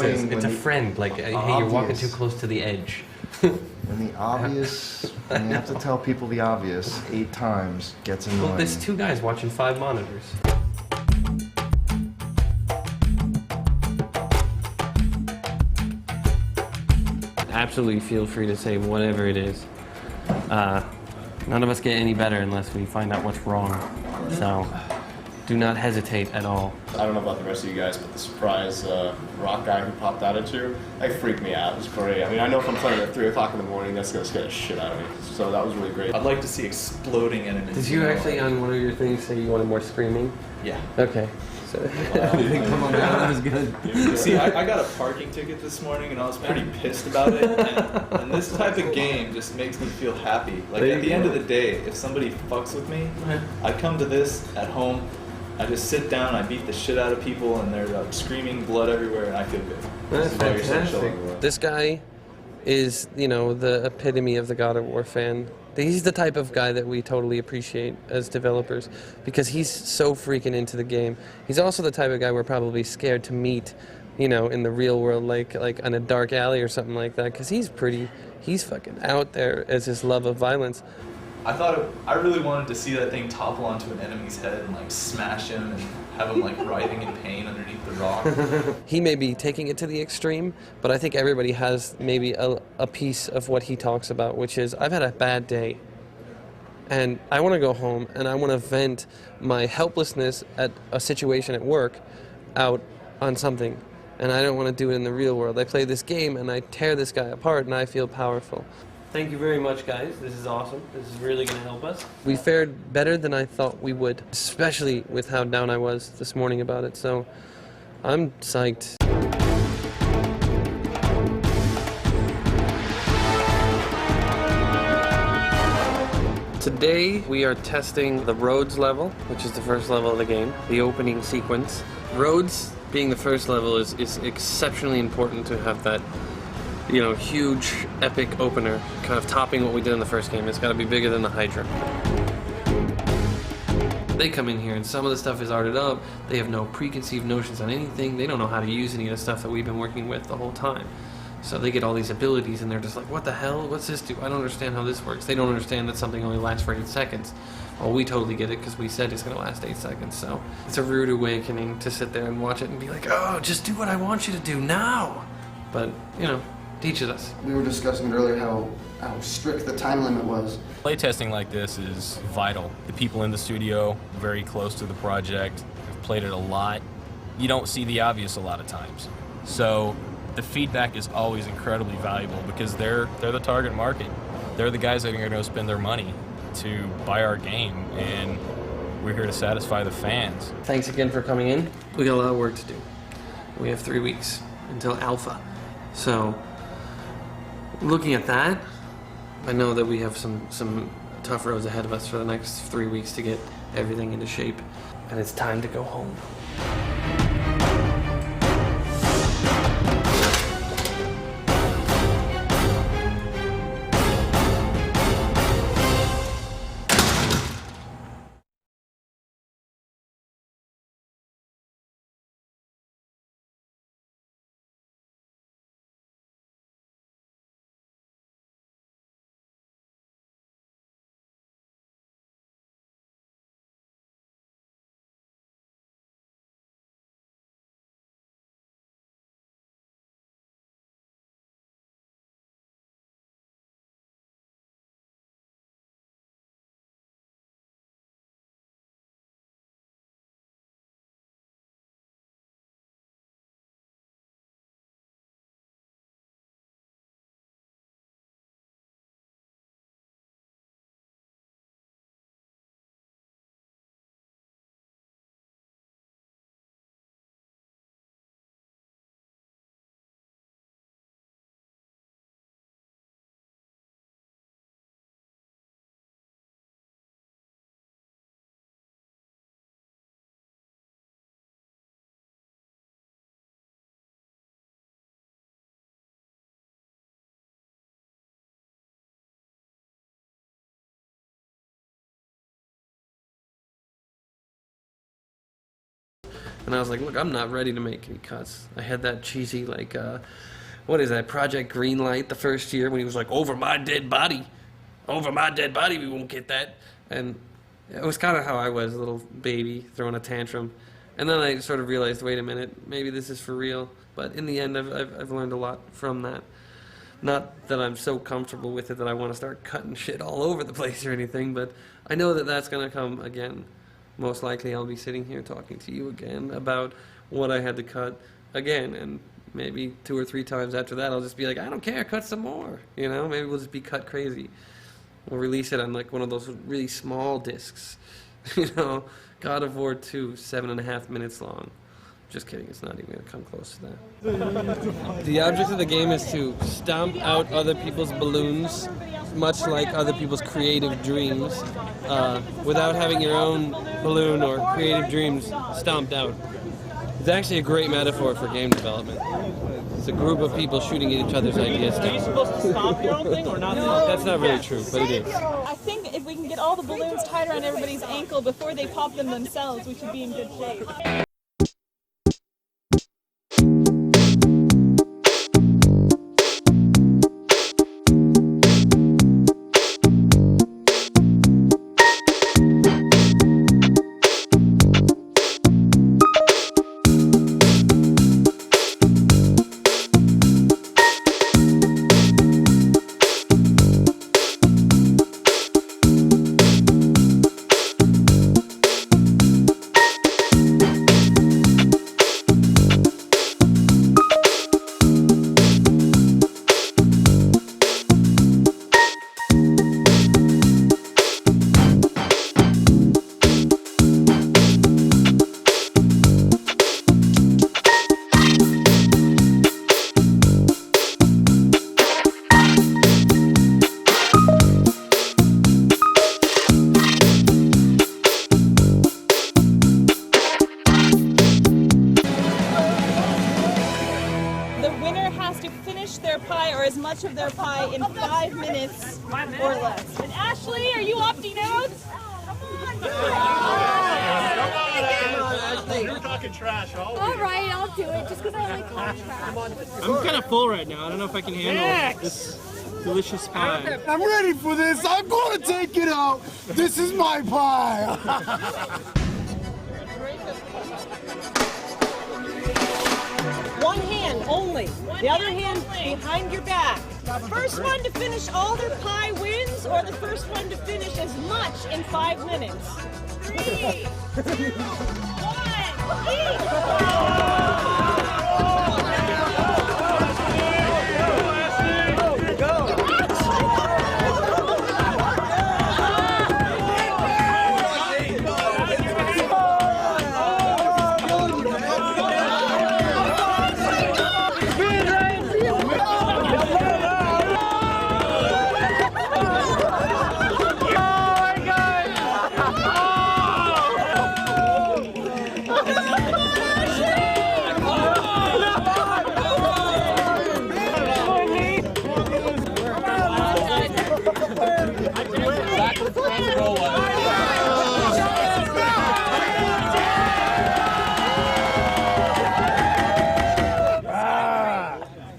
Speaker 1: nemesis.
Speaker 2: annoying
Speaker 1: It's a
Speaker 2: when
Speaker 1: friend. Like, hey, you're walking too close to the edge.
Speaker 2: When the obvious, when you have to tell people the obvious 8 times, gets annoying.
Speaker 1: Well, there's 2 guys watching 5 monitors. Absolutely feel free to say whatever it is. None of us get any better unless we find out what's wrong. So do not hesitate at all.
Speaker 3: I don't know about the rest of you guys, but the surprise rock guy who popped out at you, that freaked me out. It was great. I mean, I know if I'm playing at 3 o'clock in the morning, that's going to scare the shit out of me. So that was really great.
Speaker 14: I'd like to see exploding enemies.
Speaker 1: Did you actually, on one of your things, say you wanted more screaming?
Speaker 14: Yeah.
Speaker 1: Okay. So,
Speaker 14: Come on, that was good. See, I got a parking ticket this morning, and I was pretty pissed about it. And this type of game just makes me feel happy. Like, at the end of the day, if somebody fucks with me, I come to this at home, I just sit down, I beat the shit out of people, and they're like, screaming blood everywhere, and I feel good.
Speaker 1: That's fantastic. This guy is, you know, the epitome of the God of War fan. He's the type of guy that we totally appreciate as developers because he's so freaking into the game. He's also the type of guy we're probably scared to meet, you know, in the real world, like in a dark alley or something like that, because he's fucking out there as his love of violence.
Speaker 14: I really wanted to see that thing topple onto an enemy's head and like smash him and have him like writhing in pain underneath the rock.
Speaker 1: He may be taking it to the extreme, but I think everybody has maybe a piece of what he talks about, which is, I've had a bad day, and I want to go home, and I want to vent my helplessness at a situation at work out on something, and I don't want to do it in the real world. I play this game, and I tear this guy apart, and I feel powerful. Thank you very much, guys. This is awesome. This is really going to help us. We fared better than I thought we would, especially with how down I was this morning about it. So I'm psyched. Today we are testing the roads level, which is the first level of the game, the opening sequence. Roads being the first level is exceptionally important to have that, you know, huge, epic opener, kind of topping what we did in the first game. It's got to be bigger than the Hydra. They come in here and some of the stuff is arted up. They have no preconceived notions on anything. They don't know how to use any of the stuff that we've been working with the whole time. So they get all these abilities and they're just like, what the hell? What's this do? I don't understand how this works. They don't understand that something only lasts for 8 seconds. Well, we totally get it because we said it's going to last 8 seconds. So it's a rude awakening to sit there and watch it and be like, oh, just do what I want you to do now. But, you know, teaches us.
Speaker 20: We were discussing earlier how strict the time limit was.
Speaker 7: Playtesting like this is vital. The people in the studio, very close to the project, have played it a lot. You don't see the obvious a lot of times. So the feedback is always incredibly valuable because they're the target market. They're the guys that are going to spend their money to buy our game, and we're here to satisfy the fans.
Speaker 1: Thanks again for coming in. We got a lot of work to do. We have 3 weeks until alpha. So looking at that, I know that we have some tough roads ahead of us for the next 3 weeks to get everything into shape, and it's time to go home. And I was like, look, I'm not ready to make any cuts. I had that cheesy, like, what is that, Project Greenlight the first year when he was like, over my dead body, we won't get that. And it was kind of how I was, a little baby throwing a tantrum. And then I sort of realized, wait a minute, maybe this is for real. But in the end, I've learned a lot from that. Not that I'm so comfortable with it that I want to start cutting shit all over the place or anything, but I know that that's going to come again. Most likely I'll be sitting here talking to you again about what I had to cut again, and maybe 2 or 3 times after that I'll just be like, I don't care, cut some more. You know, maybe we'll just be cut crazy. We'll release it on like one of those really small discs. You know, God of War 2, 7.5 minutes long. Just kidding, it's not even going to come close to that. The object of the game is to stomp out other people's balloons, much like other people's creative dreams, without having your own balloon or creative dreams stomped out. It's actually a great metaphor for game development. It's a group of people shooting at each other's ideas down.
Speaker 5: Are you supposed to stomp your own thing or not?
Speaker 1: That's not really true, but it is.
Speaker 5: I think if we can get all the balloons tied around everybody's ankle before they pop them themselves, we should be in good shape. As much of their pie in 5 minutes or less. And Ashley, are you opting out?
Speaker 13: You're talking trash.
Speaker 26: All right, I'll do it just because I like talking trash.
Speaker 5: I'm kind of full right now. I don't know if I can handle this delicious pie.
Speaker 11: I'm ready for this. I'm going to take it out. This is my pie.
Speaker 19: One hand only. The other hand behind your back. First one to finish all their pie wins, or the first one to finish as much in 5 minutes. 3, 2, 1, go!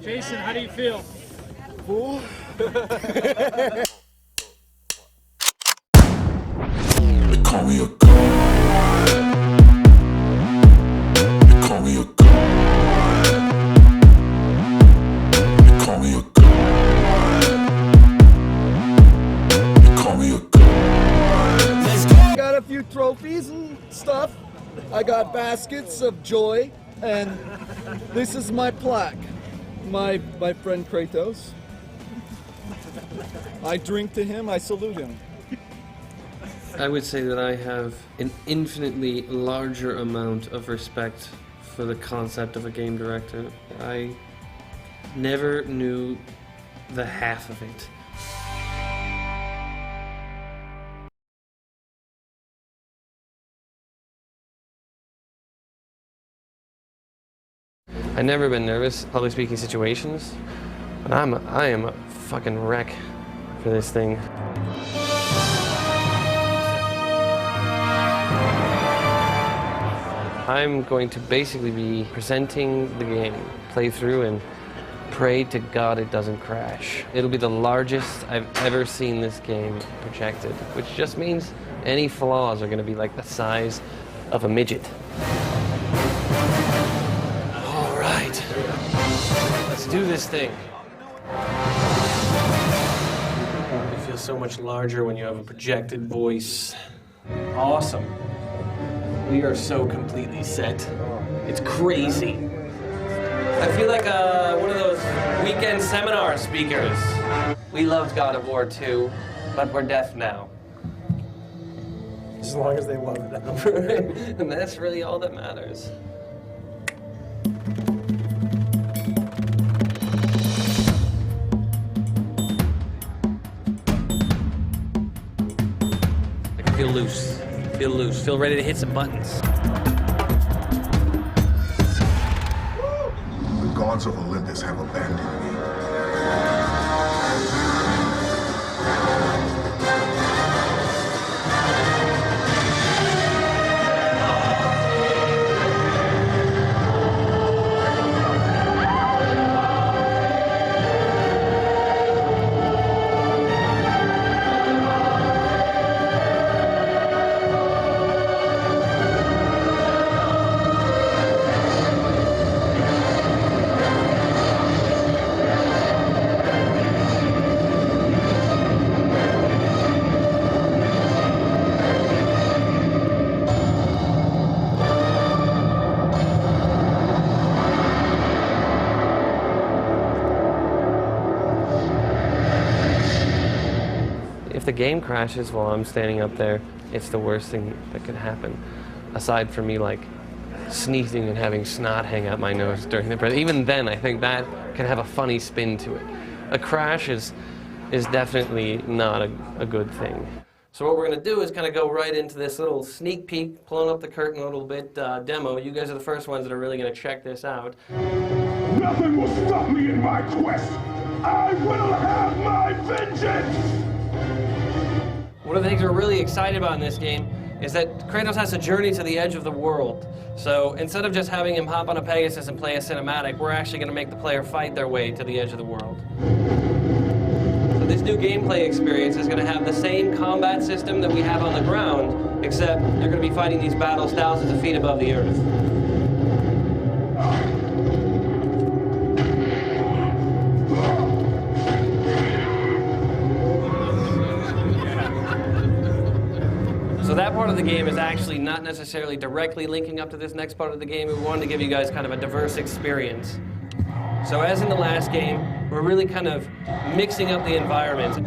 Speaker 5: Jason, how do you feel?
Speaker 11: Fool. They call me a god. They call me a god. They call me a god. They call me a god. Let's go.
Speaker 26: Got a few trophies and stuff. I got baskets of joy, and this is my plaque. My friend Kratos. I drink to him, I salute him.
Speaker 1: I would say that I have an infinitely larger amount of respect for the concept of a game director. I never knew the half of it. I've never been nervous in public speaking situations, but I am a fucking wreck for this thing. I'm going to basically be presenting the game, play through, and pray to God it doesn't crash. It'll be the largest I've ever seen this game projected, which just means any flaws are going to be like the size of a midget. All right, let's do this thing. It feels so much larger when you have a projected voice. Awesome. We are so completely set. It's crazy. I feel like one of those weekend seminar speakers. We loved God of War 2, but we're deaf now. As long as they love it. And that's really all that matters. I can feel loose. Feel loose. Feel ready to hit some buttons.
Speaker 10: The gods of Olympus have abandoned me.
Speaker 1: If the game crashes while I'm standing up there, it's the worst thing that could happen. Aside from me like sneezing and having snot hang out my nose during the press. Even then, I think that can have a funny spin to it. A crash is definitely not a good thing. So what we're going to do is kind of go right into this little sneak peek, pulling up the curtain a little bit, demo. You guys are the first ones that are really going to check this out.
Speaker 10: Nothing will stop me in my quest. I will have my vengeance!
Speaker 1: One of the things we're really excited about in this game is that Kratos has to journey to the edge of the world. So instead of just having him hop on a Pegasus and play a cinematic, we're actually going to make the player fight their way to the edge of the world. So this new gameplay experience is going to have the same combat system that we have on the ground, except you're going to be fighting these battles thousands of feet above the earth. So that part of the game is actually not necessarily directly linking up to this next part of the game. We wanted to give you guys kind of a diverse experience. So as in the last game, we're really kind of mixing up the environments.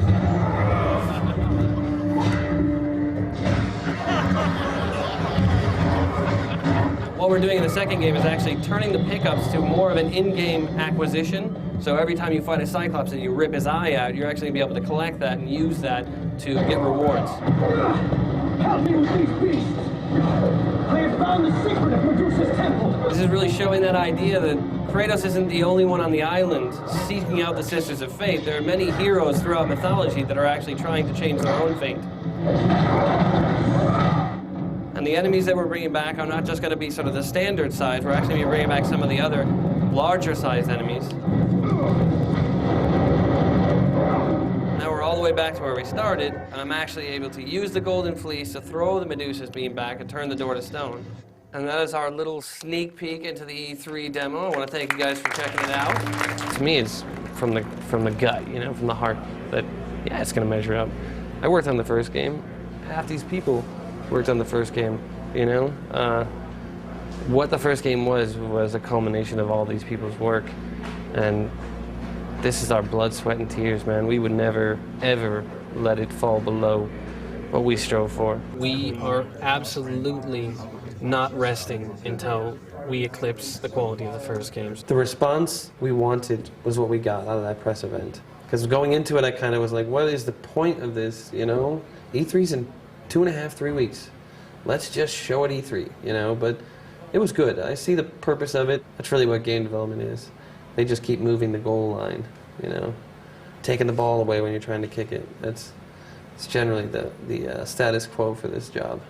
Speaker 1: What we're doing in the second game is actually turning the pickups to more of an in-game acquisition. So every time you fight a Cyclops and you rip his eye out, you're actually going to be able to collect that and use that to get rewards.
Speaker 10: Help me with these beasts! I have found the secret of Medusa's temple!
Speaker 1: This is really showing that idea that Kratos isn't the only one on the island seeking out the Sisters of Fate. There are many heroes throughout mythology that are actually trying to change their own fate. And the enemies that we're bringing back are not just going to be sort of the standard size, we're actually going to be bringing back some of the other larger sized enemies. Now we're all the way back to where we started, and I'm actually able to use the Golden Fleece to throw the Medusa's beam back and turn the door to stone. And that is our little sneak peek into the E3 demo. I want to thank you guys for checking it out. To me, it's from the gut, you know, from the heart, that, yeah, it's going to measure up. I worked on the first game. Half these people worked on the first game, you know? What the first game was a culmination of all these people's work. And this is our blood, sweat, and tears, man. We would never, ever let it fall below what we strove for. We are absolutely not resting until we eclipse the quality of the first games. The response we wanted was what we got out of that press event. Because going into it, I kind of was like, what is the point of this, you know? E3's in 2.5, 3 weeks. Let's just show at E3, you know? But it was good. I see the purpose of it. That's really what game development is. They just keep moving the goal line, you know? Taking the ball away when you're trying to kick it. It's generally the status quo for this job.